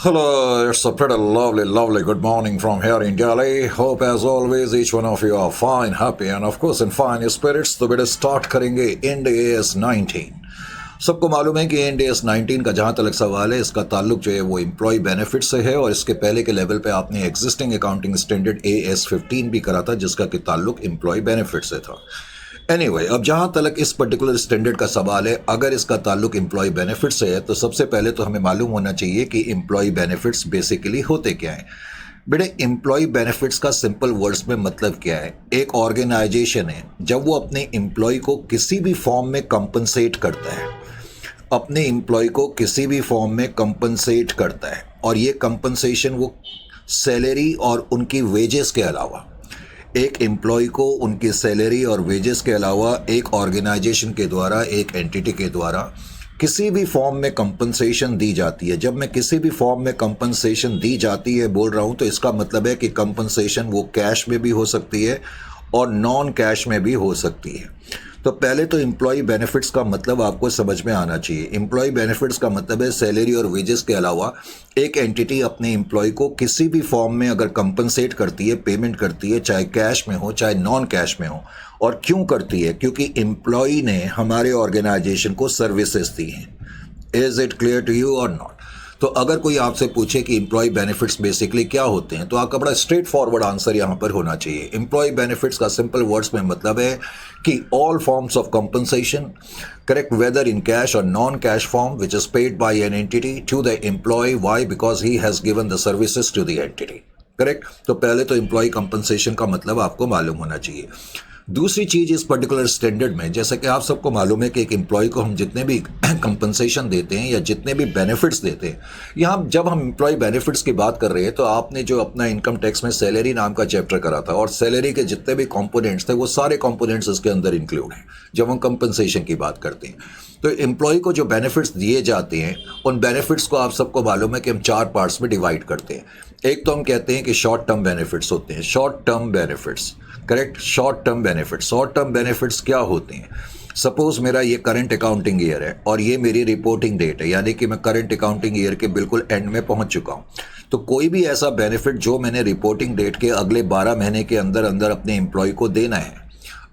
Hello, it's a pretty lovely good morning from here in Delhi. Hope as always each one of you are fine, happy and of course in fine spirits. तो बेटा start करेंगे end S 19। सबको मालूम है कि end S 19 का जहाँ तक सवाल है इसका ताल्लुक जो है वो एम्प्लॉय बेनिफिट से है और इसके पहले के लेवल पे आपने एग्जिस्टिंग अकाउंटिंग स्टैंडर्ड AS 15 भी करा था जिसका कि ताल्लुक एम्प्लॉय बेनिफिट से था। एनीवे अब जहाँ तक इस पर्टिकुलर स्टैंडर्ड का सवाल है, अगर इसका ताल्लुक एम्प्लॉय बेनिफिट से है तो सबसे पहले तो हमें मालूम होना चाहिए कि एम्प्लॉय बेनिफिट्स बेसिकली होते क्या हैं। बेटे एम्प्लॉय बेनिफिट्स का सिंपल वर्ड्स में मतलब क्या है? एक ऑर्गेनाइजेशन है जब वो अपने एम्प्लॉय को किसी भी फॉर्म में कंपनसेट करता है, अपने एम्प्लॉय को किसी भी फॉर्म में कंपनसेट करता है और ये कंपनसेशन वो सैलरी और उनकी वेजेस के अलावा, एक एम्प्लॉय को उनकी सैलरी और वेजेस के अलावा एक ऑर्गेनाइजेशन के द्वारा, एक एंटिटी के द्वारा किसी भी फॉर्म में कंपनसेशन दी जाती है। जब मैं किसी भी फॉर्म में कंपनसेशन दी जाती है बोल रहा हूँ तो इसका मतलब है कि कंपनसेशन वो कैश में भी हो सकती है और नॉन कैश में भी हो सकती है। तो पहले तो एम्प्लॉय बेनिफिट्स का मतलब आपको समझ में आना चाहिए। एम्प्लॉय बेनिफिट्स का मतलब है सैलरी और वेजेस के अलावा एक एंटिटी अपने एम्प्लॉय को किसी भी फॉर्म में अगर कंपनसेट करती है, पेमेंट करती है, चाहे कैश में हो चाहे नॉन कैश में हो। और क्यों करती है? क्योंकि एम्प्लॉय ने हमारे ऑर्गेनाइजेशन को सर्विसेज दी हैं। Is it clear to you और नॉट? तो अगर कोई आपसे पूछे कि एम्प्लॉय बेनिफिट्स बेसिकली क्या होते हैं तो आपका बड़ा स्ट्रेट फॉरवर्ड आंसर यहाँ पर होना चाहिए। एम्प्लॉय बेनिफिट्स का सिंपल वर्ड्स में मतलब है कि all forms of compensation, correct, whether in cash और non cash form which is paid by an entity to the employee, why? Because he has given the services to the entity. Correct. तो पहले तो employee compensation का मतलब आपको मालूम होना चाहिए। दूसरी चीज इस पर्टिकुलर स्टैंडर्ड में, जैसे कि आप सबको मालूम है कि एक एम्प्लॉय को हम जितने भी कंपनसेशन देते हैं या जितने भी बेनिफिट्स देते हैं, यहाँ जब हम एम्प्लॉय बेनिफिट्स की बात कर रहे हैं तो आपने जो अपना इनकम टैक्स में सैलरी नाम का चैप्टर करा था और सैलरी के जितने भी कंपोनेंट्स थे वो सारे कंपोनेंट्स इसके अंदर इंक्लूड हैं जब हम कंपनसेशन की बात करते हैं। तो एम्प्लॉय को जो बेनिफिट्स दिए जाते हैं उन बेनिफिट्स को आप सबको मालूम है कि हम 4 पार्ट्स में डिवाइड करते हैं। एक तो हम कहते हैं कि शॉर्ट टर्म बेनिफिट्स होते हैं, short term benefits, correct. Short term benefits क्या होते हैं? सपोज मेरा ये करंट अकाउंटिंग ईयर है और ये मेरी रिपोर्टिंग डेट है, यानी कि मैं करंट अकाउंटिंग ईयर के बिल्कुल एंड में पहुंच चुका हूं। तो कोई भी ऐसा बेनिफिट जो मैंने रिपोर्टिंग डेट के अगले 12 महीने के अंदर अंदर अपने एम्प्लॉय को देना है,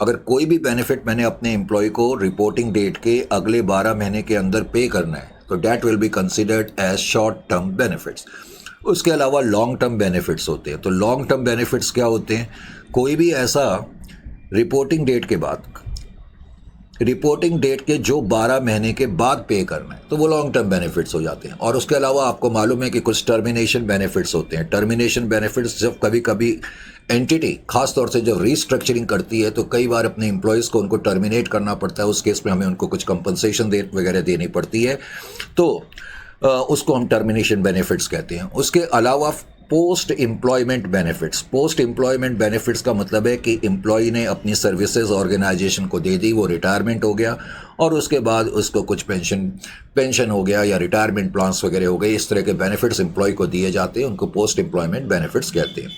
अगर कोई भी बेनिफिट मैंने अपने एम्प्लॉय को रिपोर्टिंग डेट के अगले 12 महीने के अंदर पे करना है तो that will be considered as short term benefits. उसके अलावा लॉन्ग टर्म बेनिफिट्स होते हैं। तो लॉन्ग टर्म बेनिफिट्स क्या होते हैं? कोई भी ऐसा रिपोर्टिंग डेट के बाद, रिपोर्टिंग डेट के जो 12 महीने के बाद पे करना है तो वो लॉन्ग टर्म बेनिफिट्स हो जाते हैं। और उसके अलावा आपको मालूम है कि कुछ टर्मिनेशन बेनिफिट्स होते हैं। टर्मिनेशन बेनिफिट्स जब कभी कभी एंटिटी खासतौर से जब रीस्ट्रक्चरिंग करती है तो कई बार अपने एम्प्लॉयज़ को उनको टर्मिनेट करना पड़ता है, उस केस में हमें उनको कुछ कंपनसेशन वगैरह देनी पड़ती है, तो उसको हम टर्मिनेशन बेनिफिट्स कहते हैं। उसके अलावा पोस्ट एम्प्लॉयमेंट बेनिफिट्स का मतलब है कि एम्प्लॉय ने अपनी सर्विसेज ऑर्गेनाइजेशन को दे दी, वो रिटायरमेंट हो गया और उसके बाद उसको कुछ पेंशन हो गया या रिटायरमेंट प्लान्स वगैरह हो गए, इस तरह के बेनिफिट्स एम्प्लॉय को दिए जाते हैं, उनको पोस्ट एम्प्लॉयमेंट बेनिफिट्स कहते हैं।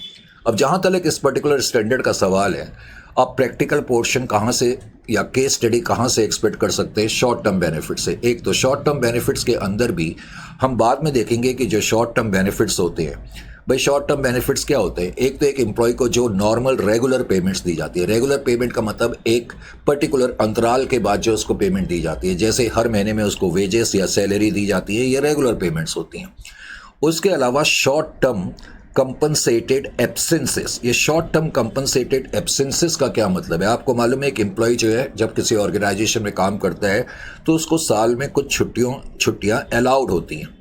अब जहाँ तक इस पर्टिकुलर स्टैंडर्ड का सवाल है, आप प्रैक्टिकल पोर्शन कहाँ से या केस स्टडी कहाँ से एक्सपेक्ट कर सकते हैं? शॉर्ट टर्म बेनिफिट से। एक तो शॉर्ट टर्म बेनिफिट्स के अंदर भी हम बाद में देखेंगे कि जो शॉर्ट टर्म बेनिफिट्स होते हैं, भाई शॉर्ट टर्म बेनिफिट्स क्या होते हैं? एक तो एक एम्प्लॉय को जो नॉर्मल रेगुलर पेमेंट्स दी जाती है। रेगुलर पेमेंट का मतलब एक पर्टिकुलर अंतराल के बाद जो उसको पेमेंट दी जाती है, जैसे हर महीने में उसको वेजेस या सैलरी दी जाती है, ये रेगुलर पेमेंट्स होती हैं। उसके अलावा शॉर्ट टर्म कंपनसेटेड एब्सेंसेस। ये शॉर्ट टर्म कंपनसेटेड एब्सेंसेस का क्या मतलब है? आपको मालूम है कि एम्प्लॉय जो है जब किसी ऑर्गेनाइजेशन में काम करता है तो उसको साल में कुछ छुट्टियां अलाउड होती हैं।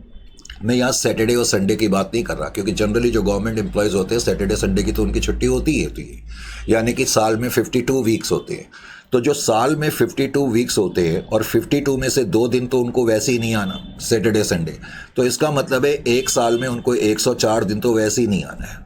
मैं यहाँ सैटरडे और संडे की बात नहीं कर रहा, क्योंकि जनरली जो गवर्नमेंट एम्प्लॉयज़ होते हैं सैटरडे संडे की तो उनकी छुट्टी होती ही होती है, यानी कि साल में 52 वीक्स होते हैं। तो जो साल में 52 वीक्स होते हैं और 52 में से 2 दिन तो उनको वैसे ही नहीं आना, सैटरडे संडे, तो इसका मतलब है एक साल में उनको 104 दिन तो वैसे ही नहीं आना है।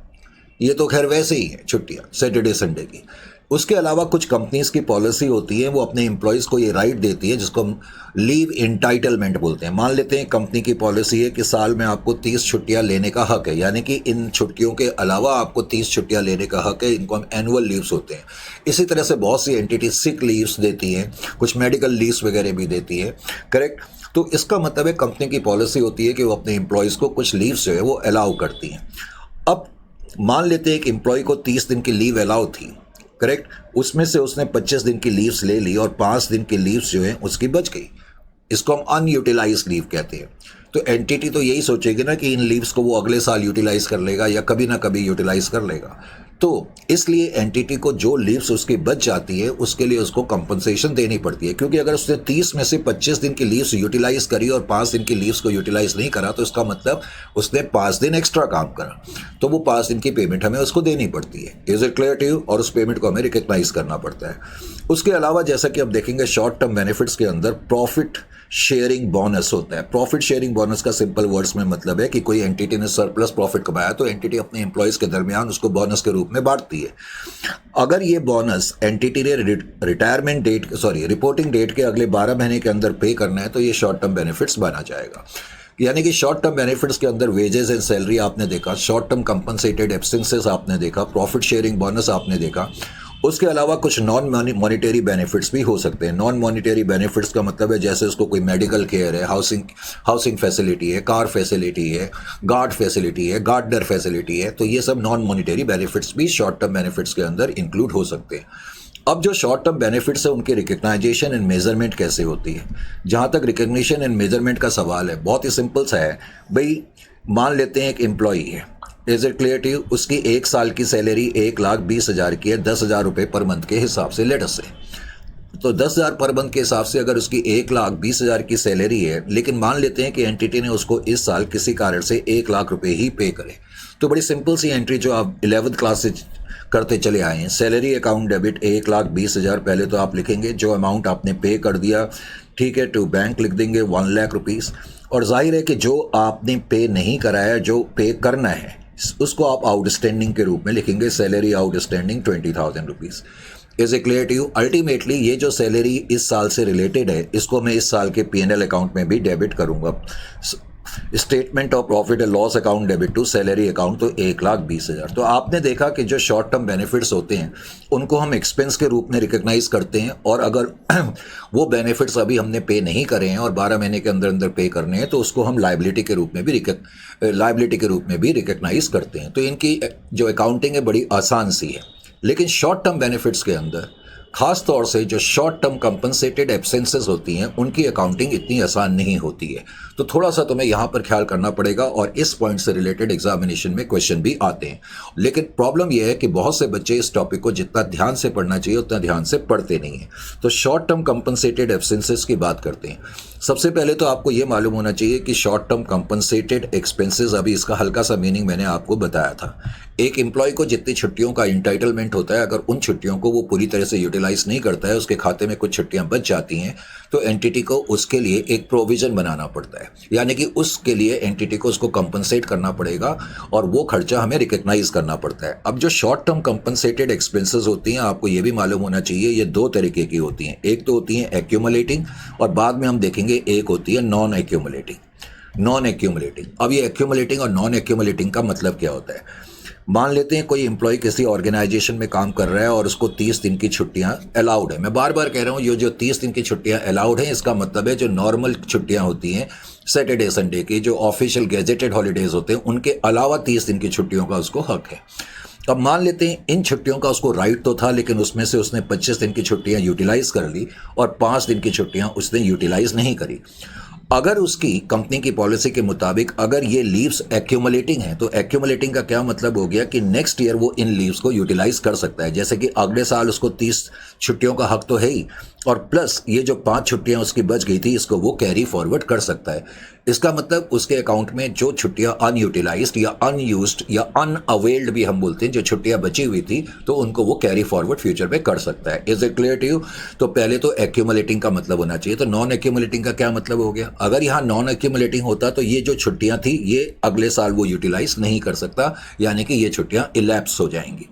ये तो खैर वैसे ही है छुट्टियाँ सैटरडे संडे की। उसके अलावा कुछ कंपनीज की पॉलिसी होती है, वो अपने एम्प्लॉयज़ को ये राइट देती है जिसको हम लीव इंटाइटलमेंट बोलते हैं। मान लेते हैं कंपनी की पॉलिसी है कि साल में आपको 30 छुट्टियां लेने का हक है, यानी कि इन छुट्टियों के अलावा आपको 30 छुट्टियां लेने का हक है, इनको हम एनुअल लीव्स होते हैं। इसी तरह से बहुत सी एंटिटी सिक लीव्स देती हैं, कुछ मेडिकल लीव्स वगैरह भी देती है, करेक्ट। तो इसका मतलब है कंपनी की पॉलिसी होती है कि वो अपने एम्प्लॉयज़ को कुछ लीव्स जो है वो अलाउ करती हैं। अब मान लेते हैं एक एम्प्लॉय को 30 दिन की लीव अलाउ थी, करेक्ट। उसमें से उसने 25 दिन की लीव्स ले ली और 5 दिन की लीव्स जो है उसकी बच गई। इसको हम अनयूटिलाइज लीव कहते हैं। तो एंटिटी तो यही सोचेगी ना कि इन लीव्स को वो अगले साल यूटिलाइज कर लेगा या कभी ना कभी यूटिलाइज कर लेगा। तो इसलिए एंटिटी को जो लीव्स उसकी बच जाती है उसके लिए उसको कंपनसेशन देनी पड़ती है, क्योंकि अगर उसने 30 में से 25 दिन की लीव्स यूटिलाइज करी और 5 दिन की लीव्स को यूटिलाइज नहीं करा, तो इसका मतलब उसने 5 दिन एक्स्ट्रा काम करा, तो वो 5 दिन की पेमेंट हमें उसको देनी पड़ती है। Is it clear to you? और उस पेमेंट को हमें रिकग्नाइज करना पड़ता है। उसके अलावा जैसा कि आप देखेंगे शॉर्ट टर्म बेनिफिट्स के अंदर प्रॉफिट शेयरिंग बोनस होता है। प्रॉफिट शेयरिंग बोनस का सिंपल वर्ड्स में मतलब है कि कोई एंटिटी ने सरप्लस प्रॉफिट कमाया तो एंटिटी अपने एम्प्लॉयज के दरमियान उसको बोनस के रूप में बांटती है। अगर ये बोनस एंटिटी ने रिपोर्टिंग डेट के अगले 12 महीने के अंदर पे करना है तो ये शॉर्ट टर्म बेनिफिट्स बना जाएगा। यानी कि शॉर्ट टर्म बेनिफिट्स के अंदर वेजेस एंड सैलरी आपने देखा, शॉर्ट टर्म कंपनसेटेड एब्सेंसेस आपने देखा, प्रॉफिट शेयरिंग बोनस आपने देखा। उसके अलावा कुछ नॉन मॉनिटरी बेनिफिट्स भी हो सकते हैं। नॉन मॉनिटरी बेनिफिट्स का मतलब है जैसे उसको कोई मेडिकल केयर है, हाउसिंग फैसिलिटी है, कार फैसिलिटी है, गार्ड फैसिलिटी है, गार्डनर फैसिलिटी है, तो ये सब नॉन मॉनिटरी बेनिफिट्स भी शॉर्ट टर्म बेनिफिट्स के अंदर इंक्लूड हो सकते हैं। अब जो शॉर्ट टर्म बेनिफिट्स है उनकी रिकग्नाइजेशन एंड मेजरमेंट कैसे होती है? जहाँ तक रिकग्निशन एंड मेजरमेंट का सवाल है, बहुत ही सिंपल सा है भाई। मान लेते हैं एक एम्प्लॉई है, is it clear to you? उसकी 1 साल की सैलरी 1,20,000 की है, 10,000 रुपये पर मंथ के हिसाब से लेट अस से। तो 10,000 पर मंथ के हिसाब से अगर उसकी 1,20,000 की सैलरी है, लेकिन मान लेते हैं कि एंटिटी ने उसको इस साल किसी कारण से 1 लाख रुपए ही पे करे, तो बड़ी सिंपल सी एंट्री जो आप 11th क्लास से करते चले आए हैं, सैलरी अकाउंट डेबिट 1,20,000, पहले तो आप लिखेंगे जो अमाउंट आपने पे कर दिया, ठीक है, टू बैंक लिख देंगे 1 लाख रुपीज़। और जाहिर है कि जो आपने पे नहीं कराया, जो पे करना है, उसको आप आउटस्टैंडिंग के रूप में लिखेंगे, salary outstanding 20,000 rupees. Is a clear to you? Ultimately ये जो सैलरी इस साल से रिलेटेड है इसको मैं इस साल के P&L अकाउंट में भी डेबिट करूंगा। Statement of profit and loss account debit to salary account, तो 1,20,000। तो आपने देखा कि जो शॉर्ट टर्म बेनिफिट्स होते हैं उनको हम एक्सपेंस के रूप में रिकग्नाइज करते हैं, और अगर वो बेनिफिट्स अभी हमने पे नहीं करे हैं और 12 महीने के अंदर अंदर पे करने हैं तो उसको हम लाइबिलिटी के रूप में भी रिकग्नाइज करते हैं। तो इनकी जो अकाउंटिंग है बड़ी आसान सी है। लेकिन शॉर्ट टर्म बेनिफिट्स के अंदर खास तौर से जो शॉर्ट टर्म कंपनसेटेड एब्सेंसेस होती हैं उनकी अकाउंटिंग इतनी आसान नहीं होती है, तो थोड़ा सा तुम्हें यहाँ पर ख्याल करना पड़ेगा, और इस पॉइंट से रिलेटेड एग्जामिनेशन में क्वेश्चन भी आते हैं। लेकिन प्रॉब्लम यह है कि बहुत से बच्चे इस टॉपिक को जितना ध्यान से पढ़ना चाहिए उतना ध्यान से पढ़ते नहीं हैं। तो शॉर्ट टर्म कंपनसेटेड एब्सेंसेस की बात करते हैं। सबसे पहले तो आपको ये मालूम होना चाहिए कि शॉर्ट टर्म कंपनसेटेड एक्सपेंसेस, अभी इसका हल्का सा मीनिंग मैंने आपको बताया था। एक एम्प्लॉय को जितनी छुट्टियों का इंटाइटलमेंट होता है, अगर उन छुट्टियों को वो पूरी तरह से यूटिलाइज नहीं करता है, उसके खाते में कुछ छुट्टियां बच जाती हैं, तो एंटिटी को उसके लिए एक प्रोविजन बनाना पड़ता है, यानी कि उसके लिए एंटिटी को उसको कंपनसेट करना पड़ेगा और वो खर्चा हमें रिकग्नाइज करना पड़ता है। अब जो शॉर्ट टर्म कंपनसेटेड एक्सपेंसेस होती हैं, आपको ये भी मालूम होना चाहिए, ये 2 तरीके की होती हैं। एक तो होती है एक्यूमुलेटिंग, और बाद में हम देखेंगे एक होती है नॉन एक्यूमुलेटिंग। अब ये एक्यूमुलेटिंग और नॉन एक्यूमुलेटिंग का मतलब क्या होता है? मान लेते हैं कोई एम्प्लॉय किसी ऑर्गेनाइजेशन में काम कर रहा है और उसको 30 दिन की छुट्टियां अलाउड है। मैं बार बार कह रहा हूँ, ये जो 30 दिन की छुट्टियां अलाउड हैं, इसका मतलब है जो नॉर्मल छुट्टियां होती हैं सैटरडे संडे की, जो ऑफिशियल गेजेटेड हॉलीडेज होते हैं, उनके अलावा 30 दिन की छुट्टियों का उसको हक है। अब मान लेते हैं इन छुट्टियों का उसको राइट तो था, लेकिन उसमें से उसने 25 दिन की छुट्टियां यूटिलाइज कर ली और 5 दिन की छुट्टियां उसने यूटिलाइज नहीं करी। अगर उसकी कंपनी की पॉलिसी के मुताबिक अगर ये लीव्स एक्यूमुलेटिंग है, तो एक्यूमुलेटिंग का क्या मतलब हो गया कि नेक्स्ट ईयर वो इन लीव्स को यूटिलाइज कर सकता है। जैसे कि अगले साल उसको 30 छुट्टियों का हक तो है ही, और प्लस ये जो 5 छुट्टियां उसकी बच गई थी इसको वो कैरी फॉरवर्ड कर सकता है। इसका मतलब उसके अकाउंट में जो छुट्टियां अनयूटिलाइज्ड या अनयूज्ड या अनअवेल्ड भी हम बोलते हैं, जो छुट्टियां बची हुई थी, तो उनको वो कैरी फॉरवर्ड फ्यूचर में कर सकता है। Is it clear to you? तो पहले तो एक्यूमुलेटिंग का मतलब होना चाहिए। तो नॉन एक्यूमुलेटिंग का क्या मतलब हो गया? अगर यहाँ नॉन एक्यूमुलेटिंग होता तो ये जो छुट्टियां थी ये अगले साल वो यूटिलाइज नहीं कर सकता, यानी कि ये छुट्टियां इलैप्स हो जाएंगी।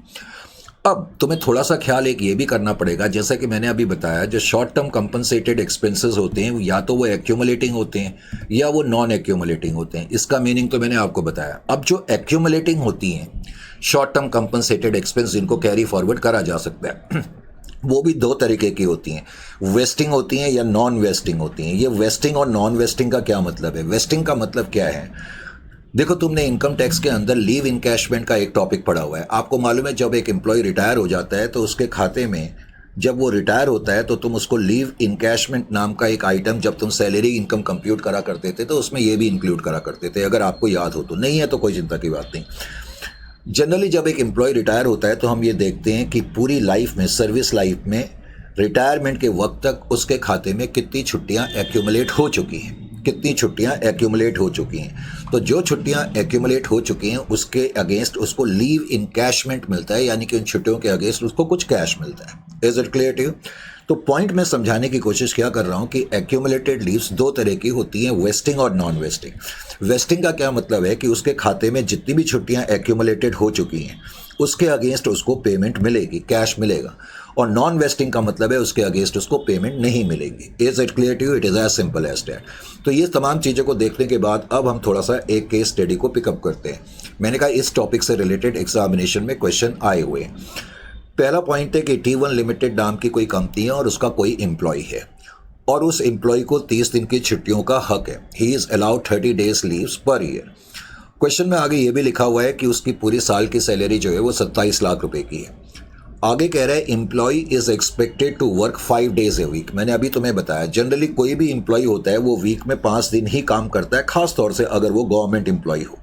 अब तुम्हें थोड़ा सा ख्याल एक ये भी करना पड़ेगा, जैसा कि मैंने अभी बताया, जो शॉर्ट टर्म कंपनसेटेड एक्सपेंसेस होते हैं या तो वो एक्यूमुलेटिंग होते हैं या वो नॉन एक्यूमुलेटिंग होते हैं। इसका मीनिंग तो मैंने आपको बताया। अब जो एक्यूमुलेटिंग होती हैं शॉर्ट टर्म कंपनसेटेड एक्सपेंस, जिनको कैरी फॉरवर्ड करा जा सकता है, वो भी दो तरीके की होती हैं, वेस्टिंग होती हैं या नॉन वेस्टिंग होती हैं। ये वेस्टिंग और नॉन वेस्टिंग का क्या मतलब है? वेस्टिंग का मतलब क्या है? देखो, तुमने इनकम टैक्स के अंदर लीव इनकैशमेंट का एक टॉपिक पढ़ा हुआ है। आपको मालूम है, जब एक एम्प्लॉय रिटायर हो जाता है तो उसके खाते में, जब वो रिटायर होता है तो तुम उसको लीव इनकैशमेंट नाम का एक आइटम, जब तुम सैलरी इनकम कंप्यूट करा करते थे तो उसमें ये भी इंक्लूड करा करते थे। अगर आपको याद हो तो, नहीं है तो कोई चिंता की बात नहीं। जनरली जब एक एम्प्लॉय रिटायर होता है तो हम ये देखते हैं कि पूरी लाइफ में, सर्विस लाइफ में, रिटायरमेंट के वक्त तक उसके खाते में कितनी छुट्टियां एक्यूमुलेट हो चुकी हैं, कितनी छुट्टियां एक्यूमुलेट हो चुकी हैं। तो जो छुट्टियां एक्यूमुलेट हो चुकी हैं उसके अगेंस्ट उसको लीव इनकैशमेंट मिलता है, यानी कि उन छुट्टियों के अगेंस्ट उसको कुछ कैश मिलता है। Is it clear to you? तो पॉइंट मैं समझाने की कोशिश क्या कर रहा हूं कि एक्यूमुलेटेड लीव्स दो तरह की होती हैं, वेस्टिंग और नॉन वेस्टिंग। वेस्टिंग का क्या मतलब है कि उसके खाते में जितनी भी छुट्टियां एक्यूमुलेटेड हो चुकी हैं उसके अगेंस्ट उसको पेमेंट मिलेगी, कैश मिलेगा। और नॉन वेस्टिंग का मतलब है उसके अगेंस्ट उसको पेमेंट नहीं मिलेगी। Is it clear to you? It is as simple as that. तो ये तमाम चीज़ों को देखने के बाद अब हम थोड़ा सा एक केस स्टडी को पिकअप करते हैं। मैंने कहा इस टॉपिक से रिलेटेड एग्जामिनेशन में क्वेश्चन आए हुए हैं। पहला पॉइंट है कि T1 लिमिटेड नाम की कोई कंपनी है और उसका कोई एम्प्लॉय है और उस एम्प्लॉय को 30 दिन की छुट्टियों का हक है। He is allowed 30 days leaves per year. Question में आगे ये भी लिखा हुआ है कि उसकी पूरी साल की सैलरी जो है वो 27 लाख रुपए की है। आगे कह रहा है employee is expected to work 5 days a week. मैंने अभी तुम्हें बताया जनरली कोई भी एम्प्लॉय होता है वो वीक में 5 दिन ही काम करता है, खास तौर से अगर वो गवर्नमेंट एम्प्लॉय हो।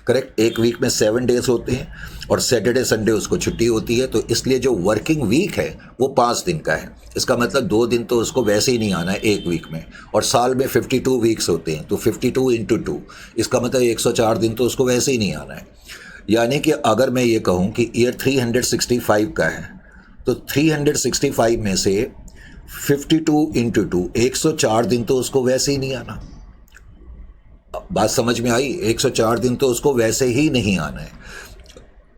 करेक्ट? एक वीक में 7 डेज होते हैं और सैटरडे संडे उसको छुट्टी होती है, तो इसलिए जो वर्किंग वीक है वो 5 दिन का है। इसका मतलब 2 दिन तो उसको वैसे ही नहीं आना है एक वीक में, और साल में 52 वीक्स होते हैं तो 52 इंटू 2, इसका मतलब 104 दिन तो उसको वैसे ही नहीं आना है। यानी कि अगर मैं ये कहूँ कि ईयर 365 का है तो 365 में से 52 इंटू 2, 104 दिन तो उसको वैसे ही नहीं आना। बात समझ में आई? 104 दिन तो उसको वैसे ही नहीं आना है।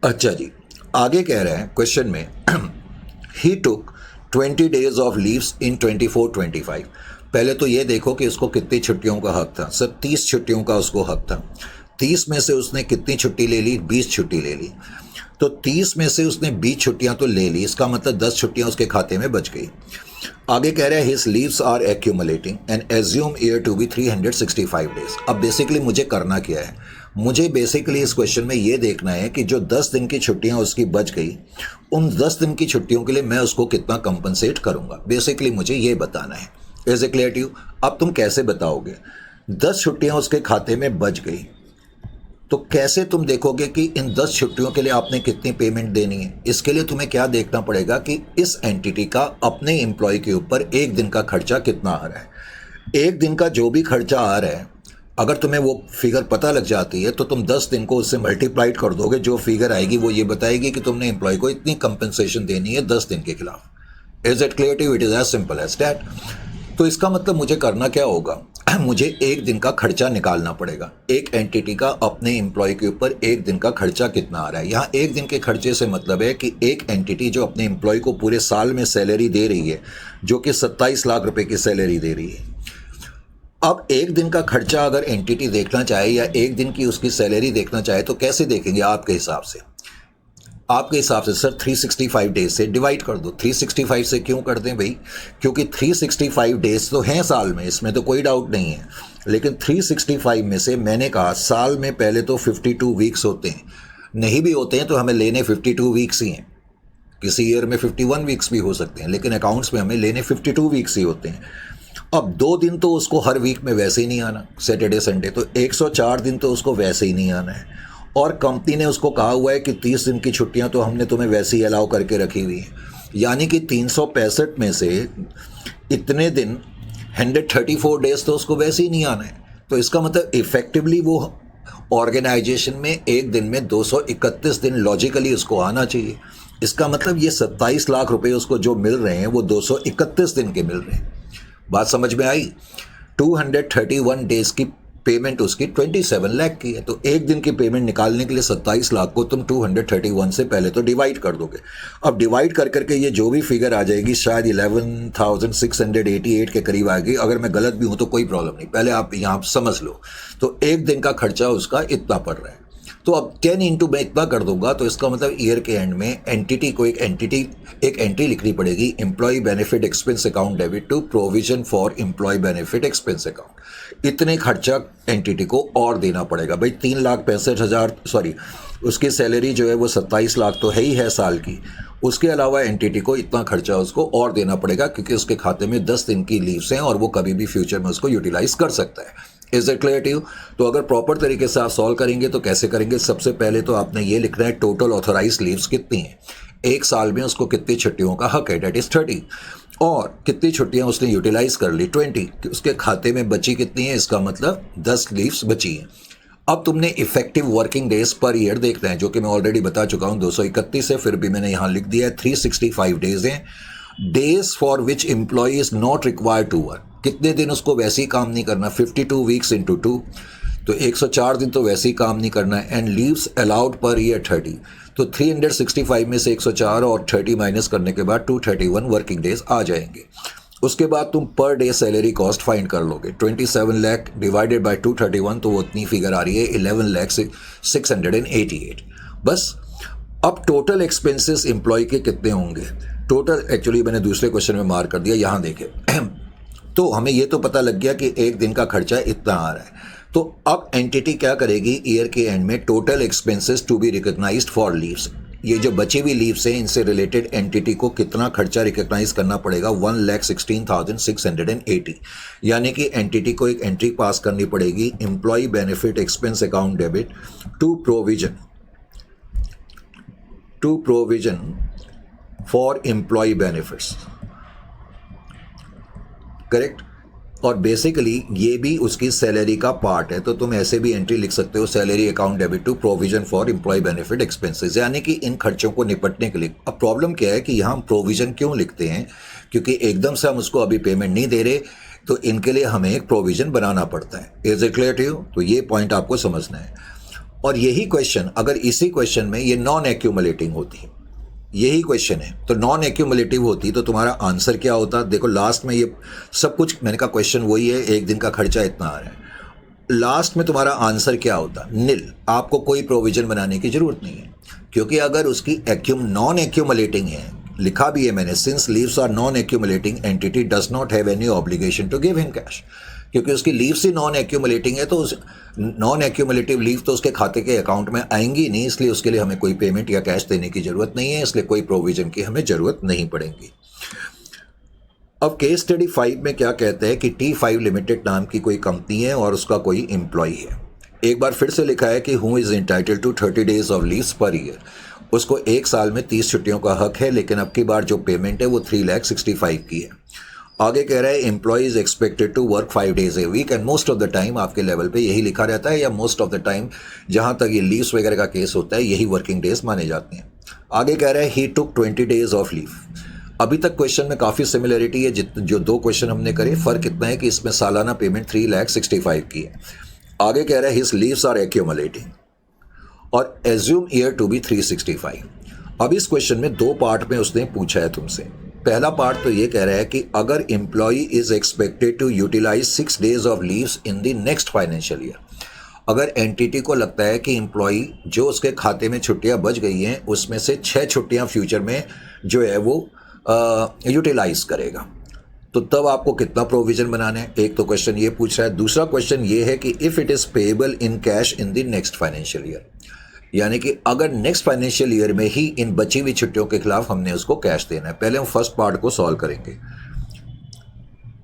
अच्छा जी, आगे कह रहे हैं क्वेश्चन में ही टुक 20 डेज ऑफ लीव्स इन 24-25। पहले तो ये देखो कि उसको कितनी छुट्टियों का हक था। सर 30 छुट्टियों का उसको हक था। 30 में से उसने कितनी छुट्टी ले ली? 20 छुट्टी ले ली। तो 30 में से उसने 20 छुट्टियां तो ले ली, इसका मतलब 10 छुट्टियां उसके खाते में बच गई। आगे कह रहे हैं his leaves are accumulating and assume year to be 365 days. अब बेसिकली मुझे करना क्या है? मुझे बेसिकली इस क्वेश्चन में ये देखना है कि जो 10 दिन की छुट्टियां उसकी बच गई, उन 10 दिन की छुट्टियों के लिए मैं उसको कितना कंपनसेट करूंगा। बेसिकली मुझे ये बताना है। Is it clear to you? अब तुम कैसे बताओगे? 10 छुट्टियां उसके खाते में बच गई तो कैसे तुम देखोगे कि इन 10 छुट्टियों के लिए आपने कितनी पेमेंट देनी है? इसके लिए तुम्हें क्या देखना पड़ेगा कि इस एंटिटी का अपने एम्प्लॉय के ऊपर एक दिन का खर्चा कितना आ रहा है। एक दिन का जो भी खर्चा आ रहा है, अगर तुम्हें वो फिगर पता लग जाती है तो तुम 10 दिन को उससे मल्टीप्लाइड कर दोगे। जो फिगर आएगी वो ये बताएगी कि तुमने एम्प्लॉय को इतनी कंपनसेशन देनी है 10 दिन के खिलाफ। Is it clear to you? It is as simple as that. तो इसका मतलब मुझे करना क्या होगा? मुझे एक दिन का खर्चा निकालना पड़ेगा। एक एंटिटी का अपने एम्प्लॉय के ऊपर एक दिन का खर्चा कितना आ रहा है। यहाँ एक दिन के खर्चे से मतलब है कि एक एंटिटी जो अपने एम्प्लॉय को पूरे साल में सैलरी दे रही है, जो कि 27 लाख रुपए की सैलरी दे रही है। अब एक दिन का खर्चा अगर एंटिटी देखना चाहे या एक दिन की उसकी सैलरी देखना चाहे तो कैसे देखेंगे आपके हिसाब से? आपके हिसाब से सर 365 डेज से डिवाइड कर दो। 365 से क्यों कर दें भाई? क्योंकि 365 डेज तो हैं साल में, इसमें तो कोई डाउट नहीं है। लेकिन 365 में से मैंने कहा साल में पहले तो 52 वीक्स होते हैं, नहीं भी होते हैं तो हमें लेने 52 वीक्स ही हैं। किसी ईयर में 51 वीक्स भी हो सकते हैं, लेकिन अकाउंट्स में हमें लेने 52 वीक्स ही होते हैं। अब 2 दिन तो उसको हर वीक में वैसे ही नहीं आना, सैटरडे संडे, तो 104 दिन तो उसको वैसे ही नहीं आना है। और कंपनी ने उसको कहा हुआ है कि 30 दिन की छुट्टियां तो हमने तुम्हें वैसे ही अलाउ करके रखी हुई है, यानी कि 365 में से इतने दिन 134 डेज तो उसको वैसे ही नहीं आना है। तो इसका मतलब इफेक्टिवली वो ऑर्गेनाइजेशन में एक दिन में 231 दिन लॉजिकली उसको आना चाहिए। इसका मतलब ये 27 लाख रुपए उसको जो मिल रहे हैं वो 231 दिन के मिल रहे हैं। बात समझ में आई? 231 डेज की पेमेंट उसकी 27 लाख की है, तो एक दिन की पेमेंट निकालने के लिए 27 लाख को तुम 231 से पहले तो डिवाइड कर दोगे। अब डिवाइड कर करके ये जो भी फिगर आ जाएगी शायद 11,688 के करीब आएगी। अगर मैं गलत भी हूँ तो कोई प्रॉब्लम नहीं, पहले आप यहाँ समझ लो। तो एक दिन का खर्चा उसका इतना पड़ रहा है। तो अब 10 इंटू मैं इतना कर दूंगा तो इसका मतलब ईयर के एंड में एंटिटी को एक एंट्री लिखनी पड़ेगी, employee benefit expense account debit to provision for employee benefit expense account. इतने खर्चा एंटिटी को और देना पड़ेगा भाई। 3,65,000 सॉरी, उसकी सैलरी जो है वो 27 लाख तो है ही है साल की, उसके अलावा एंटिटी को इतना खर्चा उसको और देना पड़ेगा क्योंकि उसके खाते में 10 दिन की लीव्स हैं और वो कभी भी फ्यूचर में उसको यूटिलाइज कर सकता है। Is it clear to you? तो अगर प्रॉपर तरीके से आप सॉल्व करेंगे तो कैसे करेंगे, सबसे पहले तो आपने ये लिखना है टोटल ऑथराइज लीव्स कितनी है, एक साल में उसको कितनी छुट्टियों का हक है, डेट इज 30, और कितनी छुट्टियां उसने यूटिलाइज कर ली 20, उसके खाते में बची कितनी है, इसका मतलब 10 लीव्स बची हैं। अब तुमने effective working days per year देखना है, जो कि मैं ऑलरेडी बता चुका हूं 231 है, फिर भी मैंने यहां लिख दिया है 365 डेज हैं। Days for which employee is not required to work, कितने दिन उसको वैसे ही काम नहीं करना, 52 वीक्स इंटू 2, तो 104 दिन तो वैसे ही काम नहीं करना है। And leaves allowed per year 30, तो 365 में से 104 और 30 माइनस करने के बाद 231 वर्किंग डेज आ जाएंगे। उसके बाद तुम पर डे सैलरी कॉस्ट फाइंड कर लोगे, 27 लाख डिवाइडेड बाय 231, तो वो उतनी फिगर आ रही है 11,688। बस अब टोटल एक्सपेंसेस एम्प्लॉय के कितने होंगे, टोटल एक्चुअली मैंने दूसरे क्वेश्चन में मार्क कर दिया, यहाँ देखें तो हमें ये तो पता लग गया कि एक दिन का खर्चा इतना आ रहा है। तो अब एंटिटी क्या करेगी, ईयर के एंड में total expenses to be recognised for leaves, ये जो बची हुई लीव्स हैं इनसे रिलेटेड एंटिटी को कितना खर्चा रिकॉग्नाइज करना पड़ेगा, 1,16,680, यानी कि एंटिटी को एक एंट्री पास करनी पड़ेगी, employee benefit expense account debit to provision for employee benefits, correct. और बेसिकली ये भी उसकी सैलरी का पार्ट है, तो तुम ऐसे भी एंट्री लिख सकते हो, salary account debit to provision for employee benefit expenses, यानी कि इन खर्चों को निपटने के लिए। अब प्रॉब्लम क्या है कि यहाँ हम प्रोविजन क्यों लिखते हैं, क्योंकि एकदम से हम उसको अभी पेमेंट नहीं दे रहे, तो इनके लिए हमें एक प्रोविजन बनाना पड़ता है। Is it clear to you? तो ये पॉइंट आपको समझना है। और यही क्वेश्चन अगर इसी क्वेश्चन में ये नॉन एक्यूमुलेटिंग होती, यही क्वेश्चन है, तो नॉन एक्यूमुलेटिव होती तो तुम्हारा आंसर क्या होता, देखो लास्ट में ये सब कुछ मैंने कहा क्वेश्चन वही है, एक दिन का खर्चा इतना आ रहा है, लास्ट में तुम्हारा आंसर क्या होता, निल। आपको कोई प्रोविजन बनाने की जरूरत नहीं है, क्योंकि अगर उसकी नॉन एक्यूमुलेटिंग है, लिखा भी है मैंने, since leaves are non accumulating entity does not have any obligation to give him cash, क्योंकि उसकी लीव से नॉन एक्यूमुलेटिंग है, तो उस नॉन एक्यूमुलेटिव लीव तो उसके खाते के अकाउंट में आएंगी नहीं, इसलिए उसके लिए हमें कोई पेमेंट या कैश देने की जरूरत नहीं है, इसलिए कोई प्रोविजन की हमें जरूरत नहीं पड़ेगी। अब केस स्टडी 5 में क्या कहते हैं कि T5 लिमिटेड नाम की कोई कंपनी है और उसका कोई एम्प्लॉय है। एक बार फिर से लिखा है कि who is entitled to 30 days of leaves per year, उसको एक साल में 30 छुट्टियों का हक है, लेकिन अब की बार जो पेमेंट है वो 3,65,000 की है। आगे कह रहा है employee is expected to work 5 days a week, and most of the time आपके लेवल पे यही लिखा रहता है, या मोस्ट ऑफ द टाइम जहां तक ये लीव्स वगैरह का केस होता है यही वर्किंग डेज माने जाते हैं। आगे कह रहा है ही टुक 20 days ऑफ लीव। अभी तक क्वेश्चन में काफ़ी सिमिलरिटी है, जो दो क्वेश्चन हमने करे, फर्क इतना है कि इसमें सालाना पेमेंट 3,65,000 की है। आगे कह रहा है हिज लीव्स आर एक्यूमुलेटिंग और एज्यूम ईयर टू बी 365। अब इस क्वेश्चन में दो पार्ट में उसने पूछा है तुमसे। पहला पार्ट तो ये कह रहा है कि अगर employee is expected to utilise 6 days of leaves in the next financial year, अगर एंटिटी को लगता है कि एम्प्लॉय जो उसके खाते में छुट्टियां बच गई हैं उसमें से 6 छुट्टियां फ्यूचर में जो है वो यूटिलाइज करेगा, तो तब आपको कितना प्रोविजन बनाना है। एक तो क्वेश्चन ये पूछ रहा है। दूसरा क्वेश्चन ये है कि if it is payable in cash in the next financial year, यानी कि अगर नेक्स्ट फाइनेंशियल ईयर में ही इन बची हुई छुट्टियों के खिलाफ हमने उसको कैश देना है। पहले हम फर्स्ट पार्ट को सॉल्व करेंगे।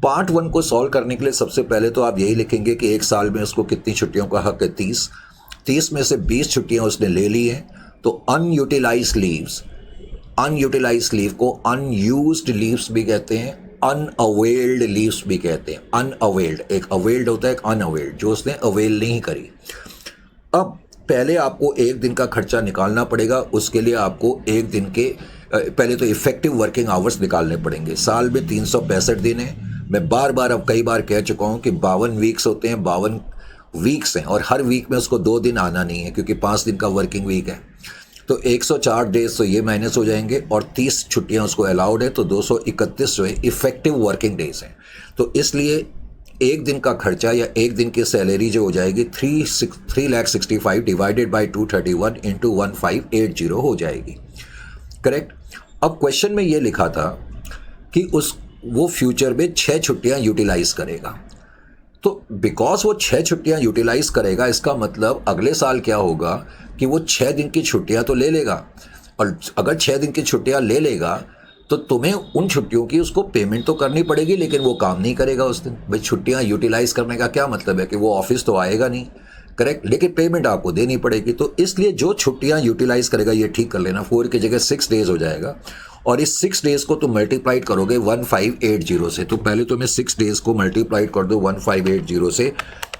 पार्ट 1 को सॉल्व करने के लिए सबसे पहले तो आप यही लिखेंगे कि एक साल में उसको कितनी छुट्टियों का हक है, 30 में से 20 छुट्टियां उसने ले ली हैं, तो अनयूटिलाइज्ड लीव को अनयूज्ड लीव्स भी कहते हैं, अनअवेल्ड लीव्स भी कहते हैं। अनअवेल्ड, एक अवेल्ड होता है, एक अनअवेल्ड, जो उसने अवेल नहीं करी। अब पहले आपको एक दिन का खर्चा निकालना पड़ेगा, उसके लिए आपको एक दिन के पहले तो इफेक्टिव वर्किंग आवर्स निकालने पड़ेंगे। साल में 365 दिन है। मैं बार बार अब कई बार कह चुका हूँ कि 52 वीक्स होते हैं, 52 वीक्स हैं और हर वीक में उसको 2 दिन आना नहीं है क्योंकि 5 दिन का वर्किंग वीक है, तो 104 डेज तो ये माइनस हो जाएंगे और 30 छुट्टियां उसको अलाउड है, तो 231 जो है इफेक्टिव वर्किंग डेज हैं। तो इसलिए एक दिन का खर्चा या एक दिन की सैलरी जो हो जाएगी 3,65,000 डिवाइडेड बाई 231 इंटू 1580 हो जाएगी। करेक्ट। अब क्वेश्चन में ये लिखा था कि वो फ्यूचर में 6 छुट्टियां यूटिलाइज करेगा, तो बिकॉज वो 6 छुट्टियां यूटिलाइज करेगा इसका मतलब अगले साल क्या होगा कि वो 6 दिन की छुट्टियां तो ले लेगा, और अगर 6 दिन की छुट्टियां ले लेगा तो तुम्हें उन छुट्टियों की उसको पेमेंट तो करनी पड़ेगी, लेकिन वो काम नहीं करेगा उस दिन। भाई छुट्टियां यूटिलाइज करने का क्या मतलब है कि वो ऑफिस तो आएगा नहीं, करेक्ट, लेकिन पेमेंट आपको देनी पड़ेगी। तो इसलिए जो छुट्टियां यूटिलाइज करेगा, ये ठीक कर लेना, 4 की जगह 6 डेज हो जाएगा, और इस 6 डेज को तुम मल्टीप्लाइड करोगे 1580 से। तो पहले तुम्हें 6 डेज को मल्टीप्लाइड कर दो 1580 से,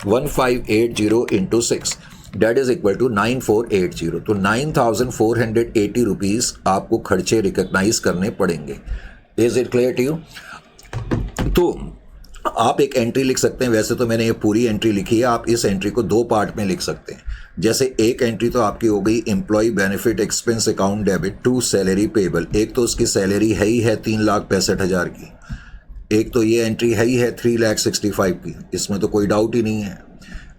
1580 into 6 date is equal to 9480। तो 9480 रुपीज़ आपको खर्चे रिकग्नाइज करने पड़ेंगे। Is it clear to you? तो आप एक एंट्री लिख सकते हैं, वैसे तो मैंने ये पूरी एंट्री लिखी है, आप इस एंट्री को 2 पार्ट में लिख सकते हैं। जैसे एक एंट्री तो आपकी हो गई employee benefit expense account debit to salary payable, एक तो उसकी सैलरी है ही है 3,65,000 की, एक तो ये एंट्री है ही है 3,65,000 की, इसमें तो कोई डाउट ही नहीं है,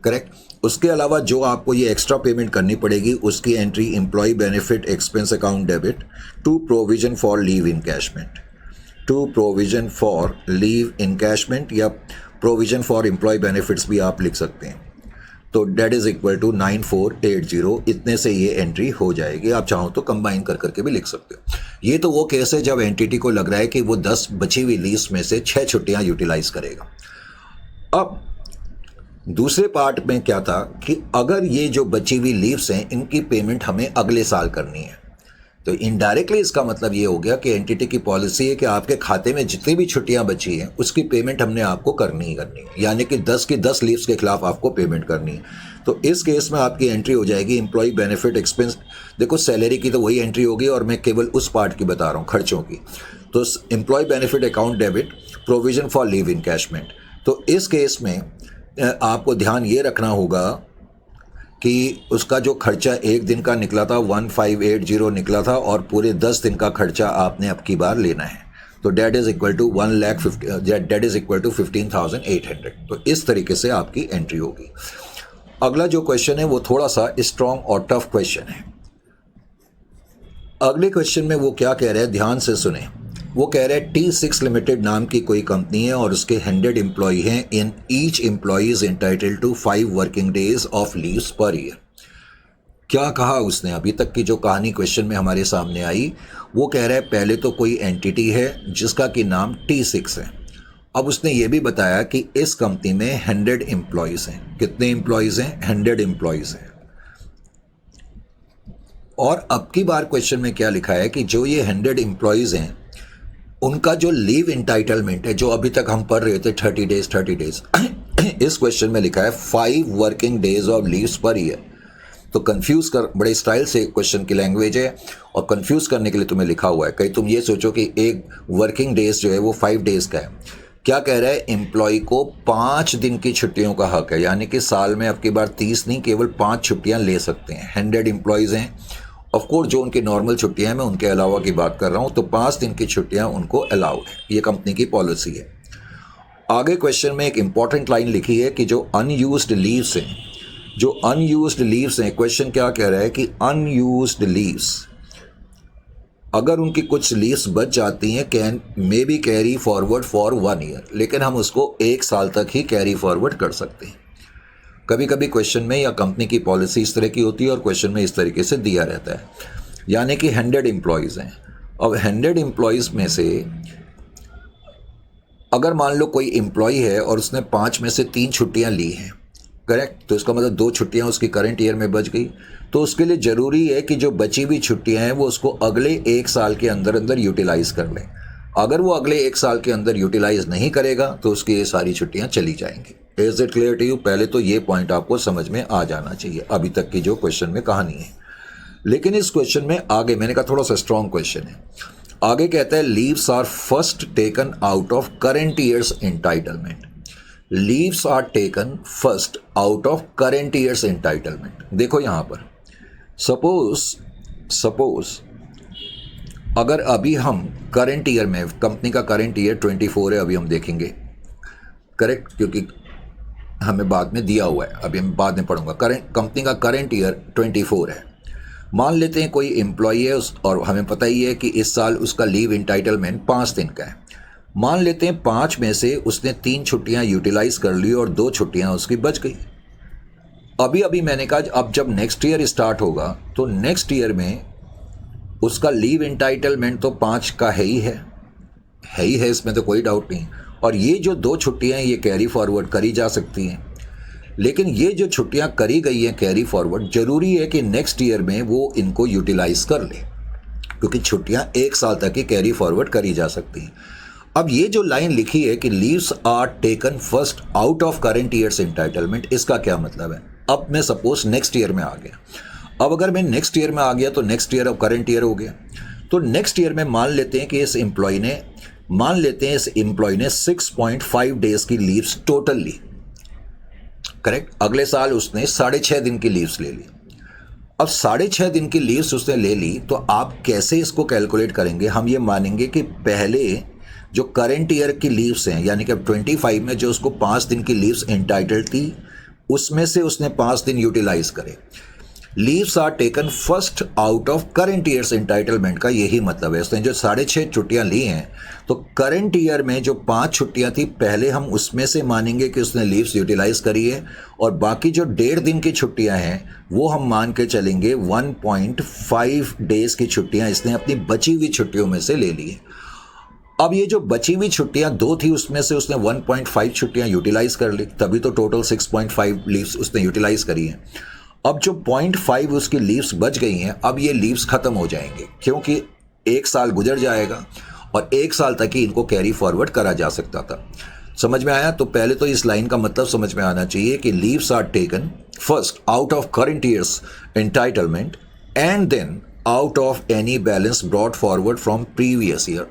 करेक्ट। उसके अलावा जो आपको ये एक्स्ट्रा पेमेंट करनी पड़ेगी उसकी entry employee benefit expense account debit to provision for leave encashment, to provision for leave encashment या प्रोविजन फॉर एम्प्लॉय बेनिफिट्स भी आप लिख सकते हैं। तो डेट इज इक्वल टू 9480, इतने से ये एंट्री हो जाएगी। आप चाहो तो कंबाइन कर करके भी लिख सकते हो। ये तो वो केस है जब एंटिटी को लग रहा है कि वो 10 बची हुई लीव्स में से 6 छुट्टियां यूटिलाइज करेगा। अब दूसरे पार्ट में क्या था कि अगर ये जो बची हुई लीव्स हैं इनकी पेमेंट हमें अगले साल करनी है, तो इनडायरेक्टली इसका मतलब ये हो गया कि एंटिटी की पॉलिसी है कि आपके खाते में जितनी भी छुट्टियां बची हैं उसकी पेमेंट हमने आपको करनी ही करनी है, यानी कि 10 की 10 लीव्स के खिलाफ आपको पेमेंट करनी है। तो इस केस में आपकी एंट्री हो जाएगी एम्प्लॉय बेनिफिट एक्सपेंस, देखो सैलरी की तो वही एंट्री होगी और मैं केवल उस पार्ट की बता रहा हूँ खर्चों की। तो employee benefit account debit provision for leave encashment, तो इस केस में आपको ध्यान ये रखना होगा कि उसका जो खर्चा एक दिन का निकला था 1580 निकला था और पूरे 10 दिन का खर्चा आपने अब की बार लेना है, तो डेट इज इक्वल टू 15,800। तो इस तरीके से आपकी एंट्री होगी। अगला जो क्वेश्चन है वो थोड़ा सा स्ट्रॉन्ग और टफ क्वेश्चन है। अगले क्वेश्चन में वो क्या कह रहे हैं, ध्यान से सुने। वो कह रहे हैं T6 लिमिटेड नाम की कोई कंपनी है और उसके 100 एम्प्लॉय हैं, in each employee is entitled to 5 working days of leaves per year. क्या कहा उसने? अभी तक की जो कहानी क्वेश्चन में हमारे सामने आई वो कह रहा है पहले तो कोई एंटिटी है जिसका कि नाम T6 है। अब उसने ये भी बताया कि इस कंपनी में 100 एम्प्लॉयज़ हैं। कितने एम्प्लॉयज़ हैं? 100 एम्प्लॉयज़ हैं। और अब की बार क्वेश्चन में क्या लिखा है कि जो ये 100 एम्प्लॉयज़ हैं उनका जो लीव इंटाइटलमेंट है, जो अभी तक हम पढ़ रहे थे 30 डेज इस क्वेश्चन में लिखा है 5 working days of leaves per year. तो कंफ्यूज कर, बड़े स्टाइल से क्वेश्चन की लैंग्वेज है और कंफ्यूज करने के लिए तुम्हें लिखा हुआ है। कहीं तुम ये सोचो कि एक वर्किंग डेज जो है वो 5 डेज का है। क्या कह रहा है? एम्प्लॉय को 5 दिन की छुट्टियों का हक है, यानी कि साल में अब की बार 30 नहीं केवल 5 छुट्टियां ले सकते हैं। 100 एम्प्लॉयज़ हैं, ऑफ कोर्स जो उनकी नॉर्मल छुट्टियां हैं मैं उनके अलावा की बात कर रहा हूं, तो 5 दिन की छुट्टियां उनको अलाउड है, ये कंपनी की पॉलिसी है। आगे क्वेश्चन में एक इंपॉर्टेंट लाइन लिखी है कि जो अनयूज्ड लीव्स हैं, जो अनयूज्ड लीव्स हैं, क्वेश्चन क्या कह रहा है कि अनयूज्ड लीव्स, अगर उनकी कुछ लीव्स बच जाती हैं can may be carry forward for 1 year, लेकिन हम उसको 1 साल तक ही कैरी फॉरवर्ड कर सकते हैं। कभी कभी क्वेश्चन में या कंपनी की पॉलिसी इस तरह की होती है और क्वेश्चन में इस तरीके से दिया रहता है। यानी कि 100 एम्प्लॉयज़ हैं, अब 100 एम्प्लॉयज़ में से अगर मान लो कोई एम्प्लॉय है और उसने 5 में से 3 छुट्टियां ली हैं, करेक्ट, तो इसका मतलब 2 छुट्टियां उसकी करंट ईयर में बच गई, तो उसके लिए ज़रूरी है कि जो बची हुई छुट्टियां हैं वो उसको अगले 1 साल के अंदर अंदर यूटिलाइज़ कर लें। अगर वो अगले 1 साल के अंदर यूटिलाइज़ नहीं करेगा तो उसकी ये सारी छुट्टियां चली जाएंगी। Is it clear to you? पहले तो ये पॉइंट आपको समझ में आ जाना चाहिए अभी तक की जो क्वेश्चन में कहानी है। लेकिन इस क्वेश्चन में आगे मैंने कहा थोड़ा सा स्ट्रॉन्ग क्वेश्चन है। आगे कहता है leaves are first taken out of current year's entitlement. Leaves are taken first out of current year's entitlement. देखो यहाँ पर सपोज अगर अभी हम करेंट ईयर में, कंपनी का करेंट ईयर 24 है, अभी हम देखेंगे, करेक्ट, क्योंकि हमें बाद में दिया हुआ है, अभी हम बाद में पढ़ूंगा। कंपनी का करेंट ईयर 24 है। मान लेते हैं कोई एम्प्लॉई है और हमें पता ही है कि इस साल उसका लीव इंटाइटलमेंट 5 दिन का है। मान लेते हैं 5 में से उसने 3 छुट्टियां यूटिलाइज कर ली और 2 छुट्टियां उसकी बच गई। अभी मैंने कहा अब जब नेक्स्ट ईयर स्टार्ट होगा तो नेक्स्ट ईयर में उसका लीव इंटाइटलमेंट तो 5 का है ही है, इसमें तो कोई डाउट नहीं। और ये जो 2 छुट्टियां हैं ये कैरी फॉरवर्ड करी जा सकती हैं, लेकिन ये जो छुट्टियां करी गई हैं कैरी फॉरवर्ड, जरूरी है कि नेक्स्ट ईयर में वो इनको यूटिलाइज कर ले, क्योंकि छुट्टियां 1 साल तक ही कैरी फॉरवर्ड करी जा सकती हैं। अब ये जो लाइन लिखी है कि leaves are taken first out of current year's entitlement, इसका क्या मतलब है? अब मैं सपोज नेक्स्ट ईयर में आ गया, अब अगर मैं नेक्स्ट ईयर में आ गया तो नेक्स्ट ईयर अब करंट ईयर हो गया। तो नेक्स्ट ईयर में मान लेते हैं कि इस एम्प्लॉय ने 6.5 डेज की लीव्स टोटल ली, करेक्ट। अगले साल उसने 6.5 दिन की लीव्स ले ली। अब 6.5 दिन की लीव्स उसने ले ली, तो आप कैसे इसको कैलकुलेट करेंगे? हम ये मानेंगे कि पहले जो करंट ईयर की लीव्स हैं, यानी कि 25 में जो उसको 5 दिन की लीव्स एंटाइटल्ड थी, उसमें से उसने 5 दिन यूटिलाइज करे। Leaves are taken first out of current year's entitlement का यही मतलब है। उसने जो 6.5 छुट्टियां ली हैं, तो करंट ईयर में जो 5 छुट्टियां थी, पहले हम उसमें से मानेंगे कि उसने लीव्स यूटिलाइज करी है, और बाकी जो 1.5 दिन की छुट्टियां हैं वो हम मान के चलेंगे 1.5 डेज की छुट्टियां इसने अपनी बची हुई छुट्टियों में से ले ली है। अब ये जो बची हुई छुट्टियां 2 थी, उसमें से उसने 1.5 छुट्टियां यूटिलाइज कर ली, तभी तो टोटल 6.5 लीव्स उसने यूटिलाइज करी हैं। अब जो 0.5 उसकी लीव्स बच गई हैं, अब ये लीव्स खत्म हो जाएंगे, क्योंकि 1 साल गुजर जाएगा और 1 साल तक ही इनको कैरी फॉरवर्ड करा जा सकता था। समझ में आया? तो पहले तो इस लाइन का मतलब समझ में आना चाहिए कि leaves are taken first out of current year's entitlement and then out of any balance brought forward from previous year,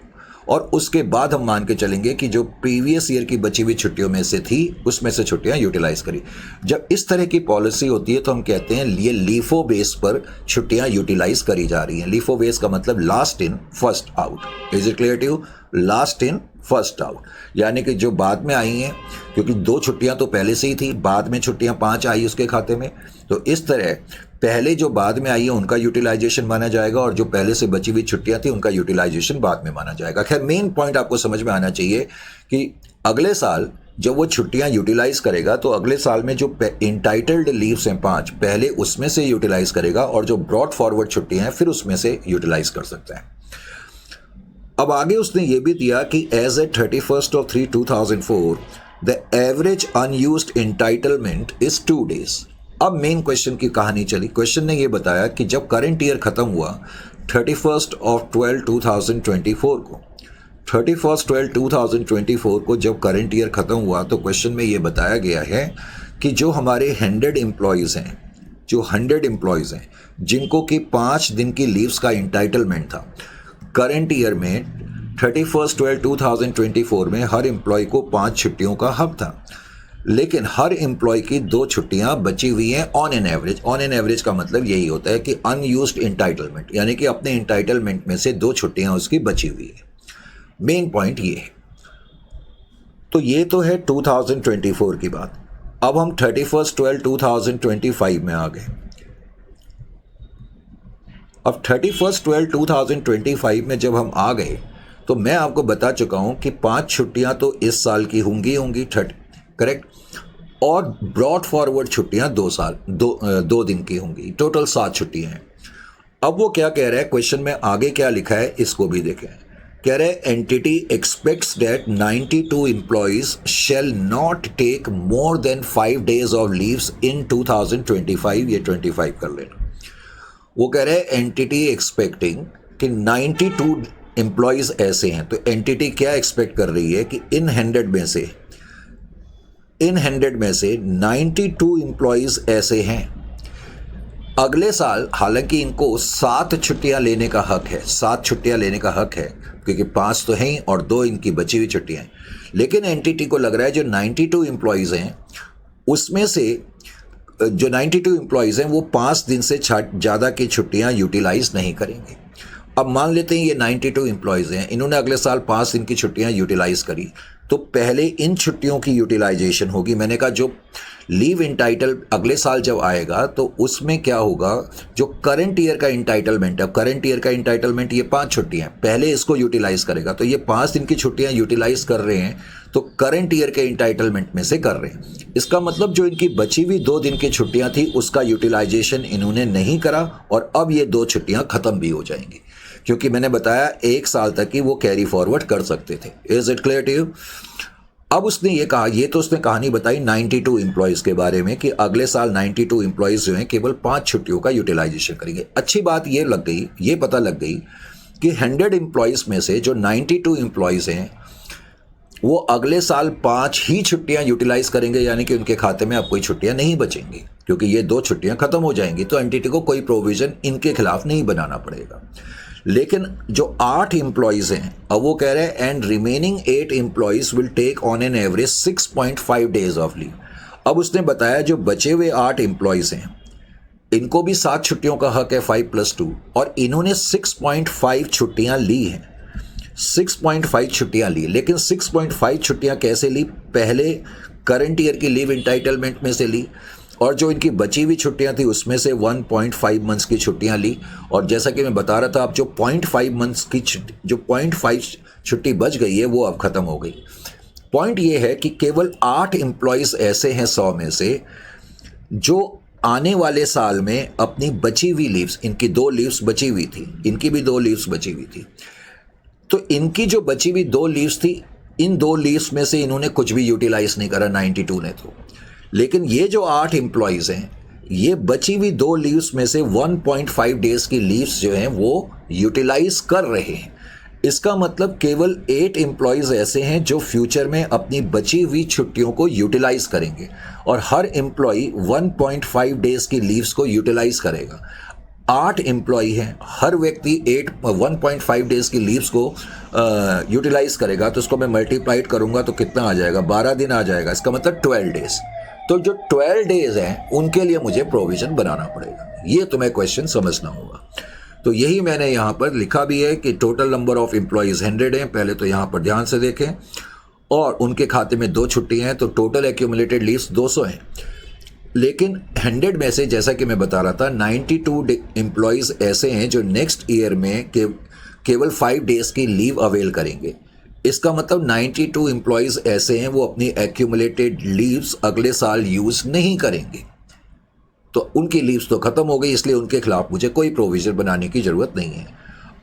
और उसके बाद हम मान के चलेंगे कि जो प्रीवियस ईयर की बची हुई छुट्टियों में से थी, उसमें से छुट्टियां यूटिलाइज करी। जब इस तरह की पॉलिसी होती है तो हम कहते हैं ये लीफो बेस पर छुट्टियां यूटिलाइज करी जा रही हैं। लीफो बेस का मतलब last in first out. Is it clear to you? Last in first out, यानी कि जो बाद में आई हैं, क्योंकि 2 छुट्टियां तो पहले से ही थी, बाद में छुट्टियां 5 आई उसके खाते में, तो इस तरह पहले जो बाद में आई है उनका यूटिलाइजेशन माना जाएगा, और जो पहले से बची हुई छुट्टियां थी उनका यूटिलाइजेशन बाद में माना जाएगा। खैर, मेन पॉइंट आपको समझ में आना चाहिए कि अगले साल जब वो छुट्टियां यूटिलाइज करेगा, तो अगले साल में जो इंटाइटल्ड लीव्स हैं 5, पहले उसमें से यूटिलाइज करेगा, और जो ब्रॉड फॉरवर्ड छुट्टियां हैं फिर उसमें से यूटिलाइज कर सकता है। अब आगे उसने ये भी दिया कि as a 31/3/2004 the average unused entitlement is 2 days. अब मेन क्वेश्चन की कहानी चली। क्वेश्चन ने ये बताया कि जब करंट ईयर खत्म हुआ 31/12/2024 को, 31/12/2024 को जब करंट ईयर खत्म हुआ, तो क्वेश्चन में ये बताया गया है कि जो हमारे 100 एम्प्लॉयज़ हैं, जिनको कि 5 दिन की लीव्स का इंटाइटलमेंट था, करंट ईयर में 31/12/2024 में हर एम्प्लॉय को 5 छुट्टियों का हक था, लेकिन हर एम्प्लॉय की 2 छुट्टियां बची हुई हैं on an average. On an average का मतलब यही होता है कि अनयूज्ड एंटाइटलमेंट, यानी कि अपने एंटाइटलमेंट में से 2 छुट्टियां उसकी बची हुई है। मेन पॉइंट ये है। तो ये तो है 2024 की बात। अब हम 31/12/2025 में आ गए। अब 31/12/2025 में जब हम आ गए, तो मैं आपको बता चुका हूं कि 5 छुट्टियां तो इस साल की होंगी, करेक्ट, और ब्रॉड फॉरवर्ड छुट्टियां 2 दिन की होंगी। टोटल 7 छुट्टियां हैं। अब वो क्या कह रहा है, क्वेश्चन में आगे क्या लिखा है इसको भी देखें। कह रहे entity expects that 92 employees shall not take more than 5 days of leaves in 2025। ये 25 कर लेना। वो कह रहे हैं एंटिटी एक्सपेक्टिंग कि 92 एम्प्लॉइज ऐसे हैं। तो एंटिटी क्या एक्सपेक्ट कर रही है कि इन 100 में से 92 एम्प्लॉइज ऐसे हैं अगले साल, हालांकि इनको 7 छुट्टियां लेने का हक है, 7 छुट्टियां लेने का हक है, क्योंकि 5 तो हैं और 2 इनकी बची हुई छुट्टियां हैं, लेकिन एंटिटी को लग रहा है जो 92 एम्प्लॉयज़ हैं उसमें से जो 92 एम्प्लॉयज़ हैं वो 5 दिन से ज़्यादा की छुट्टियां यूटिलाइज नहीं करेंगे। अब मान लेते हैं ये 92 एम्प्लॉयज़ हैं, इन्होंने अगले साल 5 दिन की छुट्टियां यूटिलाइज करी, तो पहले इन छुट्टियों की यूटिलाइजेशन होगी। मैंने कहा जो लीव इंटाइटल अगले साल जब आएगा तो उसमें क्या होगा, जो करंट ईयर का इंटाइटलमेंट है, करंट ईयर का इंटाइटलमेंट ये 5 छुट्टियां पहले इसको यूटिलाइज करेगा, तो ये 5 दिन की छुट्टियां यूटिलाइज कर रहे हैं तो करंट ईयर के इंटाइटलमेंट में से कर रहे हैं। इसका मतलब जो इनकी बची हुई 2 दिन की छुट्टियां थी उसका यूटिलाइजेशन इन्होंने नहीं करा और अब ये 2 छुट्टियां खत्म भी हो जाएंगी, क्योंकि मैंने बताया 1 साल तक ही वो कैरी फॉरवर्ड कर सकते थे। Is it clear to you? अब उसने ये कहा, ये तो उसने कहानी बताई 92 एम्प्लॉयज़ के बारे में कि अगले साल 92 एम्प्लॉयज़ जो हैं केवल 5 छुट्टियों का यूटिलाइजेशन करेंगे। अच्छी बात ये लग गई, ये पता लग गई कि 100 एम्प्लॉयज़ में से जो 92 एम्प्लॉयज़ हैं वो अगले साल 5 ही छुट्टियां यूटिलाइज करेंगे, यानी कि उनके खाते में अब कोई छुट्टियां नहीं बचेंगी क्योंकि ये 2 छुट्टियां खत्म हो जाएंगी, तो एंटिटी को कोई प्रोविजन इनके खिलाफ नहीं बनाना पड़ेगा। लेकिन जो 8 एम्प्लॉयज़ हैं, अब वो कह रहे हैं and remaining 8 employees will take on an average 6.5 days of leave. अब उसने बताया जो बचे हुए 8 एम्प्लॉयज़ हैं इनको भी 7 छुट्टियों का हक है 5+2, और इन्होंने 6.5 छुट्टियां ली हैं, 6.5 छुट्टियां ली। लेकिन 6.5 छुट्टियां कैसे ली? पहले करंट ईयर की लीव इंटाइटलमेंट में से ली, और जो इनकी बची हुई छुट्टियां थी उसमें से 1.5 मंथ्स की छुट्टियां ली। और जैसा कि मैं बता रहा था, अब जो 0.5 मंथ्स की जो 0.5 छुट्टी बच गई है वो अब ख़त्म हो गई। पॉइंट ये है कि केवल 8 एम्प्लॉयज़ ऐसे हैं 100 में से जो आने वाले साल में अपनी बची हुई लीव्स, इनकी 2 लीव्स बची हुई थी, इनकी भी 2 लीव्स बची हुई थी, तो इनकी जो बची हुई 2 लीव्स थी, इन 2 लीव्स में से इन्होंने कुछ भी यूटिलाइज नहीं करा 92 ने तो। लेकिन ये जो 8 एम्प्लॉयज़ हैं ये बची हुई 2 लीव्स में से 1.5 डेज की लीव्स जो हैं वो यूटिलाइज कर रहे हैं। इसका मतलब केवल 8 एम्प्लॉयज़ ऐसे हैं जो फ्यूचर में अपनी बची हुई छुट्टियों को यूटिलाइज करेंगे, और हर एम्प्लॉय 1.5 डेज की लीव्स को यूटिलाइज करेगा। 8 एम्प्लॉय हैं, हर व्यक्ति 1.5 डेज की लीव्स को यूटिलाइज करेगा, तो उसको मैं मल्टीप्लाइड करूंगा तो कितना आ जाएगा? 12 दिन आ जाएगा। इसका मतलब 12 डेज। तो जो 12 डेज हैं उनके लिए मुझे प्रोविजन बनाना पड़ेगा। ये तुम्हें क्वेश्चन समझना होगा। तो यही मैंने यहाँ पर लिखा भी है कि टोटल नंबर ऑफ एम्प्लॉयज़ 100 हैं। पहले तो यहाँ पर ध्यान से देखें, और उनके खाते में 2 छुट्टियाँ हैं, तो टोटल एक्यूमुलेटेड लीव्स 200 हैं। लेकिन 100 में से, जैसा कि मैं बता रहा था, 92 एम्प्लॉयज़ ऐसे हैं जो नेक्स्ट ईयर में केवल 5 डेज़ की लीव अवेल करेंगे। इसका मतलब 92 एम्प्लॉयज़ ऐसे हैं वो अपनी एक्यूमुलेटेड लीव्स अगले साल यूज़ नहीं करेंगे, तो उनकी लीव्स तो ख़त्म हो गई, इसलिए उनके खिलाफ मुझे कोई प्रोविज़न बनाने की ज़रूरत नहीं है।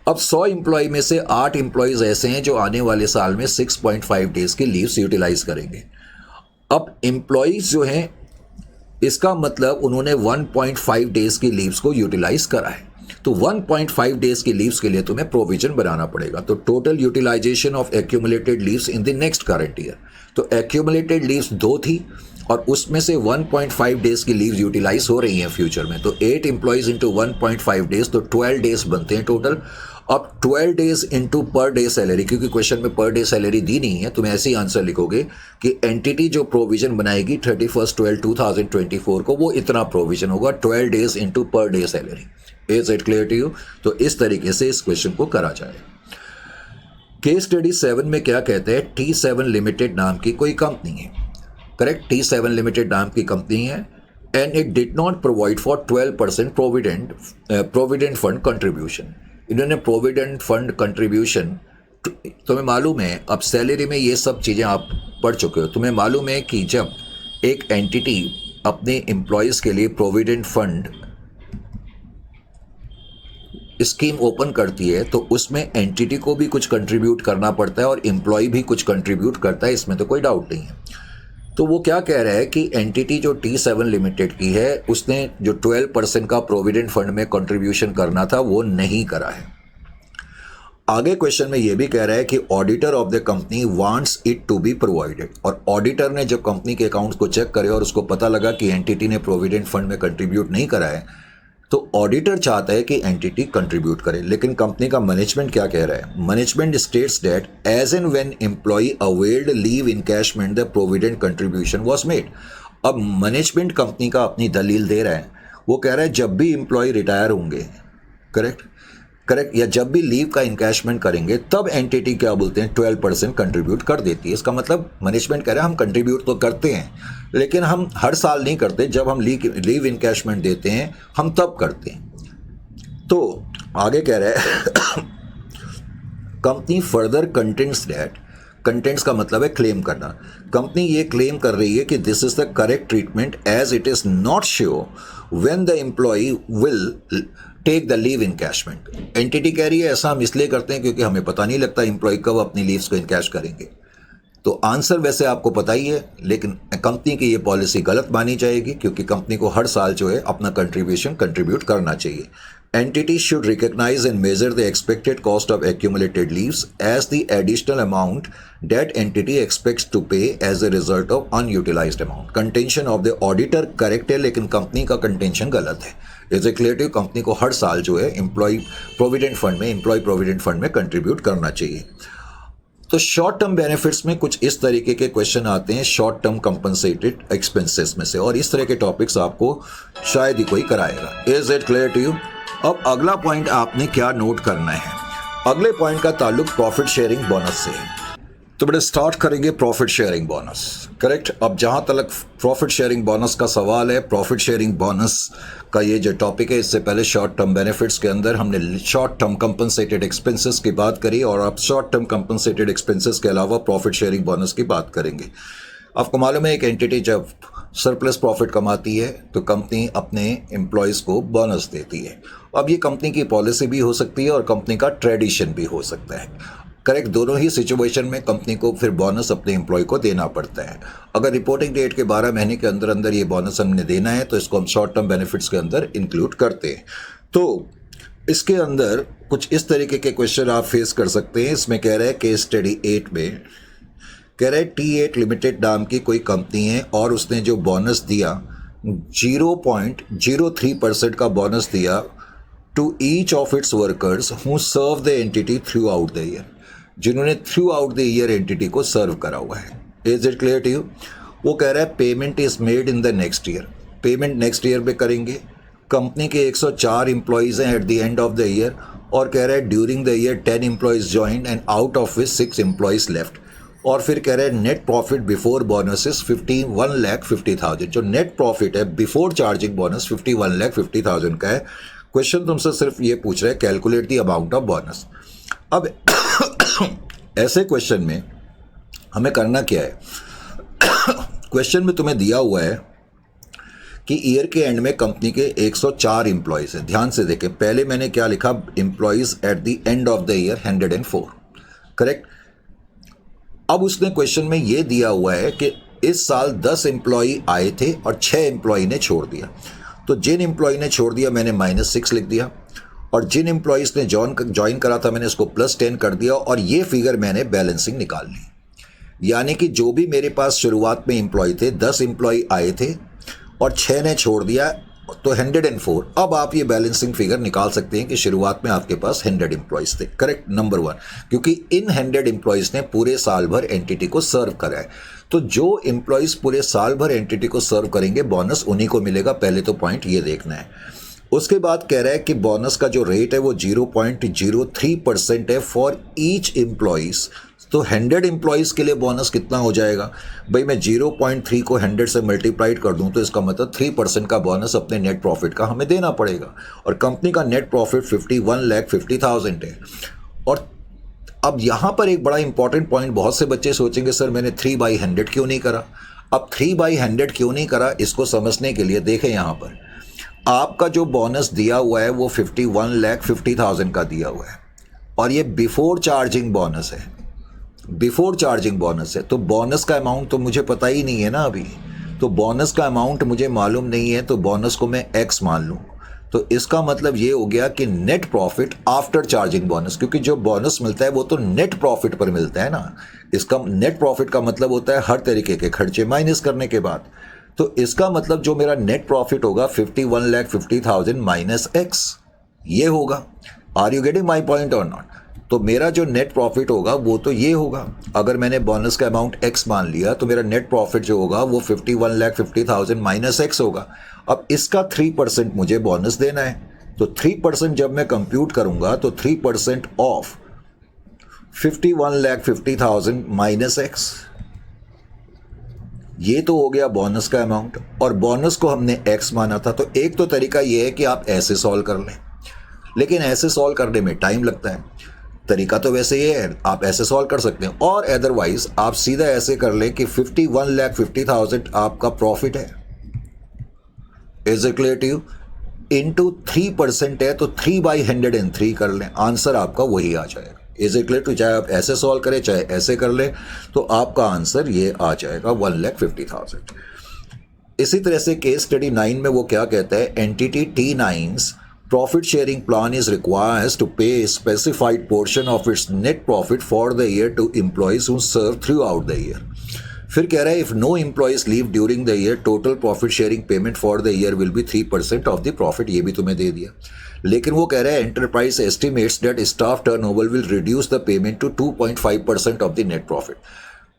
अब 100 एम्प्लॉय में से 8 एम्प्लॉयज़ ऐसे हैं जो आने वाले साल में 6.5 डेज़ की लीव्स यूटिलाइज करेंगे। अब एम्प्लॉयज़ जो हैं, इसका मतलब उन्होंने 1.5 डेज़ की लीव्स को यूटिलाइज करा है, तो 1.5 डेज़ की लीव्स के लिए तुम्हें प्रोविजन बनाना पड़ेगा। तो total utilisation of accumulated leaves in the next current year, तो एक्यूमुलेटेड लीव्स 2 थी और उसमें से 1.5 डेज़ की लीव्स यूटिलाइज हो रही हैं फ्यूचर में। तो 8 एम्प्लॉयज़ इंटू 1.5 डेज़, तो 12 डेज़ बनते हैं टोटल। अब 12 days into per day salary, क्योंकि क्वेश्चन में पर डे सैलरी दी नहीं है, तुम ऐसे ही आंसर लिखोगे कि एंटिटी जो प्रोविजन बनाएगी 31/12/2024 को, वो इतना प्रोविजन होगा 12 days into per day salary. Is it clear to you? तो इस तरीके से इस क्वेश्चन को करा जाए। केस स्टडी 7 में क्या कहते हैं? T7 लिमिटेड नाम की कोई कंपनी है, करेक्ट? T7 लिमिटेड नाम की कंपनी है, and it did not provide for 12% provident fund contribution. इन्होंने प्रोविडेंट फंड कंट्रीब्यूशन, तुम्हें मालूम है, अब सैलरी में ये सब चीज़ें आप पढ़ चुके हो, तुम्हें मालूम है कि जब एक एंटिटी अपने एम्प्लॉयज़ के लिए प्रोविडेंट फंड स्कीम ओपन करती है तो उसमें एंटिटी को भी कुछ कंट्रीब्यूट करना पड़ता है और एम्प्लॉय भी कुछ कंट्रीब्यूट करता है, इसमें तो कोई डाउट नहीं है। तो वो क्या कह रहा है कि एंटिटी जो T7 लिमिटेड की है उसने जो 12% का प्रोविडेंट फंड में कंट्रीब्यूशन करना था वो नहीं करा है। आगे क्वेश्चन में ये भी कह रहा है कि auditor of the company wants it to be provided, और ऑडिटर ने जब कंपनी के अकाउंट्स को चेक करे और उसको पता लगा कि एंटिटी ने प्रोविडेंट फंड में कंट्रीब्यूट नहीं करा है, तो ऑडिटर चाहता है कि एंटिटी कंट्रीब्यूट करे, लेकिन कंपनी का मैनेजमेंट क्या कह रहा है? Management states that as and when employee availed leave encashment the provident contribution was made. अब मैनेजमेंट कंपनी का अपनी दलील दे रहा है, वो कह रहा है जब भी एम्प्लॉय रिटायर होंगे, करेक्ट, या जब भी लीव का इनकैशमेंट करेंगे तब एंटिटी क्या बोलते हैं 12% कंट्रीब्यूट कर देती है। इसका मतलब मैनेजमेंट कह रहा है हम कंट्रीब्यूट तो करते हैं, लेकिन हम हर साल नहीं करते, जब हम लीव इनकैशमेंट देते हैं हम तब करते हैं। तो आगे कह रहा है company further contents that, contents का मतलब है क्लेम करना, कंपनी ये क्लेम कर रही है कि this is the correct treatment as it is not sure when the employee will take the leave encashment. Entity कह रही है ऐसा हम इसलिए करते हैं क्योंकि हमें पता नहीं लगता एम्प्लॉय कब अपनी लीव्स को इनकैश करेंगे। तो आंसर वैसे आपको पता ही है, लेकिन कंपनी की ये पॉलिसी गलत मानी जाएगी क्योंकि कंपनी को हर साल जो है अपना कंट्रीब्यूशन कंट्रीब्यूट करना चाहिए। Entity should recognise and measure the expected cost of accumulated leaves as the additional amount that entity expects to pay as a result of unutilised amount. Contention of the auditor correct है, लेकिन company का contention गलत है। Is a clear, company को हर साल जो है employ provident fund में कंट्रीब्यूट करना चाहिए। तो शॉर्ट टर्म बेनिफिट्स में कुछ इस तरीके के क्वेश्चन आते हैं शॉर्ट टर्म कंपनसेटेड एक्सपेंसेस में से, और इस तरह के टॉपिक्स आपको शायद ही कोई कराएगा। Is it clear to you? अब अगला पॉइंट आपने क्या नोट करना है, अगले पॉइंट का ताल्लुक प्रॉफिट शेयरिंग बोनस से है। तो बड़े स्टार्ट करेंगे प्रॉफिट शेयरिंग बोनस, करेक्ट। अब जहां तक प्रॉफिट शेयरिंग बोनस का सवाल है, प्रॉफिट शेयरिंग बोनस का ये जो टॉपिक है, इससे पहले शॉर्ट टर्म बेनिफिट्स के अंदर हमने शॉर्ट टर्म कंपनसेटेड एक्सपेंसेस की बात करी, और अब शॉर्ट टर्म कंपनसेटेड एक्सपेंसेस के अलावा प्रॉफिट शेयरिंग बोनस की बात करेंगे। आपको मालूम है एक एंटिटी जब सरप्लस प्रॉफिट कमाती है तो कंपनी अपने एम्प्लॉयज़ को बोनस देती है। अब ये कंपनी की पॉलिसी भी हो सकती है और कंपनी का ट्रेडिशन भी हो सकता है, करेक्ट। दोनों ही सिचुएशन में कंपनी को फिर बोनस अपने एम्प्लॉय को देना पड़ता है। अगर रिपोर्टिंग डेट के 12 महीने के अंदर अंदर ये बोनस हमने देना है तो इसको हम शॉर्ट टर्म बेनिफिट्स के अंदर इंक्लूड करते हैं। तो इसके अंदर कुछ इस तरीके के क्वेश्चन आप फेस कर सकते हैं। इसमें कह रहे हैं केस स्टडी 8 में कह रहे हैं T8 लिमिटेड नाम की कोई कंपनी है और उसने जो बोनस दिया 0.03% का बोनस दिया to each of its workers who serve the entity throughout the year, जिन्होंने throughout the year entity को सर्व करा हुआ है। Is it clear to you? वो कह रहा है payment is made in the next year, payment next year में करेंगे। कंपनी के 104 एम्प्लॉयज़ हैं at the end of the year, और कह रहा है during the year 10 employees join and out of which 6 employees left. और फिर कह रहे हैं नेट प्रॉफिट बिफोर बोनसेस 51,50,000। जो नेट प्रॉफिट है बिफोर चार्जिंग बोनस 51,50,000 का है। क्वेश्चन तुमसे सिर्फ ये पूछ रहा है calculate the amount of bonus. अब ऐसे क्वेश्चन में हमें करना क्या है, क्वेश्चन में तुम्हें दिया हुआ है कि ईयर के एंड में कंपनी के 104 एम्प्लॉयज़ हैं। ध्यान से देखें, पहले मैंने क्या लिखा, employees eight the end of the year 104, correct. अब उसने क्वेश्चन में ये दिया हुआ है कि इस साल 10 एम्प्लॉय आए थे और 6 एम्प्लॉय ने छोड़ दिया। तो जिन एम्प्लॉय ने छोड़ दिया मैंने -6 लिख दिया, और जिन एम्प्लॉयज़ ने ज्वाइन करा था मैंने इसको +10 कर दिया, और ये फिगर मैंने बैलेंसिंग निकाल ली। यानी कि जो भी मेरे पास शुरुआत में एम्प्लॉय थे, 10 एम्प्लॉय आए थे और 6 ने छोड़ दिया, तो 104। अब आप ये बैलेंसिंग फिगर निकाल सकते हैं कि शुरुआत में आपके पास 100 एम्प्लॉयज़ थे, करेक्ट, नंबर 1, क्योंकि इन 100 एम्प्लॉयज़ ने पूरे साल भर एंटिटी को सर्व करा है। तो जो एम्प्लॉयज़ पूरे साल भर एंटिटी को सर्व करेंगे बोनस उन्हीं को मिलेगा, पहले तो पॉइंट ये देखना है। उसके बाद कह रहा है कि बोनस का जो रेट है वो 0.03% है फॉर ईच एम्प्लॉयज़। तो 100 एम्प्लॉयज़ के लिए बोनस कितना हो जाएगा भाई? मैं 0.3 को 100 से मल्टीप्लाइड कर दूं तो इसका मतलब 3% का बोनस अपने नेट प्रॉफिट का हमें देना पड़ेगा, और कंपनी का नेट प्रॉफिट 51,50,000 है। और अब यहाँ पर एक बड़ा इंपॉर्टेंट पॉइंट, बहुत से बच्चे सोचेंगे सर मैंने 3/100 क्यों नहीं करा। अब 3/100 क्यों नहीं करा, इसको समझने के लिए देखें, यहाँ पर आपका जो बोनस दिया हुआ है वो 51,50,000 का दिया हुआ है, और ये बिफोर चार्जिंग बोनस है, बिफोर चार्जिंग बोनस है। तो बोनस का अमाउंट तो मुझे पता ही नहीं है ना अभी, तो बोनस का अमाउंट मुझे मालूम नहीं है, तो बोनस को मैं x मान लूँ। तो इसका मतलब ये हो गया कि net profit after charging bonus, क्योंकि जो बोनस मिलता है वो तो नेट प्रॉफिट पर मिलता है ना। इसका नेट प्रॉफिट का मतलब होता है हर तरीके के खर्चे माइनस करने के बाद। तो इसका मतलब जो मेरा नेट प्रॉफिट होगा 51,50,000 माइनस एक्स, ये होगा। Are you getting my point और नॉट? तो मेरा जो नेट प्रॉफिट होगा वो तो ये होगा। अगर मैंने बोनस का अमाउंट एक्स मान लिया तो मेरा नेट प्रॉफिट जो होगा वो 51,50,000 माइनस एक्स होगा। अब इसका 3% मुझे बोनस देना है, तो 3% जब मैं कंप्यूट करूंगा तो 3% ऑफ 51,50,000 माइनस एक्स, ये तो हो गया बोनस का अमाउंट, और बोनस को हमने एक्स माना था। तो एक तो तरीका ये है कि आप ऐसे सॉल्व कर लें, लेकिन ऐसे सॉल्व करने में टाइम लगता है। तरीका तो वैसे ये है, आप ऐसे सॉल्व कर सकते हैं, और अदरवाइज आप सीधा ऐसे कर लें कि 51,50,000 आपका प्रॉफिट है, is it clear to you, into 3% है तो 3/103 कर लें, आंसर आपका वही आ जाएगा। Is it clear to? चाहे आप ऐसे सॉल्व करें चाहे ऐसे कर लें, तो आपका आंसर ये आ जाएगा 1,50,000। इसी तरह से केस स्टडी 9 में वो क्या कहता है, entity T9's profit sharing plan is requires to pay a specified portion of its net profit for the year to employees who serve throughout the year। फिर कह रहा है if no employees leave during the year, total profit sharing payment for the year will be 3% of the profit। ये भी तुम्हें दे दिया। लेकिन वो कह रहा है enterprise estimates that staff turnover will reduce the payment to 2.5% of the net profit।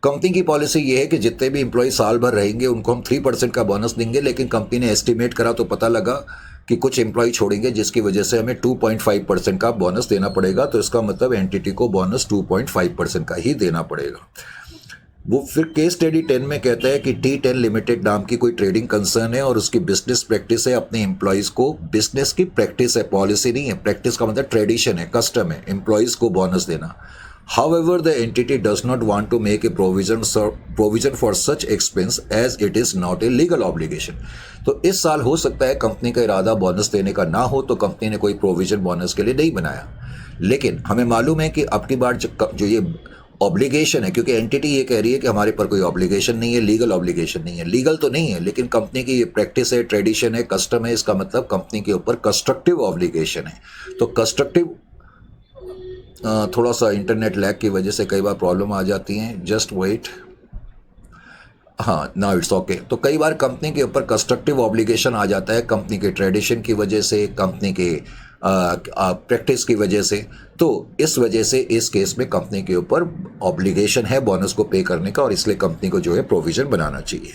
Company की पॉलिसी ये है कि जितने भी एम्प्लॉय साल भर रहेंगे उनको हम 3% का बोनस देंगे, लेकिन कंपनी ने एस्टिमेट करा तो पता लगा कि कुछ एम्प्लॉय छोड़ेंगे, जिसकी वजह से हमें 2.5% का बोनस देना पड़ेगा। तो इसका मतलब एंटिटी को बोनस 2.5% का ही देना पड़ेगा। वो फिर केस स्टडी 10 में कहता है कि T10 लिमिटेड नाम की कोई ट्रेडिंग कंसर्न है और उसकी बिजनेस प्रैक्टिस है अपने एम्प्लॉयज़ को, बिजनेस की प्रैक्टिस है, पॉलिसी नहीं है, प्रैक्टिस का मतलब ट्रेडिशन है, कस्टम है, एम्प्लॉयज़ को बोनस देना। However, the entity does not want to make a provision for such expense as it is not a legal obligation। तो इस साल हो सकता है कंपनी का इरादा बोनस देने का ना हो, तो कंपनी ने कोई प्रोविजन बोनस के लिए नहीं बनाया। लेकिन हमें मालूम है कि अब की बार जो ये ऑब्लिगेशन है, क्योंकि एंटिटी ये कह रही है कि हमारे पर कोई ऑब्लिगेशन नहीं है, लीगल ऑब्लिगेशन नहीं है, लीगल तो नहीं है, लेकिन कंपनी की ये प्रैक्टिस है, ट्रेडिशन है, कस्टम है, इसका मतलब कंपनी के ऊपर कंस्ट्रक्टिव ऑब्लिगेशन है। तो कंस्ट्रक्टिव, थोड़ा सा इंटरनेट लैग की वजह से कई बार प्रॉब्लम आ जाती हैं, जस्ट वेट। हाँ, नाउ इट्स ओके। तो कई बार कंपनी के ऊपर कंस्ट्रक्टिव ऑब्लिगेशन आ जाता है कंपनी के ट्रेडिशन की वजह से, कंपनी के प्रैक्टिस की वजह से। तो इस वजह से इस केस में कंपनी के ऊपर ऑब्लिगेशन है बोनस को पे करने का, और इसलिए कंपनी को जो है प्रोविजन बनाना चाहिए।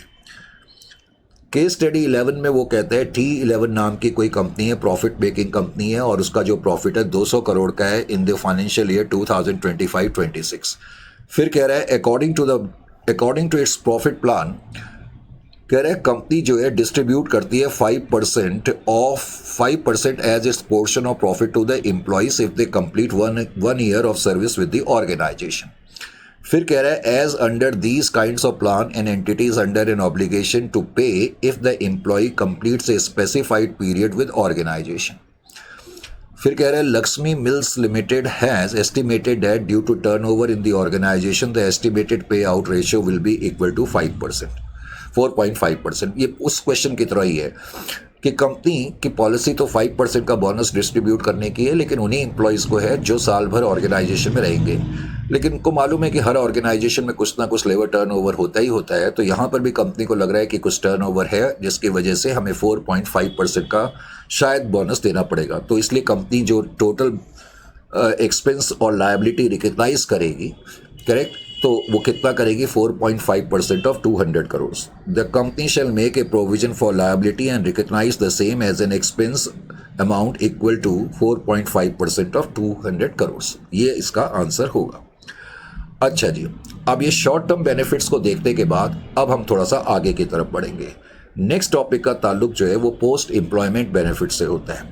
केस स्टडी 11 में वो कहता है T11 नाम की कोई कंपनी है, प्रॉफिट मेकिंग कंपनी है, और उसका जो प्रॉफिट है 200 करोड़ का है इन द फाइनेंशियल ईयर 2025-26। फिर कह रहा है according to its profit plan, कह रहा है कंपनी जो है डिस्ट्रीब्यूट करती है 5% as its portion of profit to the employees if they complete one year of service with the organisation. फिर कह रहा है as under these kinds of plan an entity is under an obligation to pay if the employee completes a specified period with organisation. फिर कह रहा है Lakshmi mills limited has estimated that due to turnover in the organisation the estimated pay out ratio will be equal to 4.5%। ये उस question की तरह ही है कि कंपनी की पॉलिसी तो 5% का बोनस डिस्ट्रीब्यूट करने की है, लेकिन उन्हीं एम्प्लॉयज़ को है जो साल भर ऑर्गेनाइजेशन में रहेंगे। लेकिन उनको मालूम है कि हर ऑर्गेनाइजेशन में कुछ ना कुछ लेबर टर्नओवर होता ही होता है, तो यहाँ पर भी कंपनी को लग रहा है कि कुछ टर्नओवर है जिसकी वजह से हमें 4.5% का शायद बोनस देना पड़ेगा। तो इसलिए कंपनी जो टोटल एक्सपेंस और लायबिलिटी रिकग्नाइज करेगी, करेक्ट, तो वो कितना करेगी, 4.5% of 200 crore. The company shall make a provision for liability and recognise the same as an expense amount equal to 4.5% of 200 crore. ये इसका आंसर होगा। अच्छा जी, अब ये शॉर्ट टर्म बेनिफिट्स को देखने के बाद अब हम थोड़ा सा आगे की तरफ बढ़ेंगे। नेक्स्ट टॉपिक का ताल्लुक जो है वो पोस्ट एम्प्लॉयमेंट बेनिफिट से होता है।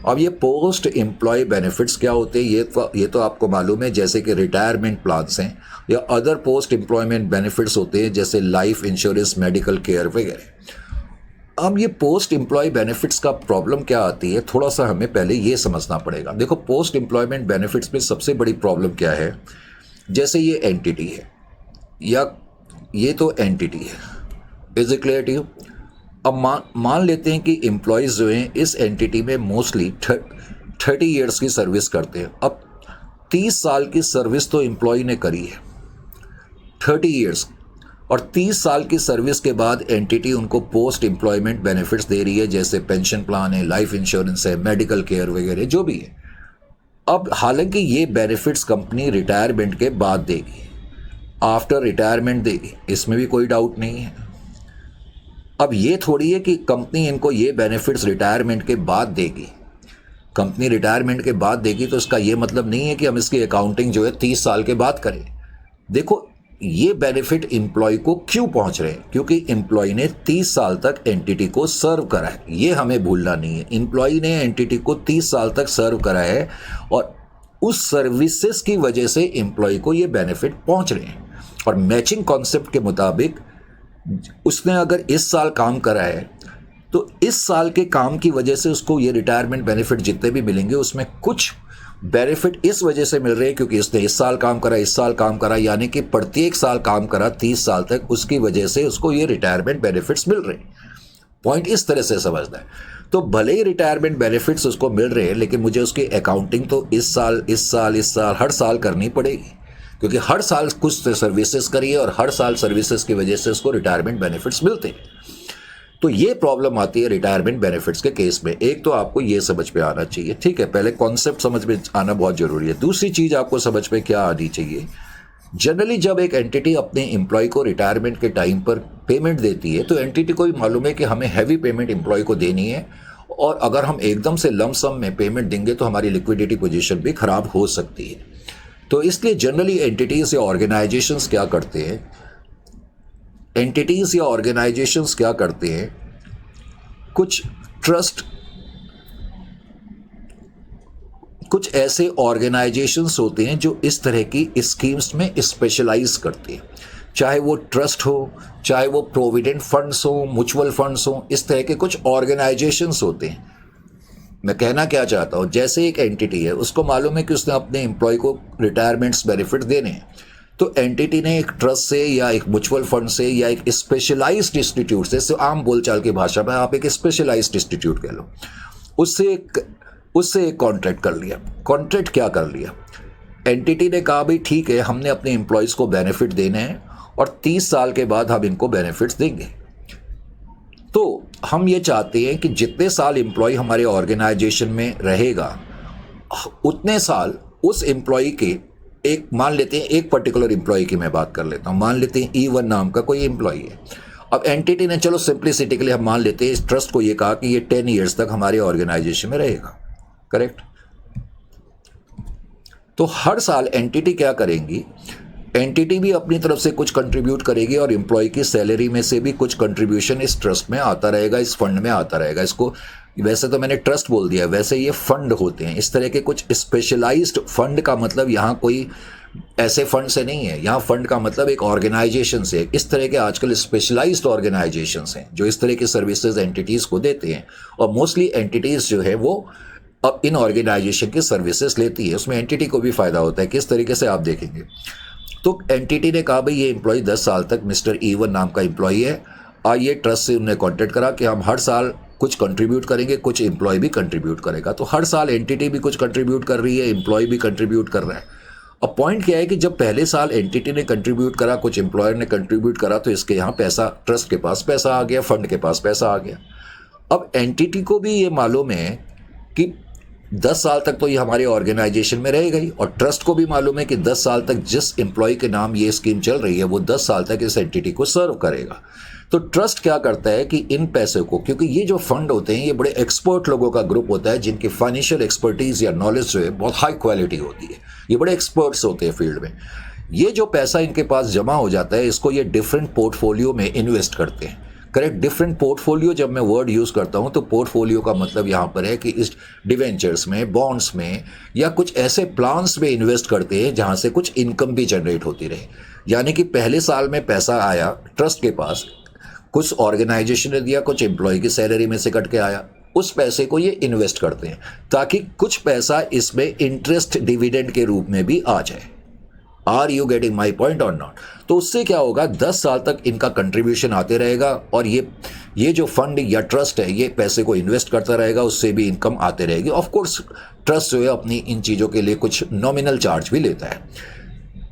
अब ये पोस्ट एम्प्लॉय बेनिफिट्स क्या होते हैं ये तो आपको मालूम है, जैसे कि रिटायरमेंट प्लान्स हैं या अदर पोस्ट एम्प्लॉयमेंट बेनिफिट्स होते हैं जैसे लाइफ इंश्योरेंस, मेडिकल केयर वगैरह। अब ये पोस्ट एम्प्लॉय बेनिफिट्स का प्रॉब्लम क्या आती है, थोड़ा सा हमें पहले ये समझना पड़ेगा। देखो, पोस्ट एम्प्लॉयमेंट बेनिफिट्स में सबसे बड़ी प्रॉब्लम क्या है, जैसे ये एंटिटी है या ये तो एंटिटी है, is it clear to you? अब मान लेते हैं कि एम्प्लॉयज़ जो हैं इस एंटिटी में मोस्टली 30 ईयर्स की सर्विस करते हैं। अब 30 साल की सर्विस तो एम्प्लॉय ने करी है, 30 ईयर्स, और 30 साल की सर्विस के बाद एंटिटी उनको पोस्ट एम्प्लॉयमेंट बेनिफिट्स दे रही है, जैसे पेंशन प्लान है, लाइफ इंश्योरेंस है, मेडिकल केयर वगैरह जो भी है। अब हालांकि ये बेनिफिट्स कंपनी रिटायरमेंट के बाद देगी, आफ्टर रिटायरमेंट देगी, इसमें भी कोई डाउट नहीं है। अब ये थोड़ी है कि कंपनी इनको ये बेनिफिट्स रिटायरमेंट के बाद देगी। कंपनी रिटायरमेंट के बाद देगी तो इसका ये मतलब नहीं है कि हम इसकी अकाउंटिंग जो है 30 साल के बाद करें। देखो, ये बेनिफिट एम्प्लॉय को क्यों पहुंच रहे हैं? क्योंकि एम्प्लॉय ने 30 साल तक एंटिटी को सर्व करा है, ये हमें भूलना नहीं है। एम्प्लॉय ने एंटिटी को 30 साल तक सर्व करा है और उस सर्विसेज की वजह से एम्प्लॉय को ये बेनिफिट पहुंच रहे हैं। और मैचिंग कॉन्सेप्ट के मुताबिक उसने अगर इस साल काम करा है तो इस साल के काम की वजह से उसको ये रिटायरमेंट बेनिफिट जितने भी मिलेंगे उसमें कुछ बेनिफिट इस वजह से मिल रहे हैं क्योंकि इसने इस साल काम करा, इस साल काम करा, यानी कि प्रत्येक साल काम करा 30 साल तक, उसकी वजह से उसको ये रिटायरमेंट बेनिफिट्स मिल रहे हैं। पॉइंट इस तरह से समझना है। तो भले ही रिटायरमेंट बेनिफिट्स उसको मिल रहे हैं, लेकिन मुझे उसकी अकाउंटिंग तो इस साल हर साल करनी पड़ेगी, क्योंकि हर साल कुछ सर्विसेज करिए और हर साल सर्विसेज की वजह से उसको रिटायरमेंट बेनिफिट्स मिलते हैं। तो ये प्रॉब्लम आती है रिटायरमेंट बेनिफिट्स के केस में। एक तो आपको ये समझ में आना चाहिए, ठीक है, पहले कॉन्सेप्ट समझ में आना बहुत जरूरी है। दूसरी चीज आपको समझ में क्या आनी चाहिए, जनरली जब एक एंटिटी अपने एम्प्लॉय को रिटायरमेंट के टाइम पर पेमेंट देती है तो एंटिटी को भी मालूम है कि हमें हैवी पेमेंट एम्प्लॉय को देनी है, और अगर हम एकदम से लम सम में पेमेंट देंगे तो हमारी लिक्विडिटी पोजीशन भी खराब हो सकती है। तो इसलिए जनरली एंटिटीज या ऑर्गेनाइजेशंस क्या करते हैं, एंटिटीज या ऑर्गेनाइजेशंस क्या करते हैं, कुछ ऐसे ऑर्गेनाइजेशंस होते हैं जो इस तरह की स्कीम्स में स्पेशलाइज करते हैं, चाहे वो ट्रस्ट हो, चाहे वो प्रोविडेंट फंड्स हो, म्यूचुअल फंड्स हो, इस तरह के कुछ ऑर्गेनाइजेशंस होते हैं। मैं कहना क्या चाहता हूँ, जैसे एक एंटिटी है, उसको मालूम है कि उसने अपने एम्प्लॉय को रिटायरमेंट्स बेनिफिट देने हैं, तो एंटिटी ने एक ट्रस्ट से या एक म्यूचुअल फंड से या एक स्पेशलाइज्ड इंस्टीट्यूट से, आम बोलचाल की भाषा में आप एक स्पेशलाइज्ड इंस्टीट्यूट कह लो, उससे एक कॉन्ट्रैक्ट कर लिया। कॉन्ट्रैक्ट क्या कर लिया, एंटिटी ने कहा भाई ठीक है, हमने अपने एम्प्लॉयज़ को बेनिफिट देने हैं और 30 साल के बाद हम इनको बेनिफिट्स देंगे। तो हम ये चाहते हैं कि जितने साल एम्प्लॉय हमारे ऑर्गेनाइजेशन में रहेगा उतने साल उस एम्प्लॉय के, एक मान लेते हैं, एक पर्टिकुलर एम्प्लॉय की मैं बात कर लेता हूँ, मान लेते हैं E1 नाम का कोई एम्प्लॉय है। अब एंटिटी ने, चलो सिंप्लिसिटी के लिए हम मान लेते हैं, इस ट्रस्ट को ये कहा कि ये 10 ईयर्स तक हमारे ऑर्गेनाइजेशन में रहेगा, करेक्ट। तो हर साल एंटिटी क्या करेंगी, एंटिटी भी अपनी तरफ से कुछ कंट्रीब्यूट करेगी और एम्प्लॉय की सैलरी में से भी कुछ कंट्रीब्यूशन इस ट्रस्ट में आता रहेगा, इस फंड में आता रहेगा। इसको वैसे तो मैंने ट्रस्ट बोल दिया, वैसे ये फंड होते हैं, इस तरह के कुछ स्पेशलाइज्ड फंड का मतलब यहाँ कोई ऐसे फंड से नहीं है, यहाँ फंड का मतलब एक ऑर्गेनाइजेशन से। इस तरह के आजकल स्पेशलाइज्ड ऑर्गेनाइजेशंस हैं जो इस तरह की सर्विसेज एंटिटीज को देते हैं, और मोस्टली एंटिटीज जो है वो अब इन ऑर्गेनाइजेशन की सर्विसेज लेती है, उसमें एंटिटी को भी फायदा होता है। किस तरीके से आप देखेंगे, तो एंटिटी ने कहा भाई ये एम्प्लॉय 10 साल तक मिस्टर E1 नाम का एम्प्लॉय है, आइए ट्रस्ट से उन्हें कॉन्टेक्ट करा कि हम हर साल कुछ कंट्रीब्यूट करेंगे, कुछ एम्प्लॉय भी कंट्रीब्यूट करेगा। तो हर साल एंटिटी भी कुछ कंट्रीब्यूट कर रही है, एम्प्लॉय भी कंट्रीब्यूट कर रहा है। अब पॉइंट क्या है कि जब पहले साल एंटिटी ने कंट्रीब्यूट करा, कुछ एम्प्लॉयर ने कंट्रीब्यूट करा, तो इसके यहाँ पैसा, ट्रस्ट के पास पैसा आ गया, फंड के पास पैसा आ गया। अब एंटिटी को भी ये मालूम है कि 10 साल तक तो ये हमारे ऑर्गेनाइजेशन में रहेगा ही, और ट्रस्ट को भी मालूम है कि 10 साल तक जिस एम्प्लॉय के नाम ये स्कीम चल रही है वो 10 साल तक इस एंटिटी को सर्व करेगा। तो ट्रस्ट क्या करता है कि इन पैसे को, क्योंकि ये जो फंड होते हैं ये बड़े एक्सपर्ट लोगों का ग्रुप होता है जिनकी फाइनेंशियल एक्सपर्टीज या नॉलेज जो है बहुत हाई क्वालिटी होती है, ये बड़े एक्सपर्ट्स होते हैं फील्ड में। ये जो पैसा इनके पास जमा हो जाता है, इसको ये डिफरेंट पोर्टफोलियो में इन्वेस्ट करते हैं, करेक्ट। डिफरेंट पोर्टफोलियो, जब मैं वर्ड यूज़ करता हूं तो पोर्टफोलियो का मतलब यहां पर है कि इस डिवेंचर्स में, बॉन्ड्स में, या कुछ ऐसे प्लान्स में इन्वेस्ट करते हैं जहां से कुछ इनकम भी जनरेट होती रहे। यानी कि पहले साल में पैसा आया ट्रस्ट के पास, कुछ ऑर्गेनाइजेशन ने दिया, कुछ एम्प्लॉय की सैलरी में से कट के आया, उस पैसे को ये इन्वेस्ट करते हैं ताकि कुछ पैसा इसमें इंटरेस्ट डिविडेंड के रूप में भी आ जाए। Are you getting my point और नॉट? तो उससे क्या होगा, 10 साल तक इनका कंट्रीब्यूशन आते रहेगा, और ये जो फंड या ट्रस्ट है ये पैसे को इन्वेस्ट करता रहेगा, उससे भी इनकम आते रहेगी। ऑफ कोर्स ट्रस्ट जो है अपनी इन चीज़ों के लिए कुछ नॉमिनल चार्ज भी लेता है।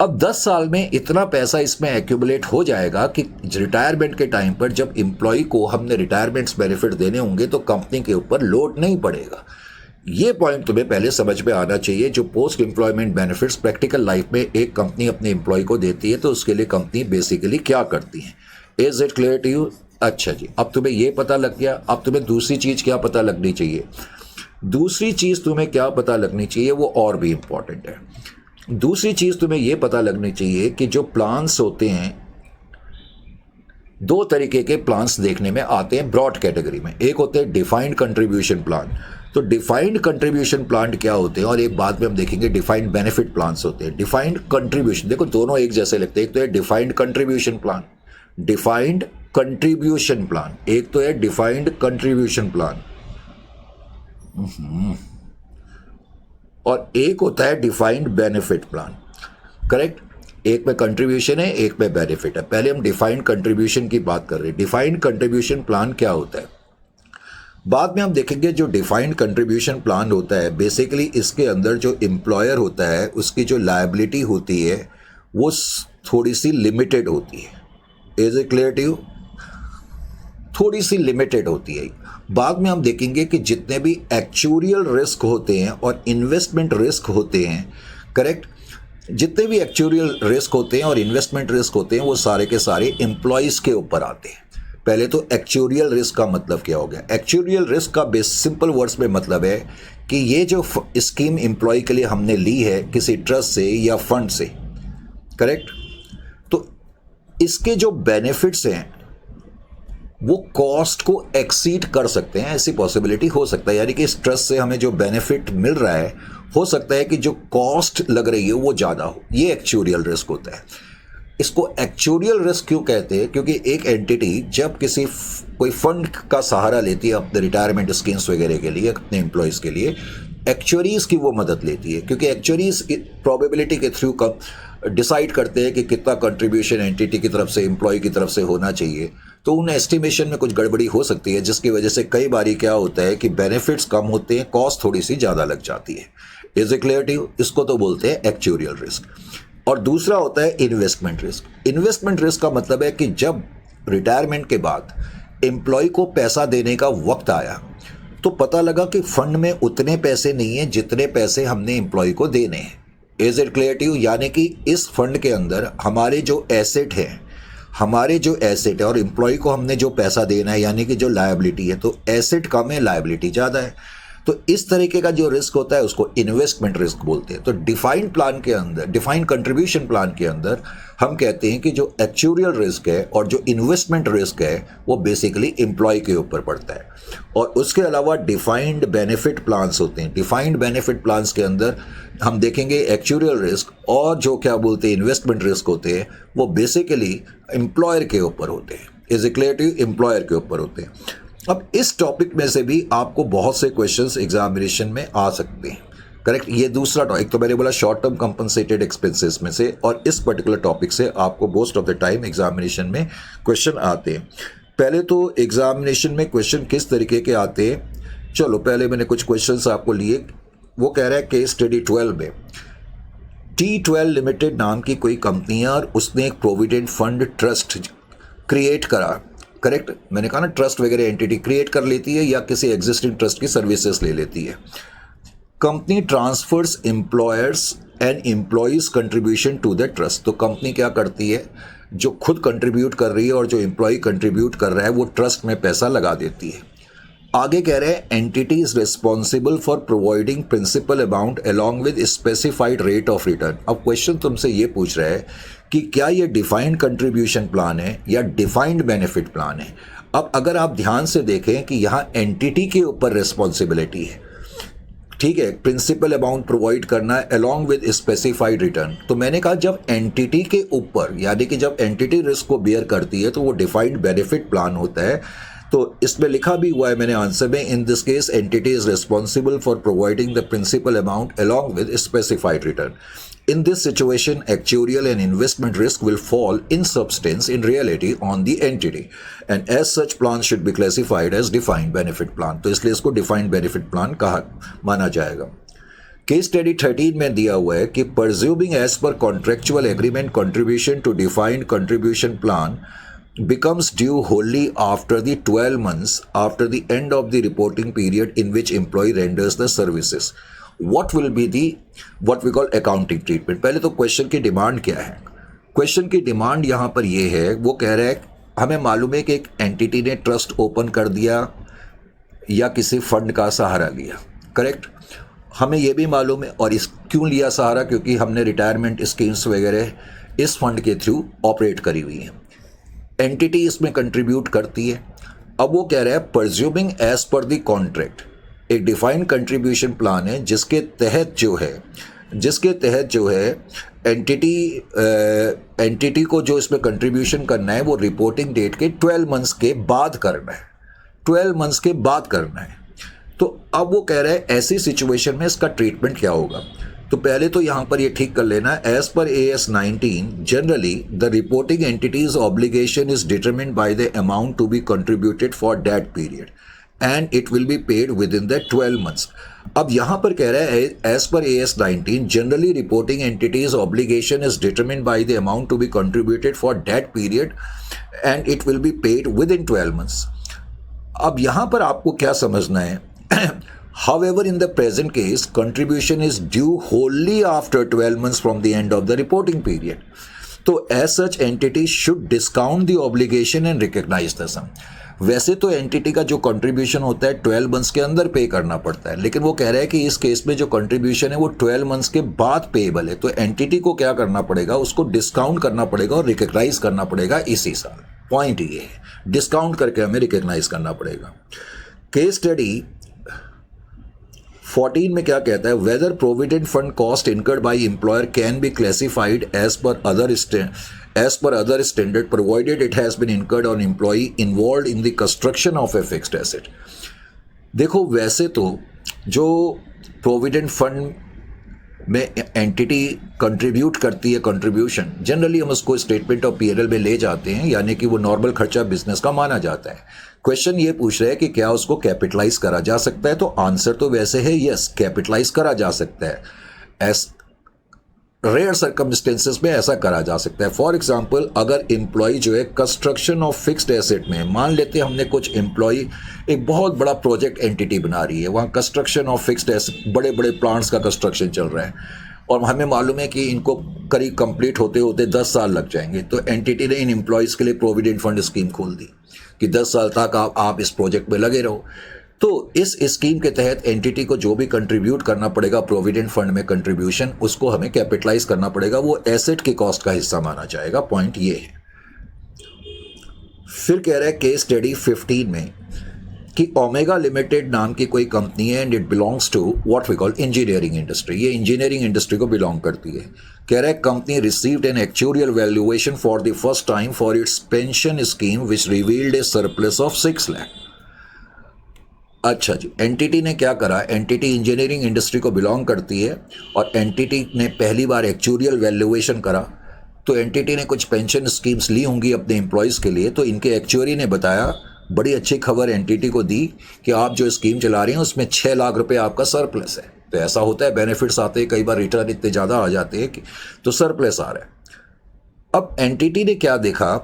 अब 10 साल में इतना पैसा इसमें एक्यूमुलेट हो जाएगा कि रिटायरमेंट के टाइम पर जब एम्प्लॉय को हमने रिटायरमेंट्स बेनिफिट देने होंगे तो कंपनी के ऊपर लोड नहीं पड़ेगा। ये पॉइंट तुम्हें पहले समझ में आना चाहिए। जो post employment benefits practical life में एक कंपनी अपने एम्प्लॉय को देती है तो उसके लिए कंपनी बेसिकली क्या करती है। Is it clear to you? अच्छा जी, अब तुम्हें ये पता लग गया। अब तुम्हें दूसरी चीज़ क्या पता लगनी चाहिए? दूसरी चीज़ तुम्हें क्या पता लगनी चाहिए वो और भी इम्पॉर्टेंट है। दूसरी चीज़ तुम्हें ये पता लगनी चाहिए कि जो प्लान्स होते हैं, दो तरीके के प्लान्स देखने में आते हैं ब्रॉड कैटेगरी में। एक होते हैं डिफाइंड कंट्रीब्यूशन प्लान। तो डिफाइंड कंट्रीब्यूशन प्लान क्या होते हैं, और एक बाद में हम देखेंगे डिफाइंड बेनिफिट प्लान्स होते हैं। डिफाइंड कंट्रीब्यूशन, देखो दोनों एक जैसे लगते हैं। एक तो है defined contribution plan, defined contribution plan, एक तो है डिफाइंड कंट्रीब्यूशन प्लान, और एक होता है डिफाइंड बेनिफिट प्लान। करेक्ट? एक में कंट्रीब्यूशन है, एक में बेनिफिट है। पहले हम डिफाइंड कंट्रीब्यूशन की बात कर रहे हैं। डिफाइंड कंट्रीब्यूशन प्लान क्या होता है बाद में हम देखेंगे। जो डिफाइंड कंट्रीब्यूशन प्लान होता है बेसिकली इसके अंदर जो एम्प्लॉयर होता है उसकी जो लायबिलिटी होती है वो थोड़ी सी लिमिटेड होती है। Is it clear to you? थोड़ी सी लिमिटेड होती है। बाद में हम देखेंगे कि जितने भी एक्चुरियल रिस्क होते हैं और इन्वेस्टमेंट रिस्क होते हैं, करेक्ट, जितने भी एक्चुरियल रिस्क होते हैं और इन्वेस्टमेंट रिस्क होते हैं वो सारे के सारे एम्प्लॉयज़ के ऊपर आते हैं। पहले तो एक्चुरियल रिस्क का मतलब क्या हो गया? एक्चुरियल रिस्क का सिंपल वर्ड्स में मतलब है कि ये जो स्कीम एम्प्लॉय के लिए हमने ली है किसी ट्रस्ट से या फंड से, करेक्ट, तो इसके जो बेनिफिट्स हैं वो कॉस्ट को एक्सीड कर सकते हैं। ऐसी पॉसिबिलिटी हो सकता है, यानी कि इस ट्रस्ट से हमें जो बेनिफिट मिल रहा है हो सकता है कि जो कॉस्ट लग रही है वो ज़्यादा हो। ये एक्चुरियल रिस्क होता है। इसको एक्चुरियल रिस्क क्यों कहते हैं? क्योंकि एक एंटिटी जब कोई फंड का सहारा लेती है अपने रिटायरमेंट स्कीम्स वगैरह के लिए, अपने एम्प्लॉयज़ के लिए, एक्चुअरीज़ की वो मदद लेती है, क्योंकि एक्चुअरीज़ प्रोबेबिलिटी के थ्रू डिसाइड करते हैं कि कितना कंट्रीब्यूशन एंटिटी की तरफ से, एम्प्लॉय की तरफ से होना चाहिए। तो उन एस्टिमेशन में कुछ गड़बड़ी हो सकती है जिसकी वजह से कई बारी क्या होता है कि बेनिफिट्स कम होते हैं, कॉस्ट थोड़ी सी ज़्यादा लग जाती है। Is it clear to you? इसको तो बोलते हैं एक्चुरियल रिस्क। और दूसरा होता है इन्वेस्टमेंट रिस्क। इन्वेस्टमेंट रिस्क का मतलब है कि जब रिटायरमेंट के बाद एम्प्लॉय को पैसा देने का वक्त आया तो पता लगा कि फंड में उतने पैसे नहीं हैं जितने पैसे हमने एम्प्लॉय को देने हैं। Is it clear to you? यानी कि इस फंड के अंदर हमारे जो एसेट है और एम्प्लॉय को हमने जो पैसा देना है यानी कि जो लायबिलिटी है, तो एसेट कम है, लायबिलिटी ज़्यादा है। तो इस तरीके का जो रिस्क होता है उसको इन्वेस्टमेंट रिस्क बोलते हैं। तो डिफाइंड प्लान के अंदर, डिफाइंड कंट्रीब्यूशन प्लान के अंदर हम कहते हैं कि जो एक्चुरियल रिस्क है और जो इन्वेस्टमेंट रिस्क है वो बेसिकली एम्प्लॉय के ऊपर पड़ता है। और उसके अलावा डिफाइंड बेनिफिट प्लान्स होते हैं। डिफाइंड बेनिफिट प्लान्स के अंदर हम देखेंगे एक्चुरियल रिस्क और जो क्या बोलते हैं इन्वेस्टमेंट रिस्क होते हैं वो बेसिकली एम्प्लॉयर के ऊपर होते हैं। Is it clear to you? Employer के ऊपर होते हैं। अब इस टॉपिक में से भी आपको बहुत से क्वेश्चंस एग्जामिनेशन में आ सकते हैं। करेक्ट? ये दूसरा टॉपिक तो मैंने बोला शॉर्ट टर्म कंपनसेटेड एक्सपेंसेस में से, और इस पर्टिकुलर टॉपिक से आपको most of the time examination में क्वेश्चन आते हैं। पहले तो एग्जामिनेशन में क्वेश्चन किस तरीके के आते हैं, चलो पहले मैंने कुछ क्वेश्चंस आपको लिए। वो कह रहा है केस स्टडी 12 में T12 लिमिटेड नाम की कोई कंपनी है और उसने एक प्रोविडेंट फंड ट्रस्ट क्रिएट करा। करेक्ट? मैंने कहा ना ट्रस्ट वगैरह एंटिटी क्रिएट कर लेती है या किसी एग्जिस्टिंग ट्रस्ट की सर्विसेज ले लेती है। Company transfers employers and employees contribution to the trust. तो कंपनी क्या करती है, जो खुद कंट्रीब्यूट कर रही है और जो एम्प्लॉय कंट्रीब्यूट कर रहा है वो ट्रस्ट में पैसा लगा देती है। आगे कह रहे हैं entity is responsible for providing principal amount along with specified rate of return. अब क्वेश्चन तुमसे ये पूछ रहा है कि क्या ये डिफाइंड कंट्रीब्यूशन प्लान है या डिफाइंड बेनिफिट प्लान है। अब अगर आप ध्यान से देखें कि यहाँ एंटिटी के ऊपर रिस्पॉन्सिबिलिटी है, ठीक है, प्रिंसिपल अमाउंट प्रोवाइड करना है अलॉन्ग विद स्पेसिफाइड रिटर्न। तो मैंने कहा जब एंटिटी के ऊपर यानी कि जब एंटिटी रिस्क को बियर करती है तो वो डिफाइंड बेनिफिट प्लान होता है। तो इसमें लिखा भी हुआ है मैंने आंसर में, in this case entity is responsible for providing the principal amount along with specified return. In this situation, actuarial and investment risk will fall in substance in reality on the entity, and as such plans should be classified as defined benefit plan. तो इसलिए इसको defined benefit plan कहा माना जाएगा। Case study 13 में दिया हुआ है कि presuming as per contractual agreement contribution to defined contribution plan becomes due wholly after the 12 months after the end of the reporting period in which employee renders the services. What will be the what we call accounting treatment? पहले तो question की demand क्या है? Question की demand यहाँ पर ये है, वो कह रहा है हमें मालूम है कि एक एंटिटी ने ट्रस्ट ओपन कर दिया या किसी फंड का सहारा लिया, करेक्ट? हमें ये भी मालूम है, और इस क्यों लिया सहारा, क्योंकि हमने रिटायरमेंट स्कीम्स वगैरह इस फंड के थ्रू ऑपरेट करी हुई हैं। एंटिटी इसमें कंट्रीब्यूट करती है। अब वो कह रहा है परज्यूमिंग एज पर द कॉन्ट्रैक्ट एक डिफाइंड कंट्रीब्यूशन प्लान है जिसके तहत जो है एंटिटी को जो इसमें कंट्रीब्यूशन करना है वो रिपोर्टिंग डेट के 12 मंथ्स के बाद करना है, 12 मंथ्स के बाद करना है। तो अब वो कह रहा है ऐसी सिचुएशन में इसका ट्रीटमेंट क्या होगा। तो पहले तो यहाँ पर ये ठीक कर लेना, as per AS 19 generally the reporting entity's obligation is determined by the amount to be contributed for that period and it will be paid within the 12 months. अब यहाँ पर कह रहा है as per AS 19 generally reporting entity's obligation is determined by the amount to be contributed for that period and it will be paid within 12 months. अब यहाँ पर आपको क्या समझना है, however in the present case contribution is due wholly after 12 months from the end of the reporting period. तो as such entity should discount the obligation and recognize the sum. वैसे तो एंटिटी का जो कंट्रीब्यूशन होता है 12 months के अंदर पे करना पड़ता है, लेकिन वो कह रहा है कि इस केस में जो कंट्रीब्यूशन है वो 12 मंथ्स के बाद पेएबल है। तो एंटिटी को क्या करना पड़ेगा, उसको डिस्काउंट करना पड़ेगा और रिकग्नाइज करना पड़ेगा इसी साल। पॉइंट ये है, डिस्काउंट करके हमें रिकग्नाइज करना पड़ेगा। केस स्टडी 14 में क्या कहता है, whether provident fund cost incurred by employer can be classified as per other standard provided it has been incurred on employee involve in the construction of a fixed asset. देखो वैसे तो जो provident fund में entity contribute करती है contribution, generally हम उसको statement of PNL में ले जाते हैं, यानी कि वो नॉर्मल खर्चा बिजनेस का माना जाता है। क्वेश्चन ये पूछ रहा है कि क्या उसको कैपिटलाइज करा जा सकता है, तो आंसर तो वैसे है यस, कैपिटलाइज करा जा सकता है। एस रेयर सर्कमस्टेंसेस में ऐसा करा जा सकता है। फॉर एग्जांपल अगर एम्प्लॉय जो है कंस्ट्रक्शन ऑफ फिक्स्ड एसेट में, मान लेते हैं हमने कुछ एम्प्लॉय एक बहुत बड़ा प्रोजेक्ट एंटिटी बना रही है, वहाँ कंस्ट्रक्शन ऑफ फिक्स्ड एसेट, बड़े बड़े प्लांट्स का कंस्ट्रक्शन चल रहा है और हमें मालूम है कि इनको करीब कंप्लीट होते होते 10 साल लग जाएंगे। तो एंटिटी ने इन एम्प्लॉयज़ के लिए प्रोविडेंट फंड स्कीम खोल दी कि 10 साल तक आप इस प्रोजेक्ट में लगे रहो। तो इस स्कीम के तहत एंटिटी को जो भी कंट्रीब्यूट करना पड़ेगा प्रोविडेंट फंड में कंट्रीब्यूशन, उसको हमें कैपिटलाइज करना पड़ेगा, वो एसेट की कॉस्ट का हिस्सा माना जाएगा। पॉइंट ये है। फिर कह रहा है केस स्टडी 15 में कि ओमेगा लिमिटेड नाम की कोई कंपनी है and it belongs to what we call engineering industry. ये इंजीनियरिंग इंडस्ट्री को बिलोंग करती है। कह रहा है company received an actuarial valuation for the first time for its pension scheme which revealed a surplus of 6 lakh. अच्छा जी, एंटिटी ने क्या करा, एंटिटी इंजीनियरिंग इंडस्ट्री को बिलोंग करती है और एंटिटी ने पहली बार एक्चुरियल वैल्यूएशन करा। तो एंटिटी ने कुछ पेंशन स्कीम्स ली होंगी अपने एम्प्लॉयज़ के लिए, तो इनके एक्चुअरी ने बताया, बड़ी अच्छी खबर एंटिटी को दी कि आप जो स्कीम चला रहे हैं उसमें 6 लाख रुपए आपका सरप्लस है। तो ऐसा होता है, बेनिफिट्स आते हैं, कई बार रिटर्न इतने ज़्यादा आ जाते हैं कि तो सरप्लस आ रहा है। अब एंटिटी ने क्या देखा,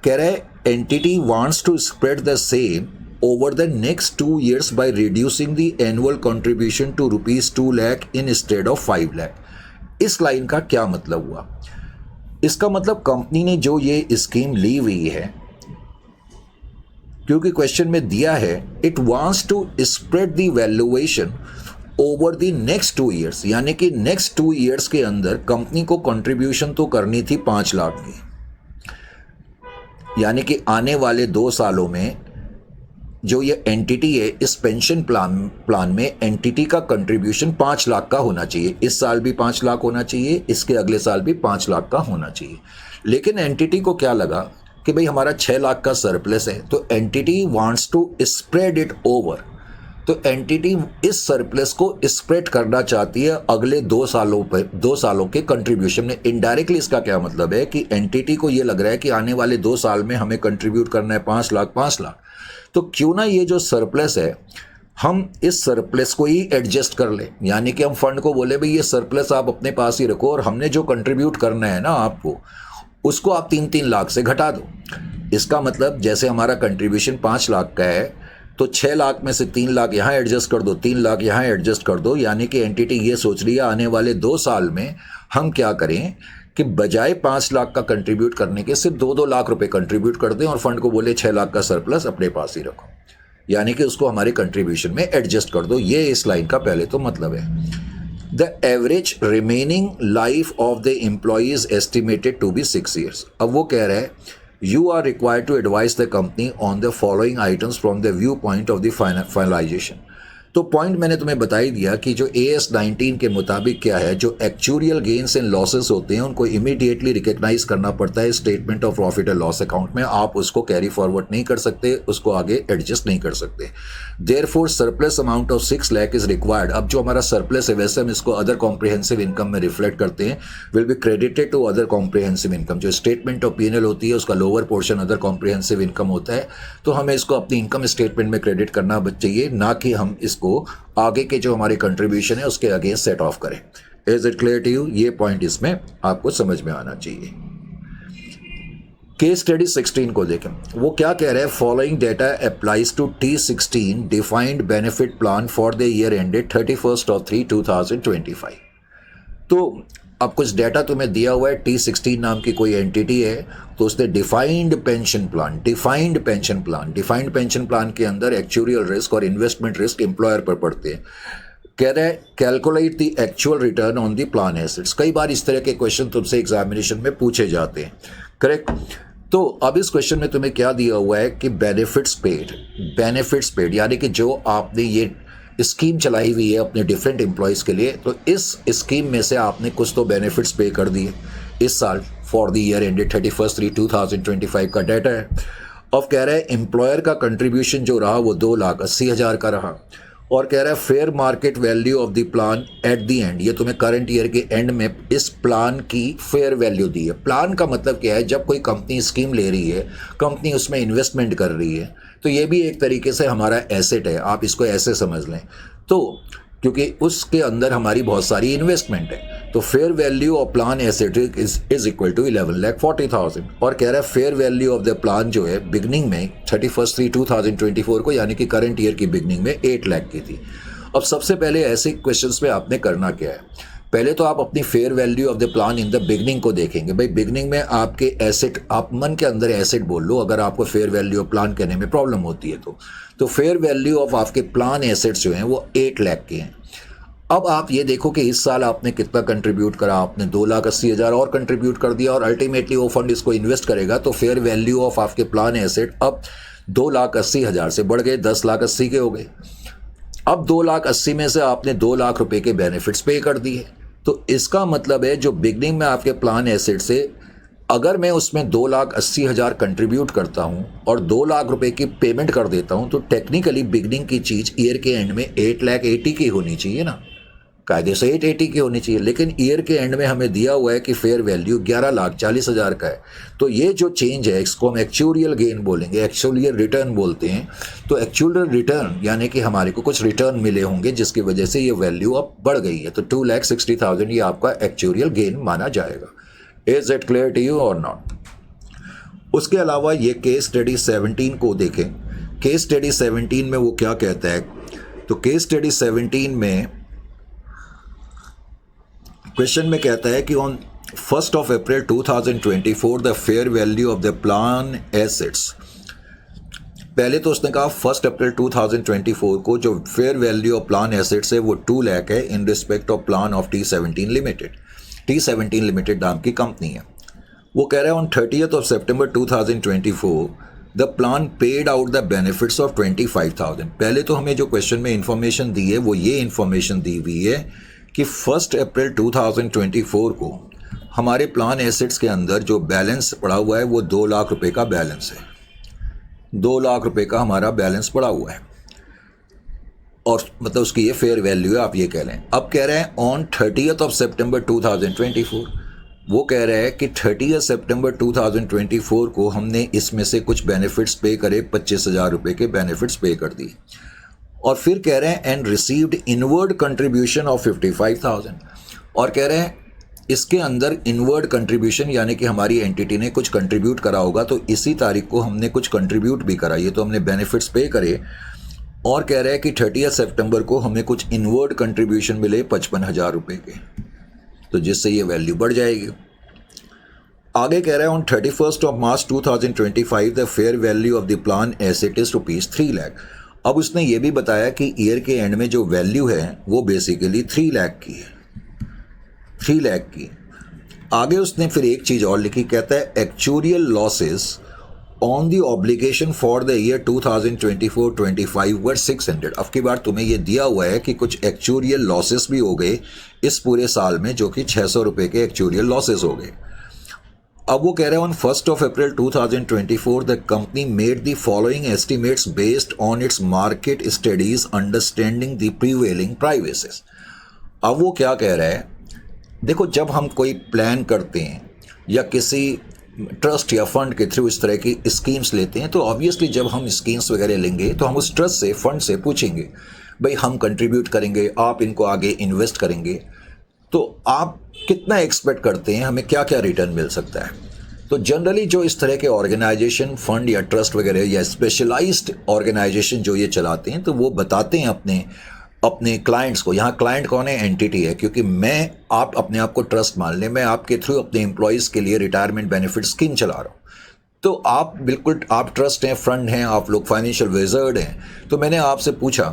कह रहा है entity wants to spread the same over the next 2 years by reducing the annual contribution to rupees 2 lakh instead of 5 lakh। इस लाइन का क्या मतलब हुआ, इसका मतलब कंपनी ने जो ये स्कीम ली हुई है, क्योंकि क्वेश्चन में दिया है it wants to spread the valuation over the next 2 years, यानी कि नेक्स्ट 2 years के अंदर कंपनी को कंट्रीब्यूशन तो करनी थी 5 लाख की, यानी कि आने वाले 2 सालों में जो ये एंटिटी है इस पेंशन प्लान में एंटिटी का कंट्रीब्यूशन 5 लाख का होना चाहिए। इस साल भी 5 लाख होना चाहिए, इसके अगले साल भी 5 लाख का होना चाहिए। लेकिन एंटिटी को क्या लगा कि भाई हमारा 6 लाख का सरप्लस है, तो entity wants to spread it over. तो एंटिटी इस सरप्लस को स्प्रेड करना चाहती है अगले 2 सालों पर, 2 सालों के कंट्रीब्यूशन में। इनडायरेक्टली इसका क्या मतलब है कि एंटिटी को ये लग रहा है कि आने वाले 2 साल में हमें कंट्रीब्यूट करना है 5 लाख। तो क्यों ना ये जो सरप्लस है हम इस सरप्लस को ही एडजस्ट कर लें, यानी कि हम फंड को बोले भाई ये सरप्लस आप अपने पास ही रखो और हमने जो कंट्रीब्यूट करना है ना आपको, उसको आप 3-3 लाख से घटा दो। इसका मतलब जैसे हमारा कंट्रीब्यूशन 5 लाख का है तो 6 लाख में से 3 लाख यहाँ एडजस्ट कर दो, 3 लाख यहाँ एडजस्ट कर दो, यानी कि एंटिटी ये सोच रही है आने वाले 2 साल में हम क्या करें कि बजाय 5 लाख का कंट्रीब्यूट करने के सिर्फ 2-2 लाख रुपए कंट्रीब्यूट कर दें और फंड को बोले 6 लाख का सरप्लस अपने पास ही रखो, यानी कि उसको हमारे कंट्रीब्यूशन में एडजस्ट कर दो। ये इस लाइन का पहले तो मतलब है। The average remaining life of the employ is estimated to be 6 years। अब वो कह रहा है you are required to advise the company on the following items from the view point of the finalisation. तो पॉइंट मैंने तुम्हें बता ही दिया कि जो AS 19 के मुताबिक क्या है, जो एक्चुरियल गेन्स एंड लॉसेस होते हैं उनको इमीडिएटली रिकग्नाइज करना पड़ता है statement of profit and loss account में। आप उसको कैरी फॉरवर्ड नहीं कर सकते, उसको आगे एडजस्ट नहीं कर सकते। Therefore surplus amount of 6 lakh is required. अब जो हमारा सरप्लस है वैसे हम इसको अदर कॉम्प्रिहेंसिव इनकम में रिफ्लेक्ट करते हैं, will be credited to other comprehensive income. जो स्टेटमेंट ऑफ P&L होती है उसका lower portion other comprehensive income होता है, तो हमें इसको अपनी इनकम स्टेटमेंट में क्रेडिट करना चाहिए, ना कि हम इसको आगे के जो हमारे कंट्रीब्यूशन है उसके अगेंस्ट सेट ऑफ करें। Is it clear to you? ये पॉइंट इसमें आपको समझ में आना चाहिए। केस स्टडी 16 को देखें, वो क्या कह रहे हैं, following data applies to T16 defined benefit plan for the year ended 31/3/2025। तो अब कुछ डाटा तुम्हें दिया हुआ है, T16 नाम की कोई एंटिटी है, तो उसने डिफाइंड पेंशन प्लान के अंदर एक्चुरियल रिस्क और इन्वेस्टमेंट रिस्क एम्प्लॉयर पर पड़ते हैं। कह रहे हैं calculate the actual return on the plan assets. कई बार इस तरह के क्वेश्चन तुमसे एग्जामिनेशन में पूछे जाते हैं, करेक्ट। तो अब इस क्वेश्चन में तुम्हें क्या दिया हुआ है कि बेनिफिट्स पेड, यानी कि जो आपने ये स्कीम चलाई हुई है अपने डिफरेंट एम्प्लॉयज़ के लिए, तो इस स्कीम में से आपने कुछ तो बेनिफिट्स पे कर दिए इस साल फॉर द ईयर एंडेड 31/3/2025 का डाटा है। अब कह रहा है एम्प्लॉयर का कंट्रीब्यूशन जो रहा वो 2,80,000 का रहा, और कह रहा है fair market value of the plan at the and. ये तुम्हें करंट ईयर के एंड में इस प्लान की फेयर वैल्यू दी है। प्लान का मतलब क्या है, जब कोई कंपनी स्कीम ले रही है, कंपनी उसमें इन्वेस्टमेंट कर रही है, तो ये भी एक तरीके से हमारा एसेट है, आप इसको ऐसे समझ लें। तो क्योंकि उसके अंदर हमारी बहुत सारी इन्वेस्टमेंट है, तो fair value of plan asset is equal to 11,40,000। और कह रहा है fair value of the plan जो है बिगनिंग में 31/3/2024 को, यानी कि करंट ईयर की बिगनिंग में 8 लाख की थी। अब सबसे पहले ऐसे क्वेश्चंस में आपने करना क्या है, पहले तो आप अपनी fair value of the plan in the beginning को देखेंगे। भाई बिगनिंग में आपके एसेट, आप मन के अंदर एसेट बोल लो अगर आपको फेयर वैल्यू ऑफ प्लान कहने में प्रॉब्लम होती है तो फेयर वैल्यू ऑफ आपके प्लान एसेट्स जो हैं वो 8 लाख के हैं। अब आप ये देखो कि इस साल आपने कितना कंट्रीब्यूट करा, आपने 2,80,000 और कंट्रीब्यूट कर दिया, और अल्टीमेटली वो फंड इसको इन्वेस्ट करेगा, तो फेयर वैल्यू ऑफ आपके प्लान एसेट अब 2,80,000 से बढ़ गए 10,80,000 के हो गए। अब 2,80,000 में से आपने 2 लाख रुपए के बेनिफिट्स पे कर दिए, तो इसका मतलब है जो बिगनिंग में आपके प्लान एसेट से, अगर मैं उसमें 2,80,000 कंट्रीब्यूट करता हूं और 2 लाख रुपए की पेमेंट कर देता हूं, तो टेक्निकली बिगनिंग की चीज़ ईयर के एंड में 8,80,000 की होनी चाहिए ना, कायदे से 880 की होनी चाहिए। लेकिन ईयर के एंड में हमें दिया हुआ है कि फेयर वैल्यू 11,40,000 का है। तो ये जो चेंज है इसको हम एक्चुरियल गेन बोलेंगे, एक्चुरियल रिटर्न बोलते हैं। तो एक्चुअल रिटर्न यानी कि हमारे को कुछ रिटर्न मिले होंगे जिसकी वजह से ये वैल्यू अब बढ़ गई है, तो 2,60,000 ये आपका एक्चुरियल गेन माना जाएगा। Is it clear to you और नॉट? उसके अलावा ये केस स्टडी 17 को देखें। केस स्टडी 17 में वो क्या कहता है, तो केस स्टडी 17 में क्वेश्चन में कहता है कि on 1 April 2024 the fair value of the plan assets. पहले तो उसने कहा 1 अप्रैल 2024 को जो fair value of plan assets है वो 2 लाख है in respect of plan of T17 limited. T17 limited नाम की कंपनी है। वो कह रहा है on 30th of September 2024 the plan paid out the benefits of 25,000। पहले तो हमें जो क्वेश्चन में इंफॉर्मेशन दी है वो ये इंफॉर्मेशन दी हुई है कि 1 अप्रैल 2024 को हमारे प्लान एसेट्स के अंदर जो बैलेंस पड़ा हुआ है वो 2 लाख रुपए का बैलेंस है। 2 लाख रुपए का हमारा बैलेंस पड़ा हुआ है, और मतलब उसकी ये फेयर वैल्यू है, आप ये कह लें। अब कह रहे हैं ऑन 30th of September 2024, वो कह रहा है कि 30 सितंबर 2024 को हमने इसमें से कुछ बेनिफिट्स पे करे, 25,000 रुपये के बेनिफिट्स पे कर दिए। और फिर कह रहे हैं and received inward contribution of 55,000, और कह रहे हैं इसके अंदर इनवर्ड कंट्रीब्यूशन यानी कि हमारी एंटिटी ने कुछ कंट्रीब्यूट करा होगा, तो इसी तारीख को हमने कुछ कंट्रीब्यूट भी करा, ये तो हमने बेनिफिट्स पे करे, और कह रहे हैं कि 30 सितंबर को हमें कुछ इनवर्ड कंट्रीब्यूशन मिले 55,000 रुपये के, तो जिससे ये वैल्यू बढ़ जाएगी। आगे कह रहा है on 31 March 2025 the fair value of the plan asset is ₹3 lakh. अब उसने ये भी बताया कि ईयर के एंड में जो वैल्यू है वो बेसिकली 3 लाख की है, 3 लाख की। आगे उसने फिर एक चीज़ और लिखी, कहता है actuarial losses on the obligation for the year 2024-25 वर 600। अब की बार तुम्हें ये दिया हुआ है कि कुछ एक्चुरियल लॉसेस भी हो गए इस पूरे साल में, जो कि 600 रुपये के एक्चुरियल लॉसेस हो गए। अब वो कह रहे हैं on 1 April 2024 the company made the following estimates based on its market studies understanding the prevailing prices. अब वो क्या कह रहा है, देखो जब हम कोई प्लान करते हैं या किसी ट्रस्ट या फंड के थ्रू इस तरह की स्कीम्स लेते हैं, तो ऑब्वियसली जब हम स्कीम्स वगैरह लेंगे तो हम उस ट्रस्ट से फंड से पूछेंगे भाई हम कंट्रीब्यूट करेंगे, आप इनको आगे इन्वेस्ट करेंगे, तो आप कितना एक्सपेक्ट करते हैं, हमें क्या क्या रिटर्न मिल सकता है। तो जनरली जो इस तरह के ऑर्गेनाइजेशन फंड या ट्रस्ट वगैरह या स्पेशलाइज्ड ऑर्गेनाइजेशन जो ये चलाते हैं, तो वो बताते हैं अपने क्लाइंट्स को, यहाँ क्लाइंट कौन है, एंटिटी है, क्योंकि आप अपने आप को ट्रस्ट मान लें, मैं आपके थ्रू अपने एम्प्लॉयज़ के लिए रिटायरमेंट बेनिफिट स्कीम चला रहा हूँ, तो आप ट्रस्ट हैं, फंड हैं, आप लोग फाइनेंशियल विज़र्ड हैं, तो मैंने आपसे पूछा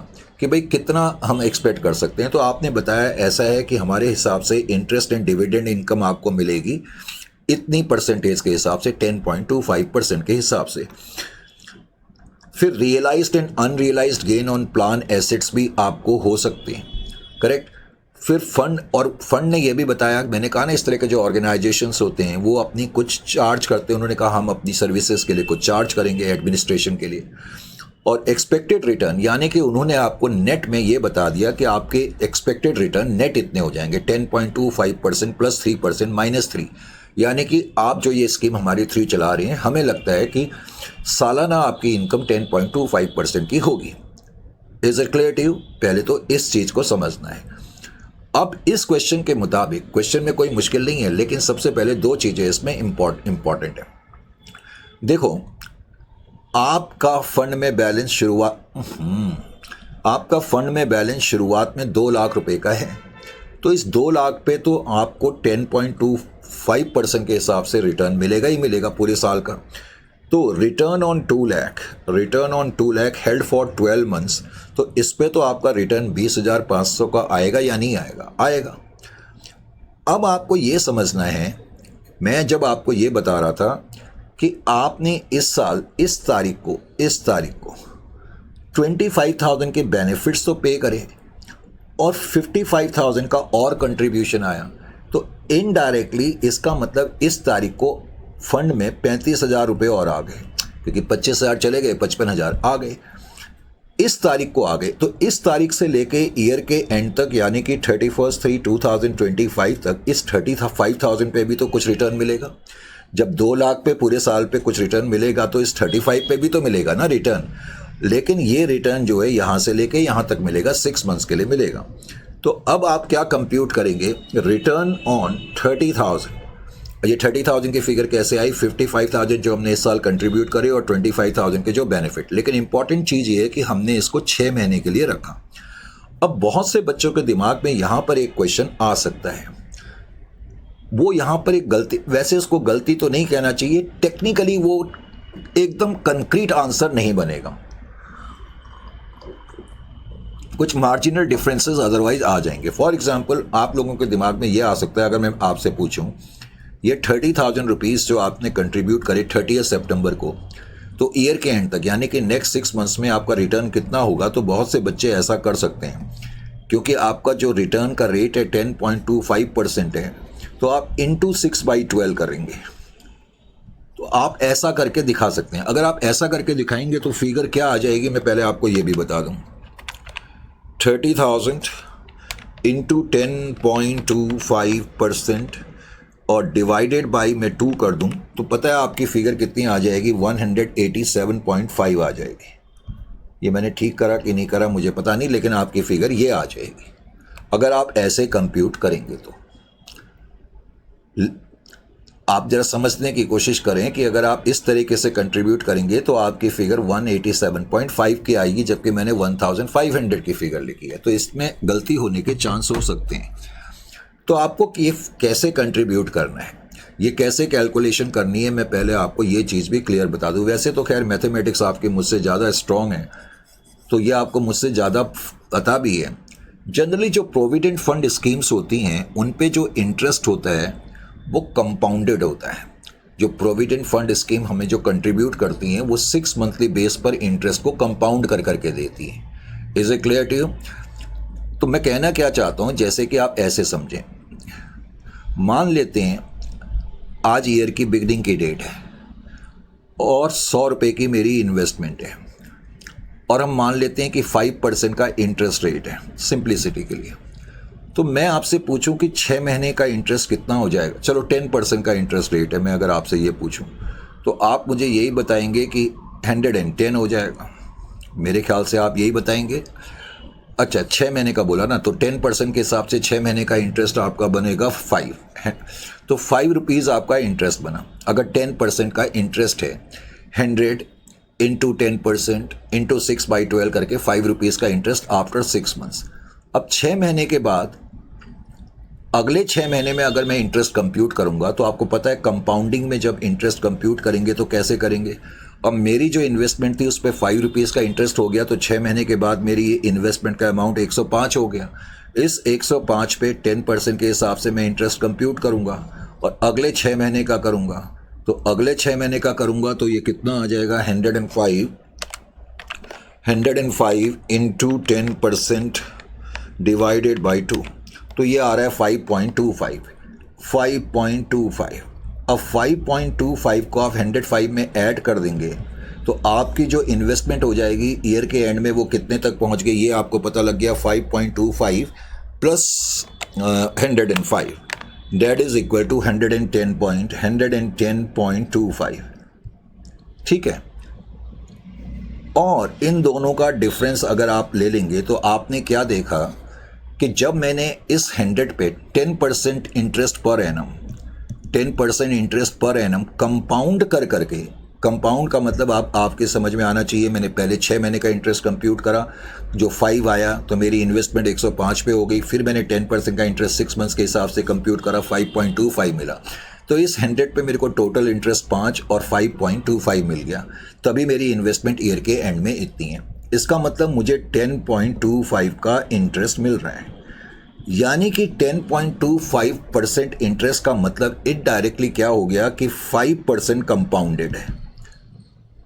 कि भाई कितना हम एक्सपेक्ट कर सकते हैं, तो आपने बताया ऐसा है कि हमारे हिसाब से इंटरेस्ट एंड डिविडेंड इनकम आपको मिलेगी इतनी परसेंटेज के हिसाब से, 10.25% के हिसाब से। फिर realised and unrealised gain on plan assets भी आपको हो सकते हैं, करेक्ट। फिर फंड ने यह भी बताया, मैंने कहा ना इस तरह के जो ऑर्गेनाइजेशंस होते हैं वो अपनी कुछ चार्ज करते हैं, उन्होंने कहा हम अपनी सर्विसेज के लिए कुछ चार्ज करेंगे एडमिनिस्ट्रेशन के लिए। और एक्सपेक्टेड रिटर्न यानी कि उन्होंने आपको नेट में ये बता दिया कि आपके एक्सपेक्टेड रिटर्न नेट इतने हो जाएंगे, 10.25% प्लस 3% माइनस 3, यानी कि आप जो ये स्कीम हमारी थ्रू चला रहे हैं, हमें लगता है कि सालाना आपकी इनकम 10.25% की होगी। Is it clear to you? पहले तो इस चीज़ को समझना है। अब इस क्वेश्चन के मुताबिक, क्वेश्चन में कोई मुश्किल नहीं है, लेकिन सबसे पहले दो चीज़ें इसमें इम्पॉर्टेंट है। देखो आपका फंड में बैलेंस शुरुआत में 2 लाख रुपए का है, तो इस 2 लाख पे तो आपको 10.25% के हिसाब से रिटर्न मिलेगा ही मिलेगा पूरे साल का। तो return on 2 lakh held for 12 months, तो इस पे तो आपका रिटर्न 20,500 का आएगा या नहीं आएगा? आएगा। अब आपको ये समझना है, मैं जब आपको ये बता रहा था कि आपने इस साल इस तारीख को 25,000 के बेनिफिट्स तो पे करे और 55,000 का और कंट्रीब्यूशन आया, तो इनडायरेक्टली इसका मतलब इस तारीख को फंड में 35,000 रुपये और आ गए, क्योंकि 25,000 चले गए, 55,000 आ गए, इस तारीख को आ गए। तो इस तारीख से लेके ईयर के एंड तक यानी कि 31/3/2025 तक इस 35,000 पे भी तो कुछ रिटर्न मिलेगा। जब 2 लाख पे पूरे साल पे कुछ रिटर्न मिलेगा तो इस 35 पे भी तो मिलेगा ना रिटर्न, लेकिन ये रिटर्न जो है यहाँ से लेके यहाँ तक मिलेगा, 6 मंथ्स के लिए मिलेगा। तो अब आप क्या कंप्यूट करेंगे, रिटर्न ऑन 30,000। ये 30,000 की फिगर कैसे आई? 55,000 जो हमने इस साल कंट्रीब्यूट करे और 25,000 के जो बेनिफिट। लेकिन इंपॉर्टेंट चीज़ ये है कि हमने इसको 6 महीने के लिए रखा। अब बहुत से बच्चों के दिमाग में यहाँ पर एक क्वेश्चन आ सकता है, वो यहाँ पर एक गलती, वैसे उसको गलती तो नहीं कहना चाहिए, टेक्निकली वो एकदम कंक्रीट आंसर नहीं बनेगा, कुछ मार्जिनल डिफरेंसेस अदरवाइज आ जाएंगे। फॉर एग्जांपल आप लोगों के दिमाग में ये आ सकता है, अगर मैं आपसे पूछूं ये 30,000 रुपीज़ जो आपने कंट्रीब्यूट करे 30 सितंबर को, तो ईयर के एंड तक यानी कि नेक्स्ट 6 मंथ्स में आपका रिटर्न कितना होगा? तो बहुत से बच्चे ऐसा कर सकते हैं, क्योंकि आपका जो रिटर्न का रेट है 10.25% है, तो आप इंटू 6/12 करेंगे, तो आप ऐसा करके दिखा सकते हैं। अगर आप ऐसा करके दिखाएंगे तो फिगर क्या आ जाएगी, मैं पहले आपको ये भी बता दूं, 30,000 इंटू 10.25% और डिवाइडेड बाई मैं 2 कर दूं, तो पता है आपकी फिगर कितनी आ जाएगी? 187.5 आ जाएगी। ये मैंने ठीक करा कि नहीं करा मुझे पता नहीं, लेकिन आपकी फिगर ये आ जाएगी अगर आप ऐसे कंप्यूट करेंगे तो। आप जरा समझने की कोशिश करें कि अगर आप इस तरीके से कंट्रीब्यूट करेंगे तो आपकी फिगर 187.5 की आएगी, जबकि मैंने 1500 की फिगर लिखी है, तो इसमें गलती होने के चांस हो सकते हैं। तो आपको ये कैसे कंट्रीब्यूट करना है, ये कैसे कैलकुलेशन करनी है, मैं पहले आपको ये चीज़ भी क्लियर बता दूं। वैसे तो खैर मैथमेटिक्स आपके मुझसे ज़्यादा स्ट्रॉन्ग है, तो ये आपको मुझसे ज़्यादा पता भी है। जनरली जो प्रोविडेंट फंड स्कीम्स होती हैं उन पे जो इंटरेस्ट होता है वो कंपाउंडेड होता है। जो प्रोविडेंट फंड स्कीम हमें जो कंट्रीब्यूट करती हैं वो 6 मंथली बेस पर इंटरेस्ट को कंपाउंड कर करके देती हैं। Is it clear to you? तो मैं कहना क्या चाहता हूँ, जैसे कि आप ऐसे समझें, मान लेते हैं आज ईयर की बिगनिंग की डेट है और 100 रुपये की मेरी इन्वेस्टमेंट है, और हम मान लेते हैं कि 5% का इंटरेस्ट रेट है सिंप्लिसिटी के लिए। तो मैं आपसे पूछूं कि 6 महीने का इंटरेस्ट कितना हो जाएगा, चलो 10% का इंटरेस्ट रेट है, मैं अगर आपसे ये पूछूं तो आप मुझे यही बताएंगे कि 110 हो जाएगा। मेरे ख्याल से आप यही बताएंगे। अच्छा 6 महीने का बोला ना, तो 10% के हिसाब से 6 महीने का इंटरेस्ट आपका बनेगा 5 है, तो 5 रुपीज़ आपका इंटरेस्ट बना। अगर 10% का इंटरेस्ट है, 100 इंटू 10% इंटू 6/12 करके 5 रुपीज़ का इंटरेस्ट आफ्टर 6 मंथ्स। अब 6 महीने के बाद अगले 6 महीने में अगर मैं इंटरेस्ट कंप्यूट करूंगा तो आपको पता है कंपाउंडिंग में जब इंटरेस्ट कंप्यूट करेंगे तो कैसे करेंगे। अब मेरी जो इन्वेस्टमेंट थी उस पर 5 रुपीज़ का इंटरेस्ट हो गया, तो 6 महीने के बाद मेरी इन्वेस्टमेंट का अमाउंट 105 हो गया। इस 105 पे 10% के हिसाब से मैं इंटरेस्ट कंप्यूट करूंगा और अगले 6 महीने का करूंगा, तो अगले 6 महीने का करूंगा तो ये कितना आ जाएगा, 105 इंटू 10% डिवाइडेड बाई 2, तो ये आ रहा है 5.25। अब 5.25 को आप 105 में ऐड कर देंगे तो आपकी जो इन्वेस्टमेंट हो जाएगी ईयर के एंड में वो कितने तक पहुंच गई, ये आपको पता लग गया। 5.25 plus 105 that is equal to 110.25। ठीक है, और इन दोनों का डिफरेंस अगर आप ले लेंगे तो आपने क्या देखा कि जब मैंने इस 100 पे 10% interest per annum 10% interest per annum compound कर करके, कंपाउंड का मतलब आपके समझ में आना चाहिए, मैंने पहले 6 महीने का इंटरेस्ट कंप्यूट करा, जो 5 आया तो मेरी इन्वेस्टमेंट 105 पे हो गई, फिर मैंने 10% का इंटरेस्ट 6 मंथ्स के हिसाब से कंप्यूट करा, 5.25 मिला, तो इस 100 पे मेरे को टोटल इंटरेस्ट 5 और 5.25 मिल गया, तभी मेरी इन्वेस्टमेंट ईयर के एंड में इतनी है। इसका मतलब मुझे 10.25 का इंटरेस्ट मिल रहा है, यानी कि 10.25% इंटरेस्ट का मतलब इनडायरेक्टली क्या हो गया कि 5% कंपाउंडेड है।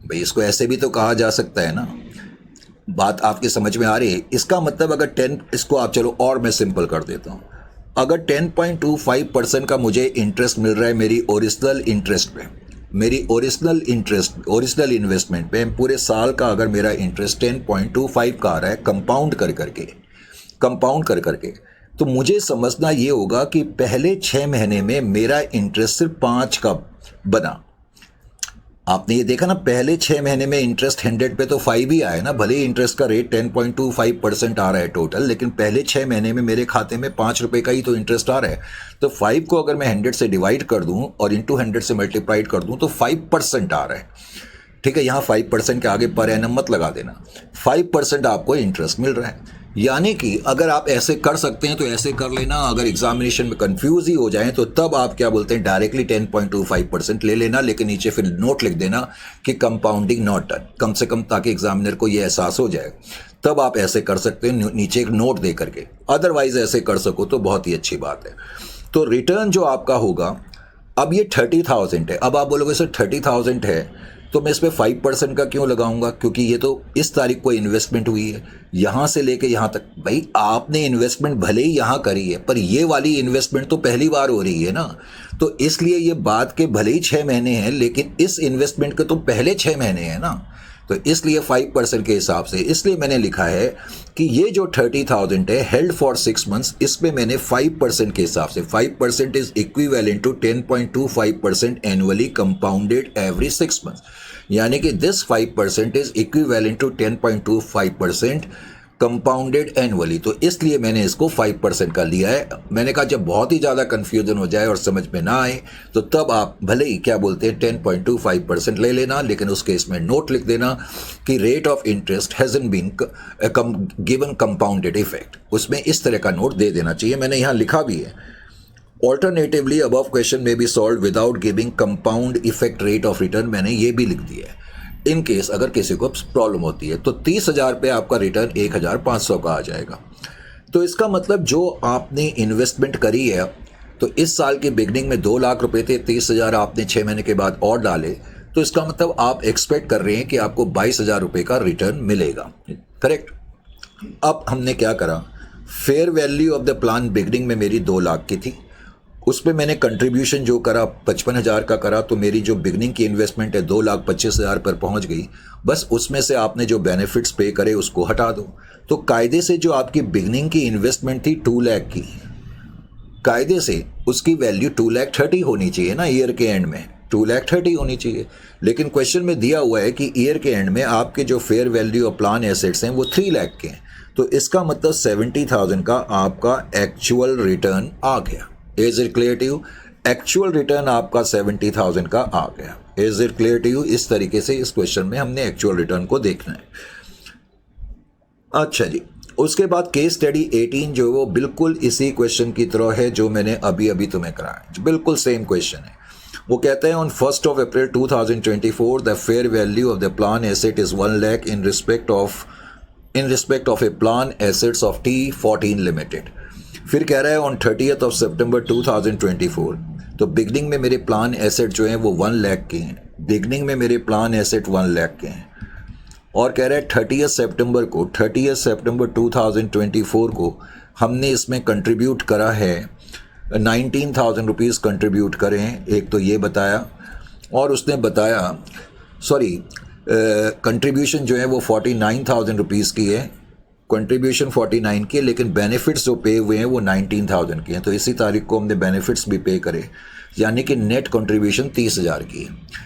भाई इसको ऐसे भी तो कहा जा सकता है ना, बात आपके समझ में आ रही है। इसका मतलब अगर 10, इसको आप चलो और मैं सिंपल कर देता हूँ, अगर 10.25% का मुझे इंटरेस्ट मिल रहा है मेरी ओरिजिनल इंटरेस्ट पे, मेरी ओरिजिनल इन्वेस्टमेंट पे, पूरे साल का अगर मेरा इंटरेस्ट 10.25 का आ रहा है कंपाउंड कर करके, तो मुझे समझना ये होगा कि पहले 6 महीने में मेरा इंटरेस्ट सिर्फ 5 का बना। आपने ये देखा ना, पहले 6 महीने में इंटरेस्ट 100 पे तो 5 ही आया ना, भले ही इंटरेस्ट का रेट 10.25% आ रहा है टोटल, लेकिन पहले 6 महीने में मेरे खाते में 5 रुपये का ही तो इंटरेस्ट आ रहा है। तो 5 को अगर मैं 100 से डिवाइड कर दूं और इंटू 100 से मल्टीप्लाइड कर दूं तो 5% आ रहा है। ठीक है, यहाँ 5% के आगे पर एनम मत लगा देना, 5% आपको इंटरेस्ट मिल रहा है। यानी कि अगर आप ऐसे कर सकते हैं तो ऐसे कर लेना, अगर एग्जामिनेशन में कंफ्यूज ही हो जाए तो तब आप क्या बोलते हैं, डायरेक्टली 10.25% ले लेना, लेकिन नीचे फिर नोट लिख देना कि कंपाउंडिंग नॉट डन, कम से कम ताकि एग्जामिनर को ये एहसास हो जाए। तब आप ऐसे कर सकते हैं नीचे एक नोट दे करके, अदरवाइज ऐसे कर सको तो बहुत ही अच्छी बात है। तो रिटर्न जो आपका होगा, अब ये 30,000 है, अब आप बोलोगे सर 30,000 है तो मैं इस पर 5% का क्यों लगाऊंगा, क्योंकि ये तो इस तारीख को इन्वेस्टमेंट हुई है, यहाँ से लेके यहाँ तक। भाई आपने इन्वेस्टमेंट भले ही यहाँ करी है, पर ये वाली इन्वेस्टमेंट तो पहली बार हो रही है ना, तो इसलिए ये बात के भले ही 6 महीने हैं, लेकिन इस इन्वेस्टमेंट के तो पहले 6 महीने हैं ना, तो इसलिए 5% के हिसाब से, इसलिए मैंने लिखा है कि ये जो 30,000 है हेल्ड फॉर 6 मंथ्स, इसमें मैंने 5% के हिसाब से, 5% is equivalent to 10.25% annually compounded every 6 months. यानी कि this 5% is equivalent to 10.25% compounded annually. तो इसलिए मैंने इसको 5% का लिया है। मैंने कहा जब बहुत ही ज़्यादा कन्फ्यूजन हो जाए और समझ में ना आए तो तब आप भले ही क्या बोलते हैं 10.25% ले लेना, लेकिन उस केस में नोट लिख देना कि rate of interest hasn't been given compounded effect. उसमें इस तरह का नोट दे देना चाहिए। मैंने यहाँ लिखा भी है, ऑल्टरनेटिवली अबव क्वेश्चन में be solved without giving compound effect rate of return, मैंने ये भी लिख दिया है। इन केस अगर किसी को प्रॉब्लम होती है तो 30,000 पे आपका रिटर्न 1,500 का आ जाएगा। तो इसका मतलब जो आपने इन्वेस्टमेंट करी है, तो इस साल की बिगनिंग में 2 लाख रुपए थे, 30,000 आपने 6 महीने के बाद और डाले, तो इसका मतलब आप एक्सपेक्ट कर रहे हैं कि आपको 22,000 रुपये का रिटर्न मिलेगा। करेक्ट। अब हमने क्या करा, fair value of the plan beginning में मेरी 2 लाख की थी, उस पर मैंने कंट्रीब्यूशन जो करा 55,000 का करा, तो मेरी जो बिगनिंग की इन्वेस्टमेंट है 2,25,000 पर पहुंच गई। बस उसमें से आपने जो बेनिफिट्स पे करे उसको हटा दो। तो कायदे से जो आपकी बिगनिंग की इन्वेस्टमेंट थी 2 लाख की, कायदे से उसकी वैल्यू 2,30,000 होनी चाहिए ना, ईयर के एंड में 2,30,000 होनी चाहिए। लेकिन क्वेश्चन में दिया हुआ है कि ईयर के एंड में आपके जो fair value of plan assets हैं वो 3 लाख के हैं। तो इसका मतलब 70,000 का आपका एक्चुअल रिटर्न आ गया। Is it clear to you? Actual return आपका 70,000 का आ गया। Is it clear to you? इस तरीके से इस क्वेश्चन में हमने एक्चुअल रिटर्न को देखना है। अच्छा जी, उसके बाद केस स्टडी 18 जो वो बिल्कुल इसी क्वेश्चन की तरह है जो मैंने अभी अभी तुम्हें कराया, बिल्कुल सेम क्वेश्चन है। वो कहते हैं on 1 April 2024 the fair value of the plan asset is 1 lakh in respect of A plan assets of T14 limited. फिर कह रहा है ऑन 30 सितंबर 2024, तो बिगनिंग में मेरे प्लान एसेट जो हैं वो 1 लाख के हैं। बिगनिंग में मेरे प्लान एसेट 1 लाख के हैं और कह रहा है 30 सितंबर 2024 को हमने इसमें कंट्रीब्यूट करा है 19,000 रुपीज़ कंट्रीब्यूट करे हैं। एक तो ये बताया, और उसने बताया कंट्रीब्यूशन जो है वो 49,000 रुपीज़ की है, कंट्रीब्यूशन 49 की है, लेकिन बेनिफिट्स जो पे हुए हैं वो 19,000 के हैं। तो इसी तारीख को हमने बेनिफिट्स भी पे करे, यानी कि नेट कंट्रीब्यूशन 30,000 की है।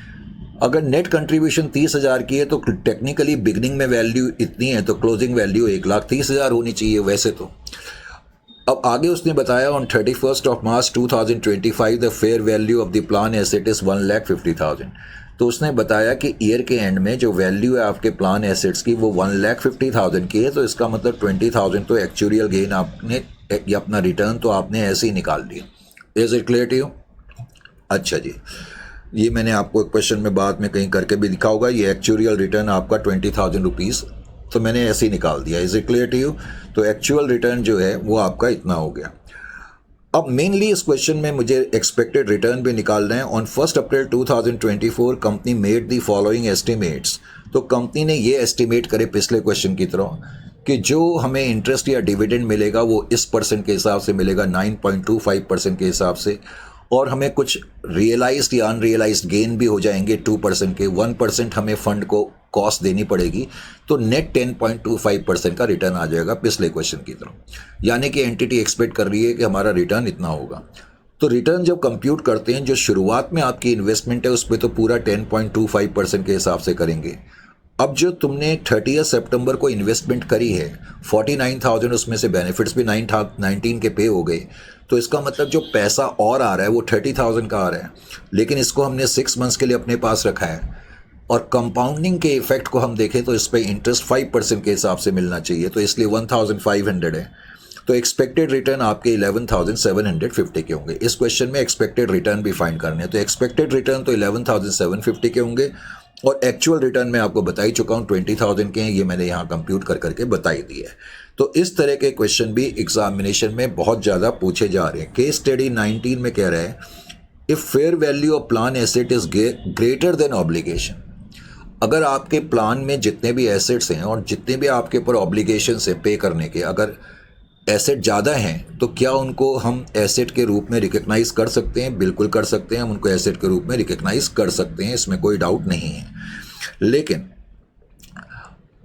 अगर नेट कंट्रीब्यूशन 30,000 की है तो टेक्निकली बिगनिंग में वैल्यू इतनी है, तो क्लोजिंग वैल्यू 1,30,000 होनी चाहिए वैसे तो। अब आगे उसने बताया on 31 March 2025 the fair value of the plan asset is 1,50,000। तो उसने बताया कि ईयर के एंड में जो वैल्यू है आपके प्लान एसेट्स की वो 1,50,000 की है। तो इसका मतलब 20,000 तो एक्चुअल गेन आपने या अपना रिटर्न तो आपने ऐसे ही निकाल दिया। Is it clear to you? अच्छा जी, ये मैंने आपको एक क्वेश्चन में बाद में कहीं करके भी दिखा होगा, ये एक्चुअल रिटर्न आपका 20,000 रुपीज़, तो मैंने ऐसे ही निकाल दिया। Is it clear to you? तो एक्चुअल रिटर्न जो है वो आपका इतना हो गया। अब मेनली इस क्वेश्चन में मुझे एक्सपेक्टेड रिटर्न भी निकालना है। On 1 April 2024 company made the following estimates. तो कंपनी ने ये एस्टिमेट करे पिछले क्वेश्चन की तरह कि जो हमें इंटरेस्ट या डिविडेंड मिलेगा वो इस परसेंट के हिसाब से मिलेगा, 9.25% के हिसाब से, और हमें कुछ रियलाइज्ड या अनरियलाइज्ड गेन भी हो जाएंगे 2% के। 1% हमें फंड को कॉस्ट देनी पड़ेगी, तो नेट 10.25% का रिटर्न आ जाएगा पिछले क्वेश्चन की तरह। यानी कि एंटिटी एक्सपेक्ट कर रही है कि हमारा रिटर्न इतना होगा। तो रिटर्न जब कंप्यूट करते हैं, जो शुरुआत में आपकी इन्वेस्टमेंट है उस पर तो पूरा 10.25% के हिसाब से करेंगे। अब जो तुमने 30 सितंबर को इन्वेस्टमेंट करी है 49,000, उसमें से बेनिफिट्स भी 19 के पे हो गए, तो इसका मतलब जो पैसा और आ रहा है वो 30,000 का आ रहा है, लेकिन इसको हमने 6 मंथ्स के लिए अपने पास रखा है। और कंपाउंडिंग के इफेक्ट को हम देखें तो इस पर इंटरेस्ट 5% के हिसाब से मिलना चाहिए, तो इसलिए 1,500 है। तो एक्सपेक्टेड रिटर्न आपके 11,750 के होंगे। इस क्वेश्चन में एक्सपेक्टेड रिटर्न भी फाइंड करने हैं, तो एक्सपेक्टेड रिटर्न तो 11,750 के होंगे, और एक्चुअल रिटर्न मैं आपको बता ही चुका हूँ 20,000 के हैं। ये मैंने यहाँ कंप्यूट कर करके बताई दी है। तो इस तरह के क्वेश्चन भी एग्जामिनेशन में बहुत ज़्यादा पूछे जा रहे हैं। केस स्टडी 19 में कह रहा है if fair value of plan asset is greater than obligation. अगर आपके प्लान में जितने भी एसेट्स हैं और जितने भी आपके ऊपर ऑब्लिगेशन है पे करने के, अगर एसेट ज़्यादा हैं तो क्या उनको हम एसेट के रूप में रिकग्नाइज़ कर सकते हैं? बिल्कुल कर सकते हैं, हम उनको एसेट के रूप में रिकग्नाइज़ कर सकते हैं, इसमें कोई डाउट नहीं है। लेकिन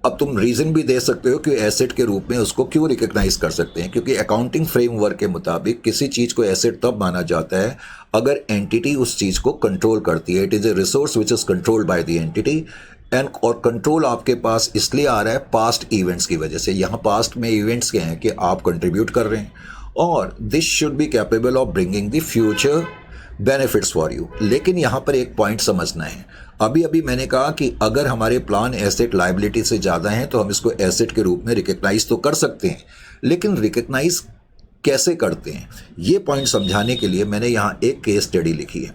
अब तुम रीज़न भी दे सकते हो कि एसेट के रूप में उसको क्यों रिकग्नाइज कर सकते हैं, क्योंकि अकाउंटिंग फ्रेमवर्क के मुताबिक किसी चीज़ को एसेट तब माना जाता है अगर एंटिटी उस चीज़ को कंट्रोल करती है। It is a resource which is controlled by the entity and, और कंट्रोल आपके पास इसलिए आ रहा है पास्ट इवेंट्स की वजह से। यहाँ पास्ट में इवेंट्स क्या हैं कि आप कंट्रीब्यूट कर रहे हैं, और this should be capable of bringing the future benefits for you. लेकिन यहाँ पर एक पॉइंट समझना है, अभी अभी मैंने कहा कि अगर हमारे प्लान एसेट लायबिलिटी से ज़्यादा हैं तो हम इसको एसेट के रूप में रिकग्नाइज तो कर सकते हैं, लेकिन रिकग्नाइज कैसे करते हैं ये पॉइंट समझाने के लिए मैंने यहाँ एक केस स्टडी लिखी है,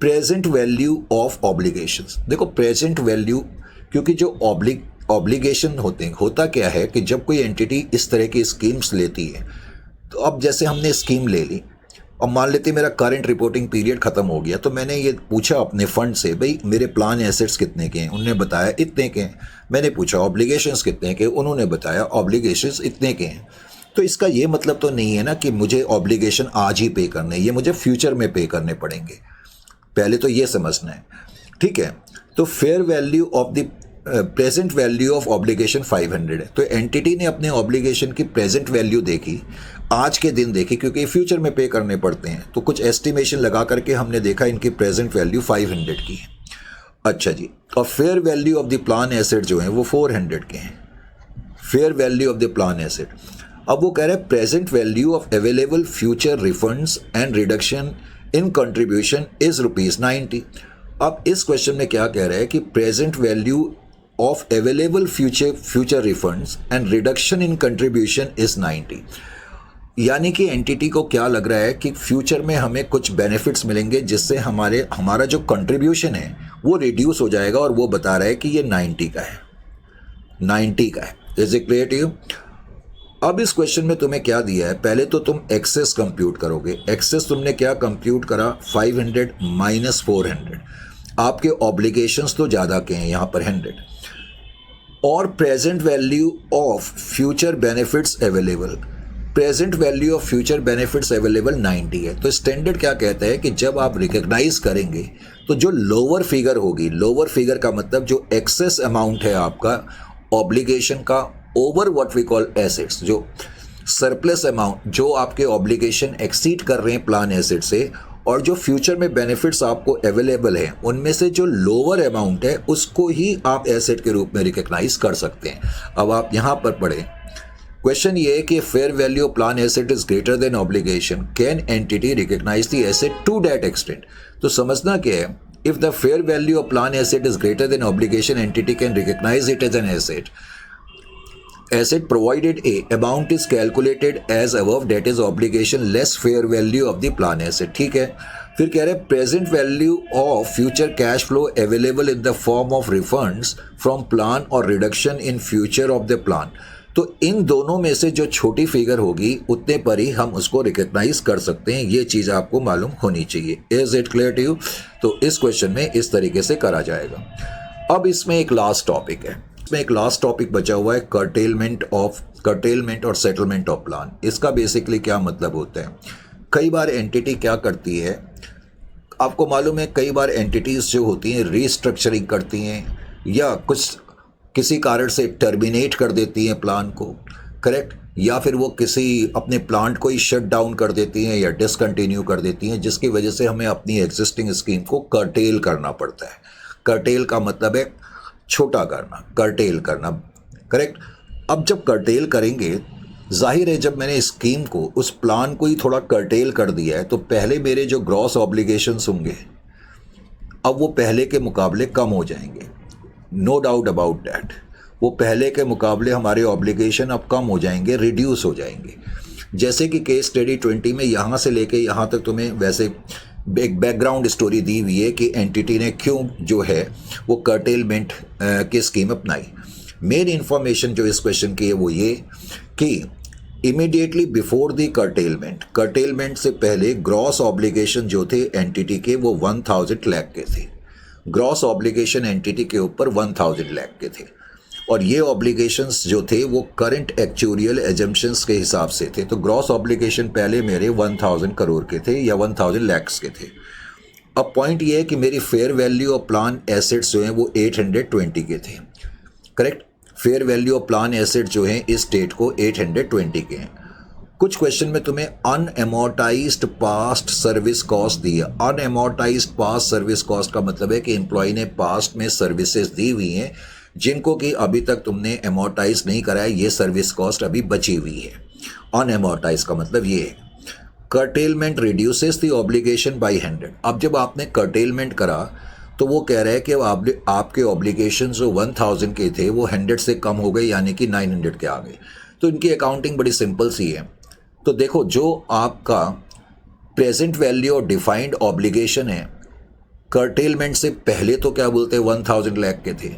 प्रेजेंट वैल्यू ऑफ ऑब्लिगेशंस। देखो प्रेजेंट वैल्यू, क्योंकि जो ऑब्लिगेशन होते हैं, होता क्या है कि जब कोई एंटिटी इस तरह की स्कीम्स लेती है, तो अब जैसे हमने स्कीम ले ली, अब मान लेते मेरा करंट रिपोर्टिंग पीरियड ख़त्म हो गया, तो मैंने ये पूछा अपने फंड से, भाई मेरे प्लान एसेट्स कितने के हैं, उन्होंने बताया इतने के हैं। मैंने पूछा ऑब्लिगेशंस कितने के, उन्होंने बताया ऑब्लिगेशंस इतने के हैं। तो इसका ये मतलब तो नहीं है ना कि मुझे ऑब्लिगेशन आज ही पे करने, ये मुझे फ्यूचर में पे करने पड़ेंगे, पहले तो ये समझना है, ठीक है। तो fair value of the present value of obligation 500 है, तो एंटिटी ने अपने ऑब्लिगेशन की प्रेजेंट वैल्यू देखी, आज के दिन देखी, क्योंकि फ्यूचर में पे करने पड़ते हैं, तो कुछ एस्टिमेशन लगा करके हमने देखा इनकी प्रेजेंट वैल्यू 500 की है। अच्छा जी, और fair value of the plan asset जो है वो 400 के हैं, fair value of the plan asset. अब वो कह रहे हैं present value of available future refunds and reduction in contribution is ₹90। अब इस क्वेश्चन में क्या कह रहा है कि present value of available future refunds and reduction in contribution is 90, यानी कि एंटिटी को क्या लग रहा है कि फ्यूचर में हमें कुछ बेनिफिट्स मिलेंगे जिससे हमारा जो कंट्रीब्यूशन है वो रिड्यूस हो जाएगा, और वो बता रहा है कि ये 90 का है, 90 का है। Is it clear to you? अब इस क्वेश्चन में तुम्हें क्या दिया है, पहले तो तुम एक्सेस कंप्यूट करोगे। एक्सेस तुमने क्या कंप्यूट करा, 500 माइनस 400, आपके ऑब्लिगेशंस तो ज़्यादा के हैं यहाँ पर 100, और present value of future benefits available, present value of future benefits available 90 है। तो स्टैंडर्ड क्या कहता है कि जब आप रिकग्नाइज करेंगे तो जो लोअर फिगर होगी, लोअर फिगर का मतलब जो एक्सेस अमाउंट है आपका ऑब्लिगेशन का over what we call assets, जो सरप्लस अमाउंट जो आपके ऑब्लिगेशन एक्सीड कर रहे हैं प्लान एसेट से, और जो फ्यूचर में बेनिफिट्स आपको अवेलेबल हैं उनमें से जो लोअर अमाउंट है उसको ही आप एसेट के रूप में रिकग्नाइज कर सकते हैं। अब आप यहाँ पर पढ़ें, क्वेश्चन ये है कि fair value of plan asset is greater than obligation, can entity recognise the asset to that extent. तो समझना क्या है, if the fair value of plan asset is greater than obligation, entity can recognise it as an asset. Asset provided a amount is calculated as above, that is obligation less fair value of the plan asset। ठीक है, फिर कह रहे हैं present value of future cash flow available in the form of refunds from plan और reduction in future of the plan. तो इन दोनों में से जो छोटी फिगर होगी उतने पर ही हम उसको रिकग्नाइज कर सकते हैं, ये चीज़ आपको मालूम होनी चाहिए। Is it clear to you? तो इस क्वेश्चन में इस तरीके से करा जाएगा। अब इसमें एक लास्ट टॉपिक है, इसमें एक लास्ट टॉपिक बचा हुआ है, कर्टेलमेंट और सेटलमेंट ऑफ प्लान। इसका बेसिकली क्या मतलब होता है, कई बार एंटिटी क्या करती है, आपको मालूम है कई बार एंटिटीज़ जो होती हैं रीस्ट्रक्चरिंग करती हैं या किसी कारण से टर्मिनेट कर देती हैं प्लान को, करेक्ट, या फिर वो किसी अपने प्लांट को ही शट डाउन कर देती हैं या डिसकंटिन्यू कर देती हैं, जिसकी वजह से हमें अपनी एग्जिस्टिंग स्कीम को कर्टेल करना पड़ता है। कर्टेल का मतलब है छोटा करना, कर्टेल करना, करेक्ट। अब जब कर्टेल करेंगे, जाहिर है जब मैंने स्कीम को, उस प्लान को ही थोड़ा कर्टेल कर दिया है, तो पहले मेरे जो ग्रॉस ऑब्लिगेशंस होंगे अब वो पहले के मुकाबले कम हो जाएंगे, नो डाउट अबाउट डैट। वो पहले के मुकाबले हमारे ऑब्लिगेशन अब कम हो जाएंगे, रिड्यूस हो जाएंगे। जैसे कि केस स्टडी 20 में यहाँ से लेके यहाँ तक तुम्हें वैसे एक बैकग्राउंड स्टोरी दी हुई है कि एंटिटी ने क्यों जो है वो कर्टेलमेंट की स्कीम अपनाई। मेन इन्फॉर्मेशन जो इस क्वेश्चन की है वो ये कि इमीडिएटली बिफोर द कर्टेलमेंट से पहले ग्रॉस ऑब्लिगेशन जो थे एंटिटी के वो 1000 लाख के थे। ग्रॉस ऑब्लिगेशन एंटिटी के ऊपर 1000 लाख के थे, और ये ऑब्लिगेशंस जो थे वो करंट एक्चुरियल एजम्पशंस के हिसाब से थे। तो ग्रॉस ऑब्लिगेशन पहले मेरे 1000 करोड़ के थे या 1000 लैक्स के थे। अब पॉइंट ये है कि मेरी fair value of plan assets जो हैं वो 820 के थे, correct. Fair value of plan asset जो है इस डेट को 820 के हैं। कुछ क्वेश्चन में तुम्हें अनएमोर्टाइज्ड पास्ट सर्विस कॉस्ट दी है। अनएमोर्टाइज्ड पास्ट सर्विस कॉस्ट का मतलब है कि एम्प्लॉय ने पास्ट में सर्विसेज दी हुई हैं जिनको कि अभी तक तुमने एमोर्टाइज नहीं करा है, ये सर्विस कॉस्ट अभी बची हुई है। अनएमोर्टाइज का मतलब ये है। Curtailment reduces the obligation by 100। अब जब आपने कर्टेलमेंट करा तो वो कह रहा है कि आपके ऑब्लिगेशन जो 1000 के थे वो 100 से कम हो गए, यानी कि 900 के आ गए। तो इनकी अकाउंटिंग बड़ी सिंपल सी है। तो देखो, जो आपका प्रेजेंट वैल्यू और डिफाइंड ऑब्लिगेशन है, कर्टेलमेंट से पहले तो क्या बोलते हैं 1000 लाख के थे,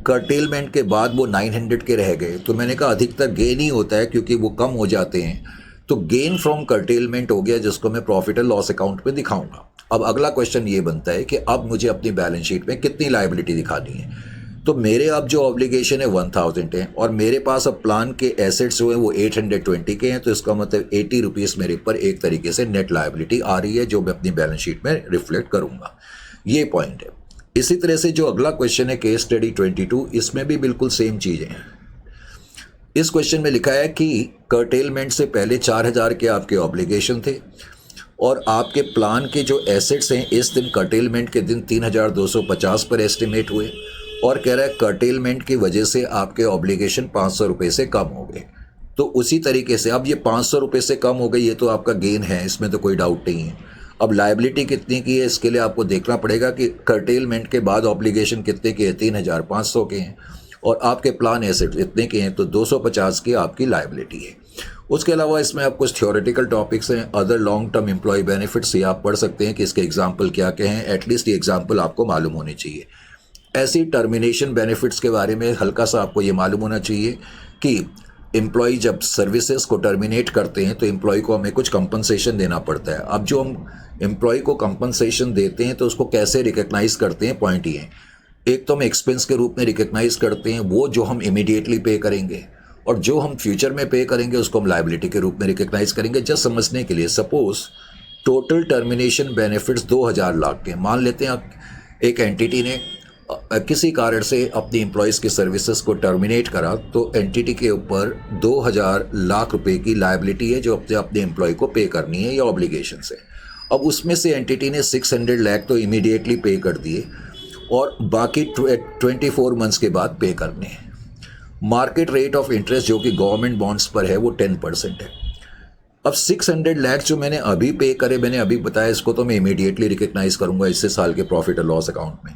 कर्टेलमेंट के बाद वो 900 के रह गए। तो मैंने कहा अधिकतर गेन ही होता है क्योंकि वो कम हो जाते हैं। तो गेन फ्रॉम कर्टेलमेंट हो गया, जिसको मैं प्रॉफिट एंड लॉस अकाउंट में दिखाऊंगा। अब अगला क्वेश्चन ये बनता है कि अब मुझे अपनी बैलेंस शीट में कितनी लायबिलिटी दिखानी है। तो मेरे अब जो ऑब्लिगेशन है 1000 है और मेरे पास अब प्लान के एसेट्स जो है वो 820 के हैं। तो इसका मतलब 80 रुपीज़ मेरे पर एक तरीके से नेट लायबिलिटी आ रही है, जो मैं अपनी बैलेंस शीट में रिफ्लेक्ट करूंगा। ये पॉइंट है। इसी तरह से जो अगला क्वेश्चन है केस स्टडी 22, इसमें भी बिल्कुल सेम चीज़ें हैं। इस क्वेश्चन में लिखा है कि कर्टेलमेंट से पहले 4000 के आपके ऑब्लिगेशन थे और आपके प्लान के जो एसेट्स हैं इस दिन कर्टेलमेंट के दिन 3250 पर एस्टिमेट हुए और कह रहा है कर्टेलमेंट की वजह से आपके ऑब्लिगेशन 500 रुपये से कम हो गए। तो उसी तरीके से अब ये 500 रुपये से कम हो गई, ये तो आपका गेन है, इसमें तो कोई डाउट नहीं है। अब लायबिलिटी कितनी की है इसके लिए आपको देखना पड़ेगा कि कर्टेलमेंट के बाद ऑब्लिगेशन कितने के हैं, 3500 के हैं और आपके प्लान एसेट इतने के हैं, तो 250 की आपकी लायबिलिटी है। उसके अलावा इसमें आप कुछ थ्योरेटिकल टॉपिक्स हैं, other long term employ benefits, ये आप पढ़ सकते हैं कि इसके एग्जाम्पल क्या क्या हैं। एटलीस्ट ये एग्जाम्पल आपको मालूम होने चाहिए। ऐसी टर्मिनेशन बेनिफिट्स के बारे में हल्का सा आपको ये मालूम होना चाहिए कि एम्प्लॉय जब सर्विसेज को टर्मिनेट करते हैं तो एम्प्लॉय को हमें कुछ कंपनसेशन देना पड़ता है। अब जो हम एम्प्लॉय को कंपनसेशन देते हैं तो उसको कैसे रिकग्नाइज करते हैं, पॉइंट ये है। एक तो हम एक्सपेंस के रूप में रिकग्नाइज करते हैं, वो जो हम इमीडिएटली पे करेंगे, और जो हम फ्यूचर में पे करेंगे उसको हम लायबिलिटी के रूप में रिकग्नाइज करेंगे। जस्ट समझने के लिए, suppose total termination benefits 2000 lakh के, मान लेते हैं एक एंटिटी ने किसी कारण से अपनी एम्प्लॉयज़ की सर्विसेज को टर्मिनेट करा, तो एंटिटी के ऊपर 2000 लाख रुपए की लायबिलिटी है जो अपने एम्प्लॉय को पे करनी है या ऑब्लिगेशन से। अब उसमें से एंटिटी ने 600 लाख तो इमीडिएटली पे कर दिए और बाकी 24 मंथ्स के बाद पे करने हैं। मार्केट रेट ऑफ इंटरेस्ट जो कि गवर्नमेंट बॉन्ड्स पर है वो 10% है। अब 600 लाख जो मैंने अभी पे करे, मैंने अभी बताया, इसको तो मैं इमीडिएटली रिकग्नाइज करूंगा इससे साल के प्रॉफिट और लॉस अकाउंट में।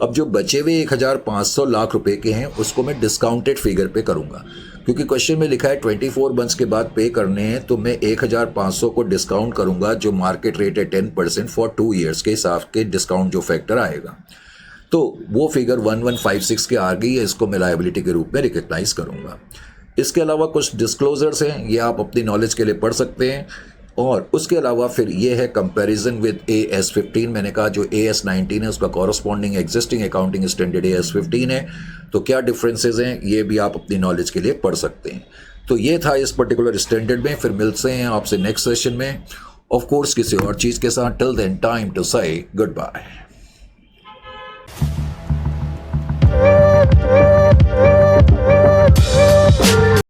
अब जो बचे हुए 1500 लाख रुपए के हैं उसको मैं डिस्काउंटेड फिगर पे करूंगा, क्योंकि क्वेश्चन में लिखा है 24 मंथ्स के बाद पे करने हैं, तो मैं 1500 को डिस्काउंट करूंगा जो मार्केट रेट है 10% फॉर 2 ईयर्स के हिसाब के डिस्काउंट जो फैक्टर आएगा, तो वो फिगर 1156 के आ गई है। इसको मैं लायबिलिटी के रूप में रिकग्नाइज करूंगा। इसके अलावा कुछ डिस्क्लोजर्स हैं, ये आप अपनी नॉलेज के लिए पढ़ सकते हैं। और उसके अलावा फिर ये है कंपैरिजन विद AS15। मैंने कहा जो AS19 है उसका corresponding existing accounting standard AS15 है, तो क्या डिफरेंसेस हैं ये भी आप अपनी नॉलेज के लिए पढ़ सकते हैं। तो ये था इस पर्टिकुलर स्टैंडर्ड में। फिर मिलते हैं आपसे नेक्स्ट सेशन में, ऑफ कोर्स किसी और चीज़ के साथ। टिल देन टाइम टू से गुड बाय।